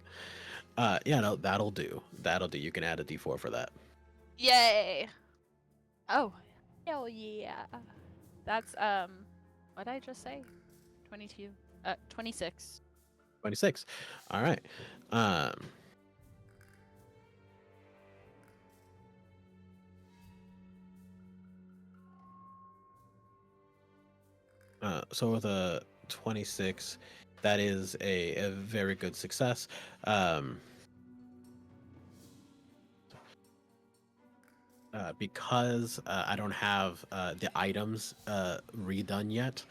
A: Yeah, no, that'll do. That'll do. You can add a D4 for that.
B: Yay! Oh, hell yeah! That's what did I just say? 22. 26.
A: 26. All right. So with a 26, that is a very good success. Because I don't have the items redone yet,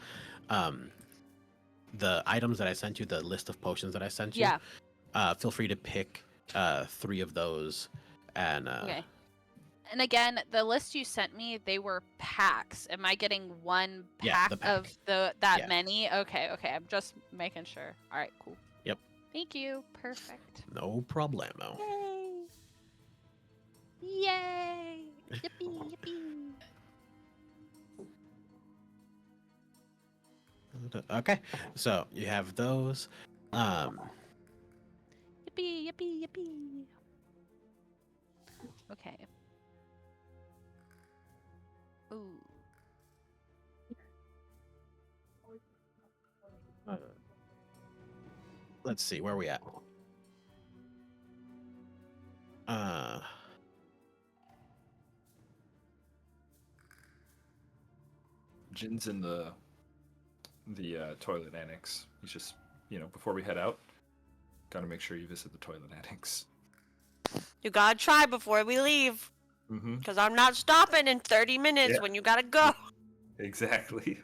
A: the items that I sent you, the list of potions that I sent you, feel free to pick 3 of those. And
B: okay. And again, the list you sent me, they were packs. Am I getting one pack,
A: the pack.
B: of that many? Okay, I'm just making sure. All right, cool.
A: Yep.
B: Thank you. Perfect.
A: No problemo.
B: Yay! Yay! Yippee! Yippee!
A: Okay, so you have those.
B: Yippee! Yippee! Yippee! Okay. Ooh.
A: Let's see, where are we at?
E: Djin's in the toilet annex. He's just, before we head out, gotta make sure you visit the toilet annex.
C: You gotta try before we leave. Because I'm not stopping in 30 minutes when you gotta go.
E: Exactly.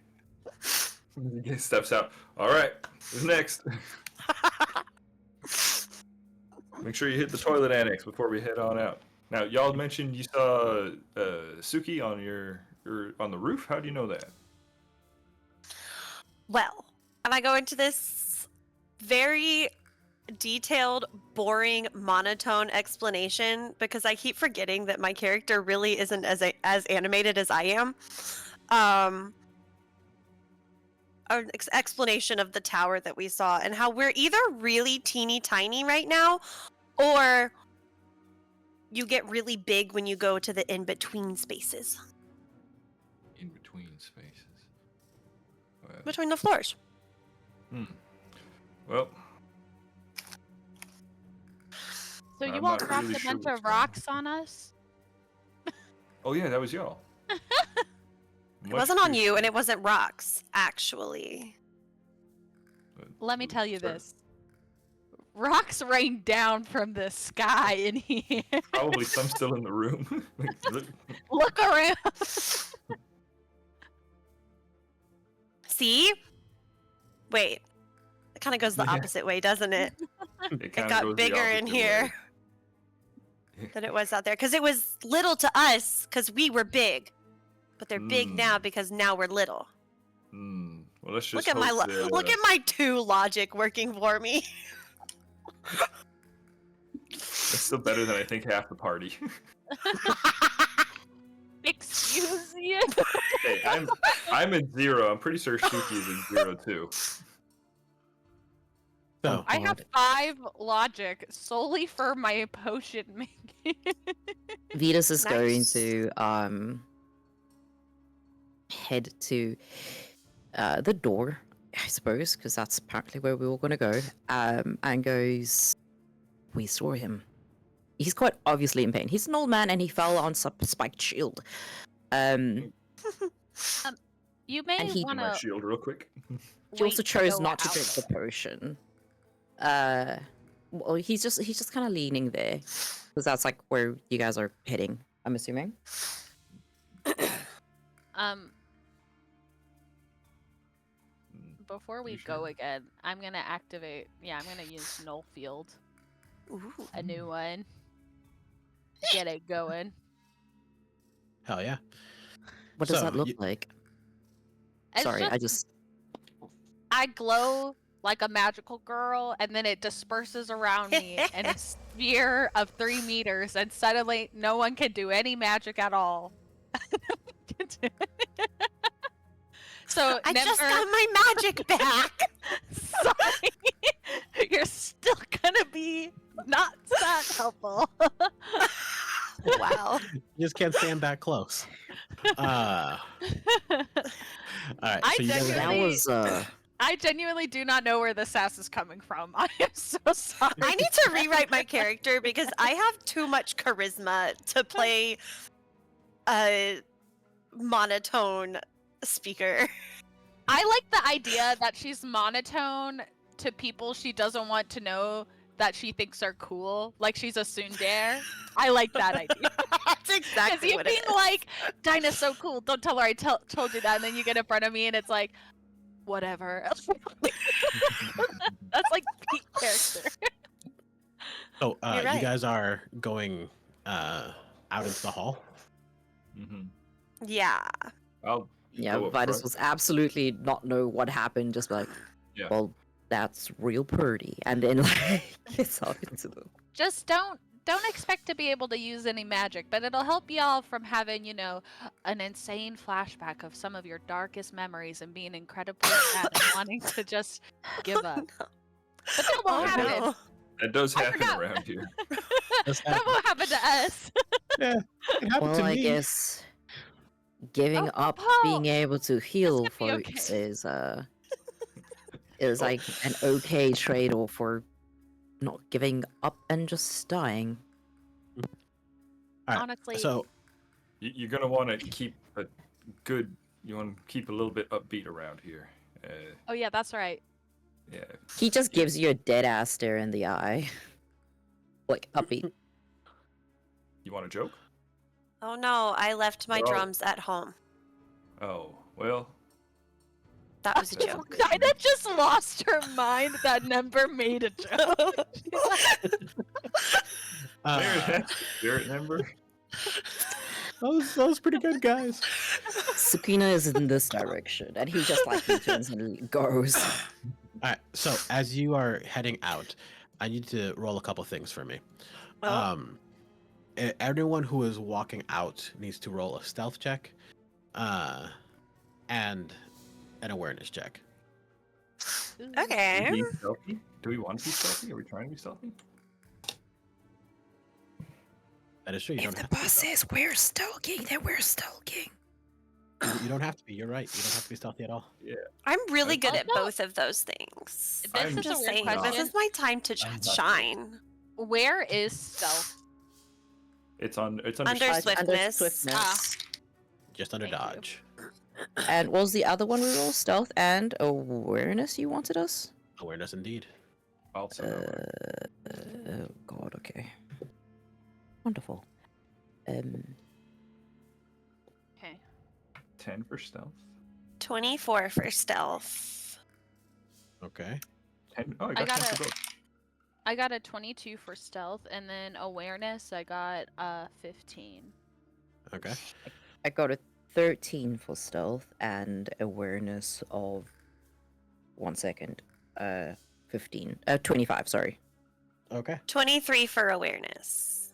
E: He steps out. All right, who's next? Make sure you hit the toilet annex before we head on out. Now, y'all mentioned you saw Suki on the roof. How do you know that?
C: Well, and I go into this very detailed, boring, monotone explanation because I keep forgetting that my character really isn't as animated as I am. An explanation of the tower that we saw and how we're either really teeny tiny right now, or you get really big when you go to the in-between spaces.
E: In-between spaces.
C: Between the floors.
E: Well.
B: So you all dropped a bunch of rocks on us?
E: Oh yeah, that was y'all.
C: It wasn't on you, and it wasn't rocks, actually.
B: Let me tell you this. Rocks rain down from the sky in here.
E: Probably some still in the room.
B: Look around.
C: See? Wait. It kind of goes the opposite way, doesn't it? It got bigger in here than it was out there. Because it was little to us, because we were big. But they're big now because now we're little.
E: Well, let's just
C: Look at my
E: hope that,
C: look at my 2 logic working for me.
E: That's still better than I think half the party.
B: Excuse you.
E: Hey, I'm at 0. I'm pretty sure Shuki is at 0 too.
A: So
B: I have 5 logic solely for my potion making.
D: Vidas is going
C: Nice.
D: to head to the door, I suppose, because that's apparently where we were going to go. And goes, we saw him. He's quite obviously in pain. He's an old man, and he fell on some spiked shield.
B: You may
D: And he-
B: want
E: My
B: to.
E: shield real quick.
D: He also chose not to drink the potion. Well, he's just kind of leaning there, because that's like where you guys are heading, I'm assuming.
B: Before we
E: You
B: go
E: sure?
B: again, I'm gonna activate. Yeah, I'm gonna use Null Field,
C: Ooh.
B: a new one. Get it going.
A: hell yeah.
D: What does
A: So,
D: that look
A: you-
D: like?
B: It's
D: Sorry,
B: I glow like a magical girl, and then it disperses around me in a sphere of 3 meters, and suddenly no one can do any magic at all. So
C: I just
B: Nembyr-
C: got my magic back.
B: Sorry, you're still gonna be not that helpful.
C: Wow.
A: You just can't stand that close. All right.
B: I
A: So you guys are
D: that
B: genuinely-
A: heading-
D: was
B: I genuinely do not know where the sass is coming from. I am so sorry.
C: I need to rewrite my character because I have too much charisma to play a monotone speaker.
B: I like the idea that she's monotone to people she doesn't want to know that she thinks are cool, like she's a tsundere. I like that idea.
C: That's
B: Because
C: exactly
B: you
C: what
B: being
C: it is.
B: like, Dinah's so cool, don't tell her I told you that, and then you get in front of me and it's like, whatever. That's like peak character.
A: So
C: You're right.
A: you guys are going out into the hall.
E: Mm-hmm.
C: Yeah.
E: I'll
D: yeah.
E: go up
D: Vidas
E: front.
D: was absolutely not know what happened. Just like,
E: Yeah.
D: well, that's real pretty, and then like it's all into the.
B: Just don't expect to be able to use any magic, but it'll help y'all from having, an insane flashback of some of your darkest memories and being incredibly sad and wanting to just give up. But that won't
E: Oh,
B: happen.
C: no.
E: That does
B: I
E: happen
B: forgot.
E: around here.
B: That won't happen to us.
A: It happened
D: Well,
A: to
D: I
A: me.
D: guess giving
B: Oh,
D: up
B: Paul,
D: being able to heal
B: gonna be
D: folks
B: okay.
D: is like an okay trade-off for not giving up and just dying.
A: All right,
B: Honestly,
A: So
E: You're gonna want to keep a good. You want to keep a little bit upbeat around here.
B: oh yeah, that's right.
E: Yeah.
D: He just gives you a dead ass stare in the eye. Like upbeat.
E: You want a joke?
C: Oh no, I left my
E: Oh.
C: drums at home.
E: Oh well.
C: That was a
E: That's
C: joke.
E: okay.
B: Dinah just lost her mind that Nembyr made a joke.
E: There it, Nembyr.
A: those pretty good guys.
D: Sucina is in this direction, and he just like turns and goes.
A: All right. So as you are heading out, I need to roll a couple things for me.
C: Oh.
A: Everyone who is walking out needs to roll a stealth check, and an awareness check.
C: Okay.
E: Be stealthy? Do we want to be stealthy? Are we trying to be stealthy?
A: That is true. You
D: If
A: don't
D: the
A: have to be
D: boss
A: stealthy.
D: says we're stalking, then we're stalking.
A: You don't have to be. You're right. You don't have to be stealthy at all.
C: I'm really good at
B: Also-
C: both of those things.
B: This
E: I'm
B: is a
C: Just
B: weird
C: saying,
E: not.
C: this
B: question.
C: is my time to
E: I'm not
C: shine.
B: Where is stealth?
E: It's under
C: Under
E: stealth.
C: swiftness.
D: swiftness.
A: Just under
B: Thank you.
A: dodge.
D: And what was the other one we rolled? Stealth and awareness you wanted us?
A: Awareness, indeed.
E: I'll send over.
D: Oh god, okay. Wonderful.
B: Okay.
E: 10 for stealth.
C: 24 for stealth.
A: Okay.
E: 10. Oh, I
B: I
E: got 10
B: got
E: for both.
B: I got a 22 for stealth, and then awareness, I got 15.
A: Okay.
D: I got a 13 for stealth and awareness of 1 second. 15. 25, sorry.
A: Okay.
C: 23 for awareness.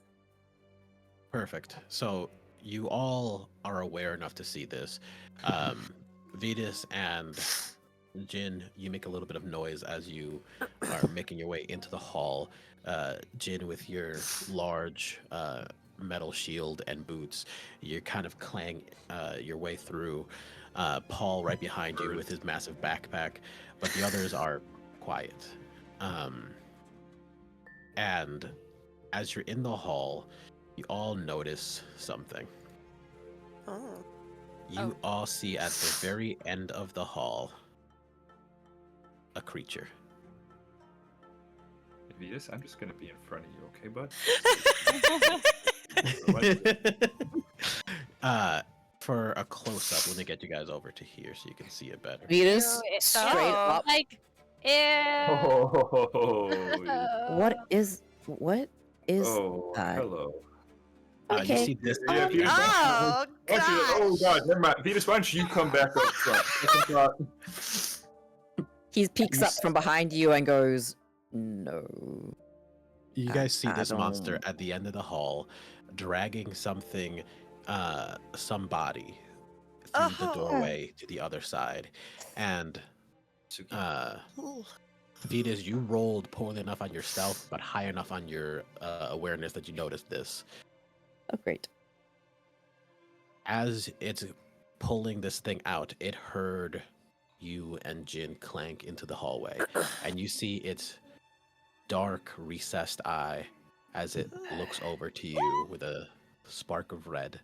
A: Perfect. So you all are aware enough to see this. Vidas and Djin, you make a little bit of noise as you are making your way into the hall. Djin, with your large metal shield and boots, you're kind of clang your way through. Paul right behind you with his massive backpack, but the others are quiet. And as you're in the hall, you all notice something.
C: Oh.
A: You all see at the very end of the hall a creature.
E: Vidas, I'm just gonna be in front of you, okay, bud?
A: For a close up, let me get you guys over to here so you can see it better.
D: Vidas,
B: Ew,
D: straight
C: oh.
D: up.
B: Like,
D: What is
E: Oh,
D: that?
E: hello.
A: You
D: Okay.
A: see this?
E: Yeah, Vidas,
C: Oh,
E: why don't you- oh
C: gosh.
E: god, never mind. Vidas, why don't you come back up front? Second thought.
D: He peeks up from behind you and goes, no.
A: You guys see
D: I
A: this monster
D: don't-
A: at the end of the hall, dragging something, somebody through the
C: Oh.
A: doorway to the other side, and
C: Ooh.
A: Vidas, you rolled poorly enough on your stealth, but high enough on your awareness that you noticed this.
D: Oh, great.
A: As it's pulling this thing out, it heard you and Djin clank into the hallway, and you see its dark, recessed eye as it looks over to you with a spark of red.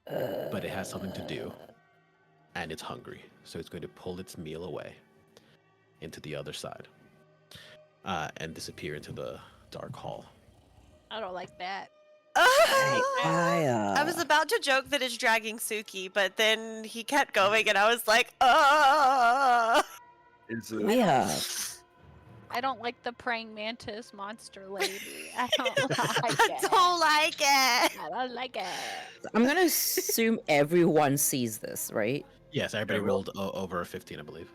A: But it has something to do, and it's hungry, so it's going to pull its meal away into the other side and disappear into the dark hall.
B: I don't like that.
C: I was about to joke that it's dragging Suki, but then he kept going, and I was like,
E: Is
D: Yeah.
B: I don't like the praying mantis monster lady. I don't like
C: I
B: it.
C: don't like it.
B: I don't like it.
D: I'm gonna assume everyone sees this, right?
A: Yes, everybody
E: Yeah, well-
A: rolled over a 15, I believe.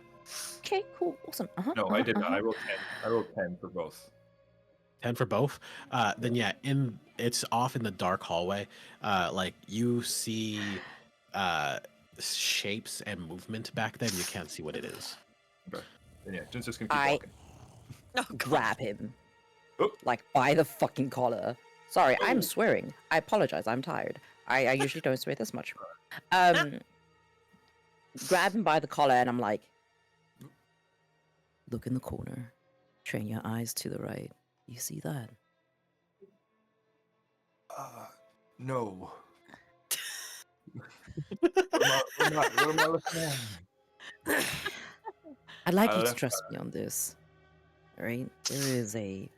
D: Okay, cool, awesome.
E: No, I did not. I rolled 10. I rolled 10 for both.
A: 10 for both. Then yeah, it's off in the dark hallway. Like you see shapes and movement back then. You can't see what it is.
E: Okay. And yeah, Jin's just gonna keep
D: I-
E: walking.
C: Oh, God.
D: Grab him.
E: Oh.
D: Like, by the fucking collar. Sorry, I'm swearing. I apologize, I'm tired. I usually don't swear this much. Grab him by the collar and I'm like, look in the corner. Train your eyes to the right. You see that?
E: No. What am I looking at?
D: I'd like you to
E: that's
D: trust me on this. Right? There is a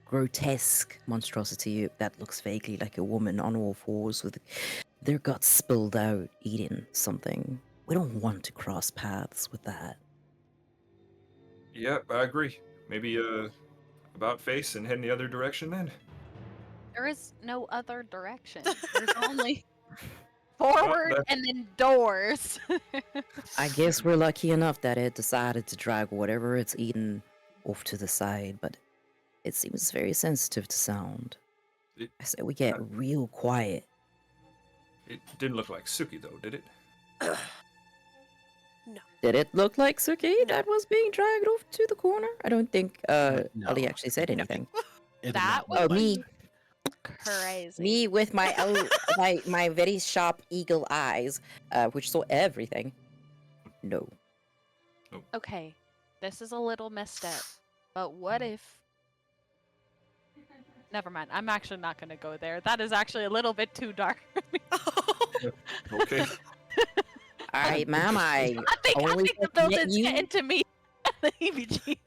D: grotesque monstrosity that looks vaguely like a woman on all fours with their guts spilled out eating something. We don't want to cross paths with that.
E: Yep, I agree. Maybe about face and head in the other direction then.
B: There is no other direction. There's only forward
E: that's-
B: and then doors.
D: I guess we're lucky enough that it decided to drag whatever it's eaten off to the side, but it seems very sensitive to sound.
E: It-
D: I said we get real quiet.
E: It didn't look like Suki though, did it?
D: Did it look like Suki that was being dragged off to the corner? I don't think
A: No.
D: Ollie actually said anything.
A: It did
B: That
A: not look
D: Oh,
A: like
D: me.
A: it.
B: Crazy.
D: Me with my my very sharp eagle eyes, which saw everything. No.
B: Okay, this is a little messed up, but what if... Never mind, I'm actually not going to go there. That is actually a little bit too dark for me.
E: Okay.
D: All right, ma'am. I
B: I
D: only
B: think the
D: just met
B: building's
D: you.
B: getting to me. The EBG.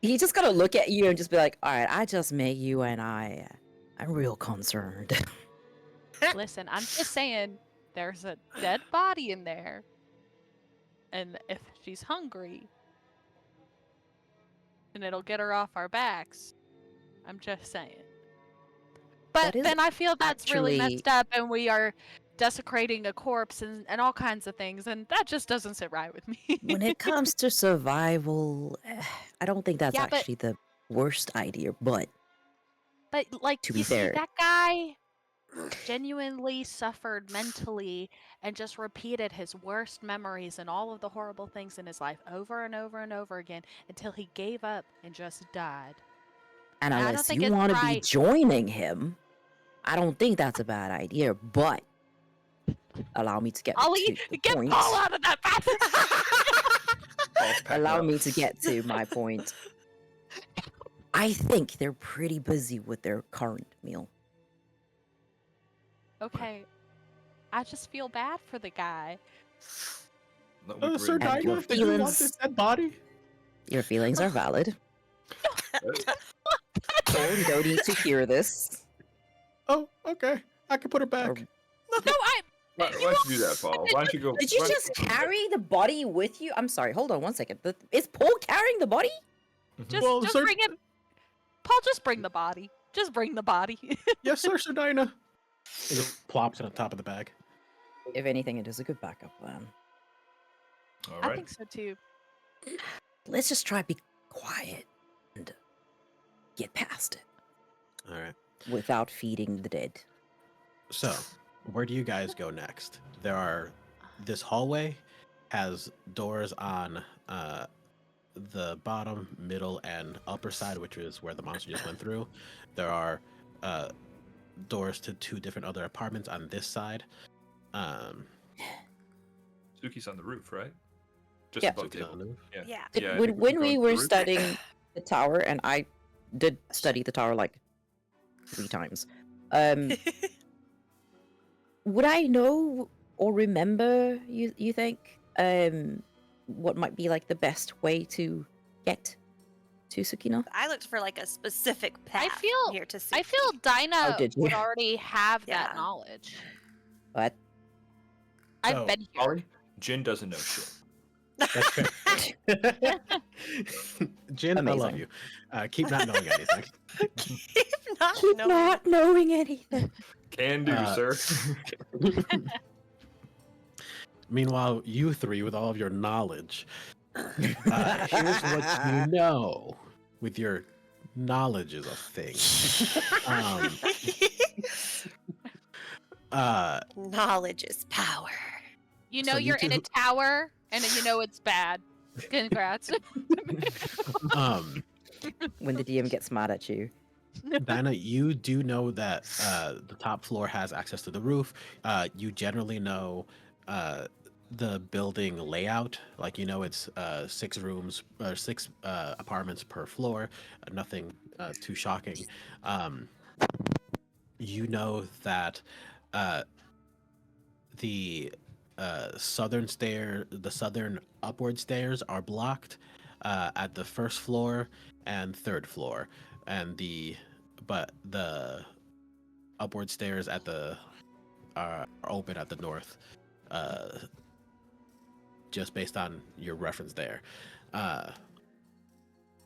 D: He just gotta look at you and just be like, "All right, I just met you, and I'm real concerned."
B: Listen, I'm just saying, there's a dead body in there. And if she's hungry, and it'll get her off our backs. I'm just saying. But
D: That is
B: then I feel that's really
D: actually-
B: messed up, and we are desecrating a corpse and all kinds of things, and that just doesn't sit right with me.
D: When it comes to survival, I don't think that's
B: Yeah, but-
D: actually the worst idea, but
B: But like,
D: To be
B: you see,
D: fair-
B: that guy genuinely suffered mentally and just repeated his worst memories and all of the horrible things in his life over and over and over again until he gave up and just died.
D: and
B: I don't
D: unless
B: think
D: you
B: it's
D: want to be
B: right.
D: joining him, I don't think that's a bad idea, but allow me to get
B: Ollie,
D: to the
B: get
D: point.
B: Paul out of that bathroom!
E: Paul's packing
D: Allow
E: up.
D: me to get to my point. I think they're pretty busy with their current meal.
B: Okay, I just feel bad for the guy.
E: No, we
A: Sir
E: really-
D: And your
A: Dinah, did you want
D: feelings-
A: this dead body?
D: Your feelings are valid. Paul, you don't need to hear this.
A: Oh, okay. I can put her back.
D: Or-
B: No,
E: Why don't you do that, Paul? Why don't you go?
D: Did you
E: why-
D: just carry the body with you? I'm sorry, hold on one second. Is Paul carrying the body?
B: just,
A: Well,
B: just
A: sir-
B: bring him. Paul, just bring the body. Just bring the body.
A: Yes, sir, Sir Dinah. It plops it on top of the bag.
D: If anything, it is a good backup plan.
E: All
B: I
E: right.
B: think so too.
D: Let's just try to be quiet and get past it
A: All right.
D: without feeding the dead.
A: So, where do you guys go next? This hallway has doors on the bottom, middle, and upper side, which is where the monster just went through. There are doors to 2 different other apartments on this side.
E: Suki's on the roof, right? Just
D: Yeah.
E: above
A: Suki's
E: table.
A: on the roof.
E: Yeah.
C: Yeah.
E: Yeah, I
D: when
E: think
D: when
E: go
D: we
E: to
D: were
E: the roof.
D: studying the tower, and I did study the tower like 3 times, would I know or remember, you think, what might be like the best way to get to Sucina?
C: I looked for like a specific path
B: feel-
C: here to see.
B: I feel Dinah
D: did you?
B: would already have
C: Yeah.
B: that knowledge.
D: But
A: So,
B: I've been here.
E: Ollie, Jin doesn't know shit.
A: That's fair. Jin, I love
D: Amazing.
A: you. Keep not knowing anything.
C: keep not
D: keep
C: knowing.
D: not knowing anything.
E: Can do, sir.
A: Meanwhile, you 3, with all of your knowledge, here's what you know with your knowledges of things.
C: Knowledge is power.
B: You
A: So
B: know
A: you
B: you're in a
A: two-
B: tower, and you know it's bad. Congrats.
D: When the DM gets mad at you.
A: Dinah, you do know that the top floor has access to the roof. You generally know the building layout. Like, you know, it's 6 rooms or 6 apartments per floor. Nothing too shocking. You know that the southern upward stairs are blocked at the 1st floor and 3rd floor, and the upward stairs at the are open at the north, just based on your reference there.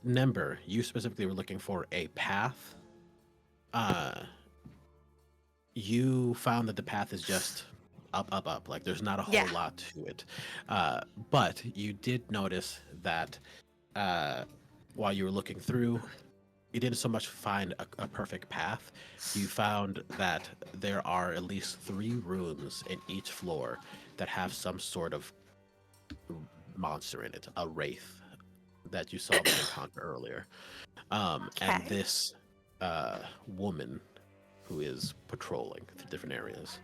A: Nembyr, you specifically were looking for a path. You found that the path is just up. Like, there's not a whole
C: Yeah.
A: lot to it. But you did notice that while you were looking through, you didn't so much find a perfect path. You found that there are at least 3 rooms in each floor that have some sort of monster in it, a wraith that you saw them encounter earlier. And
C: Okay.
A: this woman who is patrolling the different areas.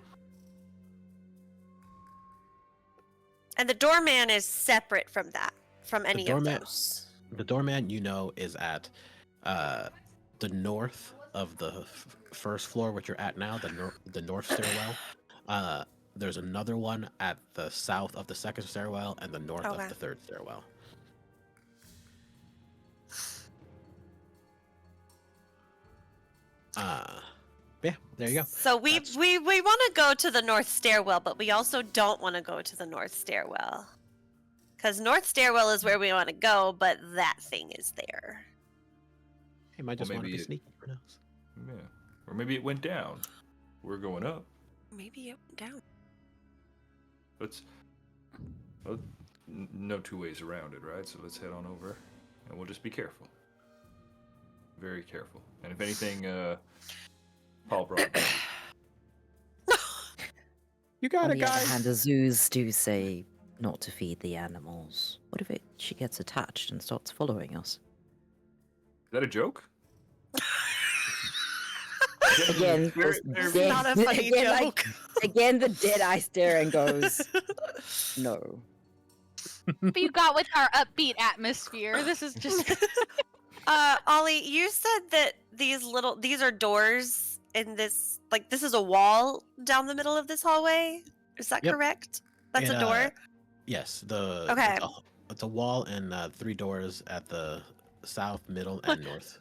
C: And the doorman is separate from that, from any of
A: doorman-
C: those.
A: The doorman, you know, is at the north of the 1st floor, which you're at now, the north stairwell. There's another one at the south of the 2nd stairwell and the north
C: Okay.
A: of the 3rd stairwell. Yeah, there you go.
C: So we
A: That's-
C: we want to go to the north stairwell, but we also don't want to go to the north stairwell. Because north stairwell is where we want to go, but that thing is there.
A: He might just want to
E: maybe
A: be
E: it-
A: sneaky. Who knows?
E: Yeah. Or maybe it went down. We're going up.
C: Maybe it went down.
E: Well, no two ways around it, right? So let's head on over, and we'll just be careful. Very careful. And if anything, Paul brought.
A: You got
D: On
A: it,
D: the other
A: guys.
D: hand, the zoos do say not to feed the animals. What if she gets attached and starts following us?
E: Is that a joke?
D: Again,
E: There-
C: It's
E: there-
C: not a funny
D: again,
C: joke.
D: Again, the dead eye stare and goes, no.
B: But you got with our upbeat atmosphere. This is just
C: Ollie, you said that these are doors in this, like, this is a wall down the middle of this hallway. Is that
A: Yep.
C: correct? That's a
A: And,
C: door?
A: Yes.
C: Okay.
A: It's a wall and 3 doors at the south, middle, and north.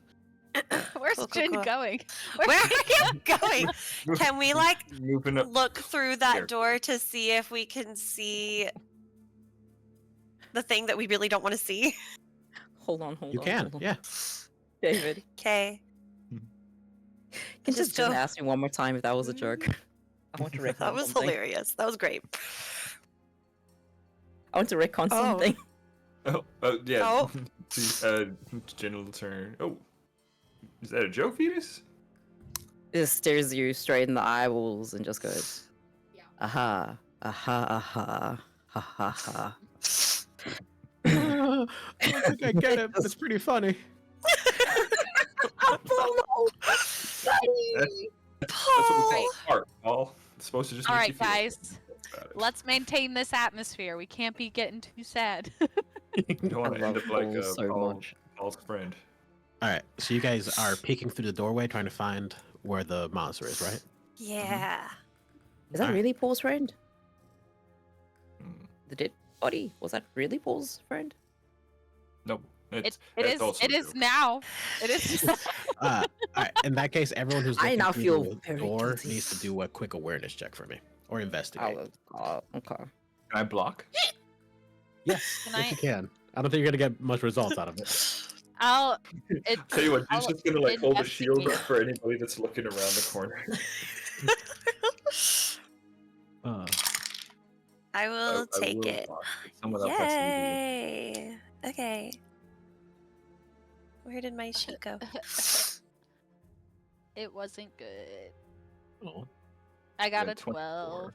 B: where's
C: Cool,
B: Djin
C: cool.
B: going?
C: Where are you going? Can we, like,
E: Moving up.
C: look through that
E: Here.
C: door to see if we can see the thing that we really don't want to see?
D: Hold on, hold
A: You
D: on.
A: can,
D: hold on.
A: yeah.
D: David,
C: Okay.
D: can
C: Just
D: Jen
C: go.
D: ask me one more time if that was a joke? I want to recon
C: That was
D: something.
C: hilarious. That was great.
D: I want to recon
C: Oh.
D: something.
E: Oh, yeah.
C: Oh.
E: See, Jen will turn. Oh, is that a joke, Vidas?
D: Just stares you straight in the eyeballs and just goes, aha, aha, aha, ha ha ha.
A: I don't think I get it, but it's pretty funny.
E: That's what we call art, Paul. It's supposed to just
B: All
E: make
B: right,
E: you feel
B: guys.
E: about it.
B: Let's maintain this atmosphere. We can't be getting too sad.
E: You don't want
D: I
E: to end
D: love
E: up like
D: Paul so much.
E: Paul's friend.
A: All right. So you guys are peeking through the doorway, trying to find where the monster is, right?
C: Yeah.
D: Is that
A: Alright.
D: really Paul's friend?
E: Hmm.
D: The dead body? Was that really Paul's friend?
E: Nope.
B: It
E: That's also
B: it
E: a
B: is
E: joke.
B: now. It is.
A: All right. In that case, everyone who's
D: I
A: looking
D: now
A: through
D: feel
A: the
D: very
A: door
D: guilty.
A: needs to do a quick awareness check for me, or investigate.
D: Okay.
E: Can I block?
A: Yes,
B: Can
A: yes,
B: I-
A: you can. I don't think you're gonna get much results out of it.
B: I'll. It's,
E: Tell you what,
B: I'll
E: Jen's just gonna like hold a shield up
B: investigate.
E: for anybody that's looking around the corner.
C: I will
E: I
C: take
E: will
C: it.
E: block. Someone else has to do it.
C: Yay. Okay. Where did my sheet go?
B: It wasn't good.
A: Oh,
B: I got
E: Yeah,
B: a 12.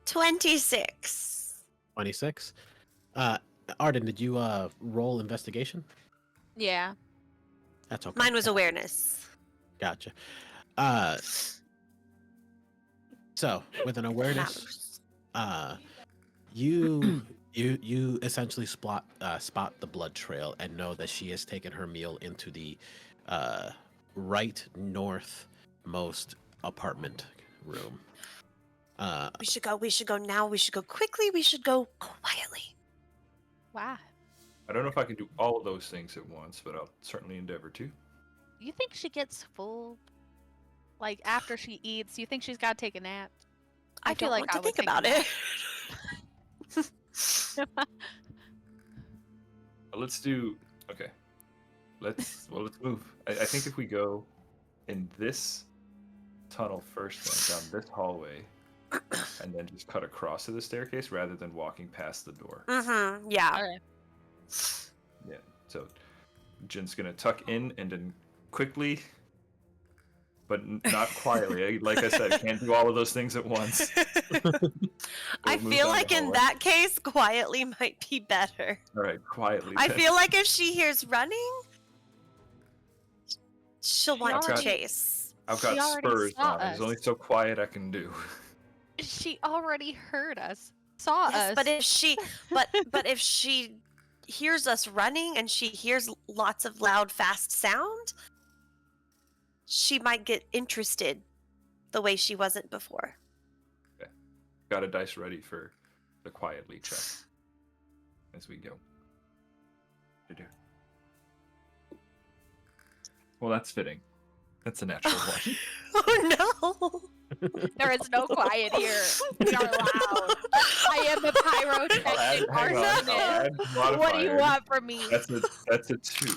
C: 26.
A: 26. Arden, did you roll investigation?
B: Yeah.
A: That's okay.
C: Mine was awareness.
A: Gotcha. So with an awareness, you essentially spot the blood trail and know that she has taken her meal into the right northmost apartment room.
C: We should go now. We should go quickly. We should go quietly.
B: Wow.
E: I don't know if I can do all of those things at once, but I'll certainly endeavor to.
B: You think she gets full? Like after she eats, you think she's got to take a nap?
C: I
B: feel
C: don't
B: like
C: want
B: I
C: to
B: would
C: think
B: take a
C: about
B: nap.
C: it.
E: Let's do. Okay. Let's move. I think if we go in this tunnel first, then down this hallway, and then just cut across to the staircase rather than walking past the door.
C: Mm-hmm. Yeah.
B: All right.
E: Yeah. So, Jin's gonna tuck in and then quickly, but not quietly. Like I said, can't do all of those things at once.
C: I
E: We'll move
C: feel
E: down the
C: like in
E: hallway.
C: that case, quietly might be better.
E: All right, quietly.
C: I
E: then.
C: feel like if she hears running, she'll want to
E: already-
C: chase.
E: I've got
B: she already
E: spurs
B: saw
E: on. It's
B: us.
E: only so quiet I can do.
B: She already heard us, saw
C: Yes,
B: us.
C: but if she, but if she hears us running and she hears lots of loud, fast sound, she might get interested the way she wasn't before.
E: Got a dice ready for the quietly check as we go. Do-do. Well, that's fitting. That's a natural one.
C: Oh no!
B: there is no quiet here. We are loud. I am the pyrotechnic
E: Hang on,
B: arsonist.
E: I'll add
B: What do you
E: modifiers.
B: want from me?
E: That's a 2.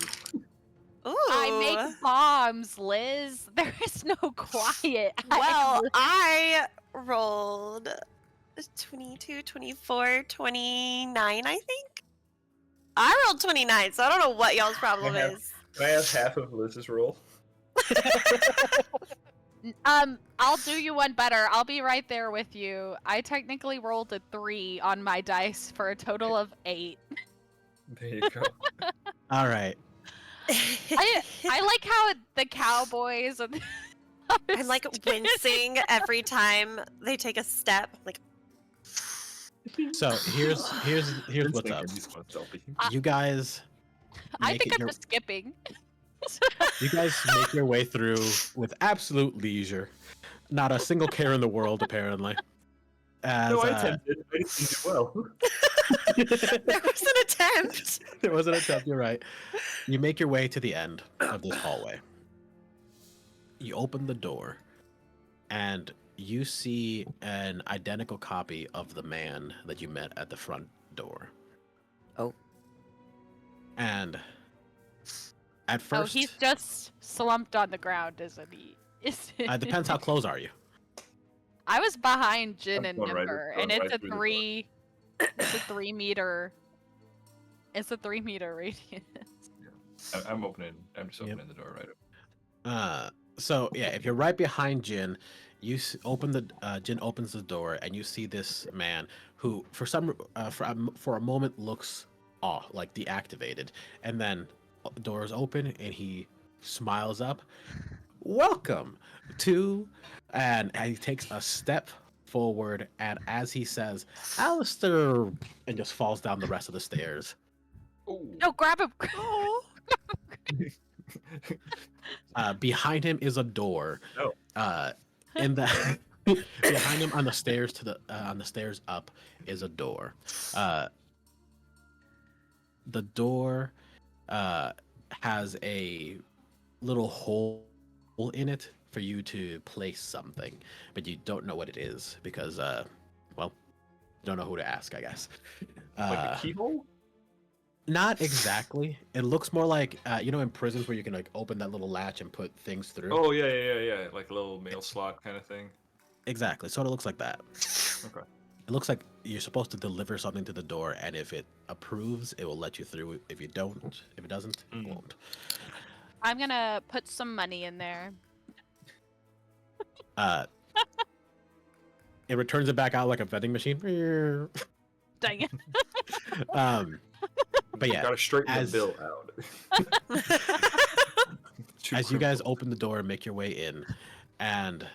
C: Ooh.
B: I make bombs, Liz. There is no quiet.
C: Well, I rolled 22, 24, 29, I think. I rolled 29, so I don't know what y'all's problem is.
E: Can I have half of Liz's roll?
B: I'll do you one better. I'll be right there with you. I technically rolled a 3 on my dice for a total of 8.
E: There you go.
A: All right.
B: I like how the cowboys and
C: I'm like wincing every time they take a step. Like,
A: So here's what's up. You guys.
B: I
A: make
B: think
A: it
B: I'm
A: your-
B: just skipping.
A: You guys make your way through with absolute leisure. Not a single care in the world, apparently. As,
E: No, I attempted. I didn't do well.
C: there was an attempt.
A: There was an attempt, you're right. You make your way to the end of this hallway. You open the door, and you see an identical copy of the man that you met at the front door.
D: Oh.
A: And at
B: Oh,
A: first,
B: he's just slumped on the ground, isn't he?
A: depends how close are you.
B: I was behind Djin
E: I'm
B: and
E: going right-
B: Nembyr,
E: going
B: and it's
E: right
B: a
E: through the door.
B: 3. It's a 3 meter. It's a 3 meter radius.
E: I'm opening. I'm just opening the door right up.
A: So yeah, if you're right behind Djin, you open the Djin opens the door, and you see this man who, for a moment, looks like deactivated, and then the door is open, and he smiles up. Welcome to, and he takes a step forward, and as he says, Alistair, and just falls down the rest of the stairs.
B: No, grab him!
A: Behind him is a door.
E: Oh.
A: In the behind him on the stairs on the stairs up is a door. The door has a little hole in it for you to place something, but you don't know what it is because, well, you don't know who to ask, I guess.
E: Like a keyhole?
A: Not exactly. It looks more like in prisons where you can like open that little latch and put things through.
E: Oh yeah. Like a little mail slot kind of thing.
A: Exactly. Sort of looks like that.
E: Okay.
A: It looks like you're supposed to deliver something to the door, and if it approves, it will let you through. If it doesn't, it won't.
B: I'm gonna put some money in there.
A: It returns it back out like a vending machine.
B: Dang it.
A: But yeah,
E: Gotta straighten
A: as-
E: the bill out.
A: as you guys open the door and make your way in, and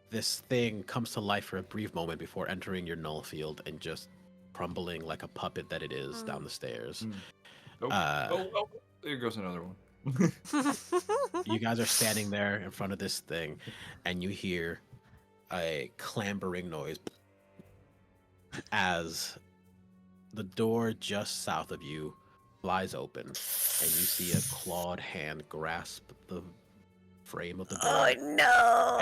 A: this thing comes to life for a brief moment before entering your null field and just crumbling like a puppet that it is down the stairs.
E: Oh, there goes another one.
A: You guys are standing there in front of this thing, and you hear a clambering noise as the door just south of you flies open, and you see a clawed hand grasp the frame of the door.
C: Oh no!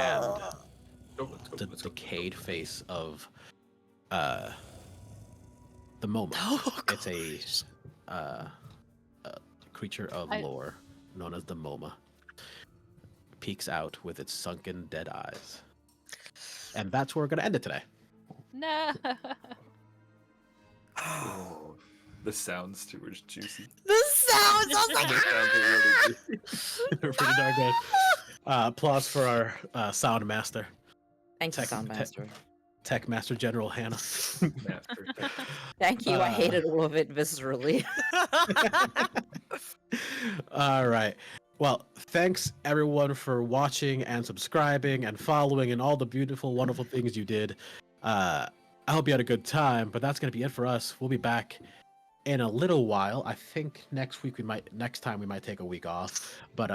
A: And the decayed face of the Moma.
C: Oh,
A: It's a creature of lore known as the Moma. Peeks out with its sunken dead eyes. And that's where we're going to end it today.
B: No.
E: Oh, the sounds too were juicy.
C: The sounds! I was like,
E: The sounds are really juicy.
A: They're pretty darn good. Applause for our sound master,
D: Thank you,
A: Tech-
D: Soundmaster.
A: Tech Master General Hannah.
E: Master.
D: Thank you. I hated all of it viscerally.
A: All right. Well, thanks everyone for watching and subscribing and following and all the beautiful, wonderful things you did. I hope you had a good time, but that's going to be it for us. We'll be back in a little while. I think next time we might take a week off, but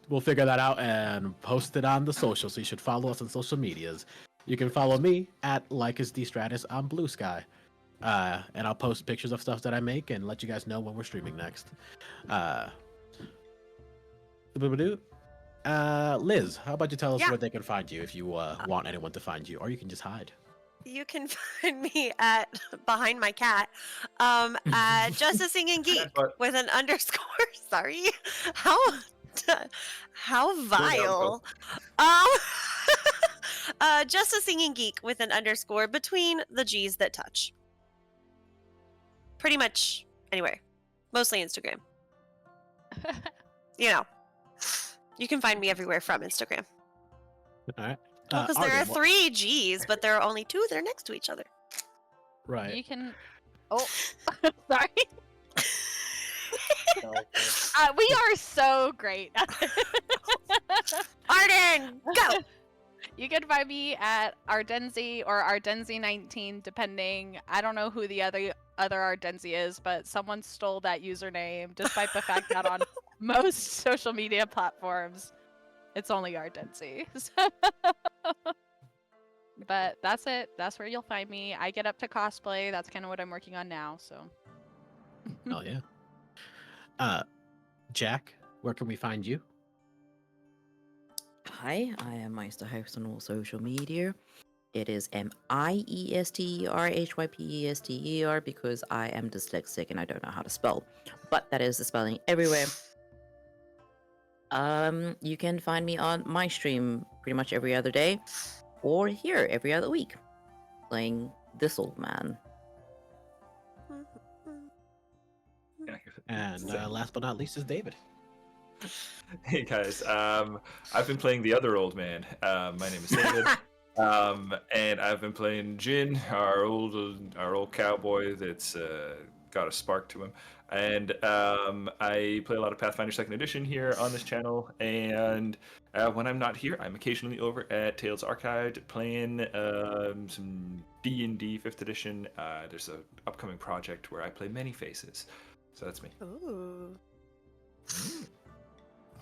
A: we'll figure that out and post it on the social. So you should follow us on social medias. You can follow me at Lycus D Stratus on Blue Sky. And I'll post pictures of stuff that I make and let you guys know when we're streaming next. Liz, how about you tell us
C: Yeah.
A: where they can find you if you want anyone to find you, or you can just hide.
C: You can find me at behind my cat at Just a Singing Geek with an underscore. Sorry, how vile. Just a singing geek with an underscore between the G's that touch. Pretty much anywhere. Mostly Instagram. You know. You can find me everywhere from Instagram.
A: All right.
C: Well, because there are
A: Arden,
C: 3 G's, but there are only 2 that are next to each other.
A: Right.
B: You can. Oh, sorry. We are so great.
C: Arden, go!
B: You can find me at Ardenzi or Ardenzi19, depending. I don't know who the other Ardenzi is, but someone stole that username, despite the fact that on most social media platforms, it's only Ardenzi. But that's it. That's where you'll find me. I get up to cosplay. That's kind of what I'm working on now. So.
A: Oh yeah. Jack, where can we find you?
D: Hi, I am Meister House on all social media. It is MIESTERHYPESTER because I am dyslexic and I don't know how to spell. But that is the spelling everywhere. You can find me on my stream pretty much every other day, or here every other week, playing this old man.
A: And last but not least is David.
E: Hey guys, I've been playing the other old man. My name is David, and I've been playing Djin, our old cowboy that's got a spark to him. And I play a lot of Pathfinder 2nd Edition here on this channel. And when I'm not here, I'm occasionally over at Tales Archived playing some D&D 5th Edition. There's an upcoming project where I play Many Faces. So that's me.
C: Ooh.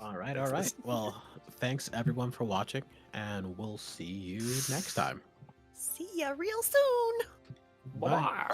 A: All right, all right. Well, thanks everyone for watching, and we'll see you next time.
C: See ya real soon.
A: Bye.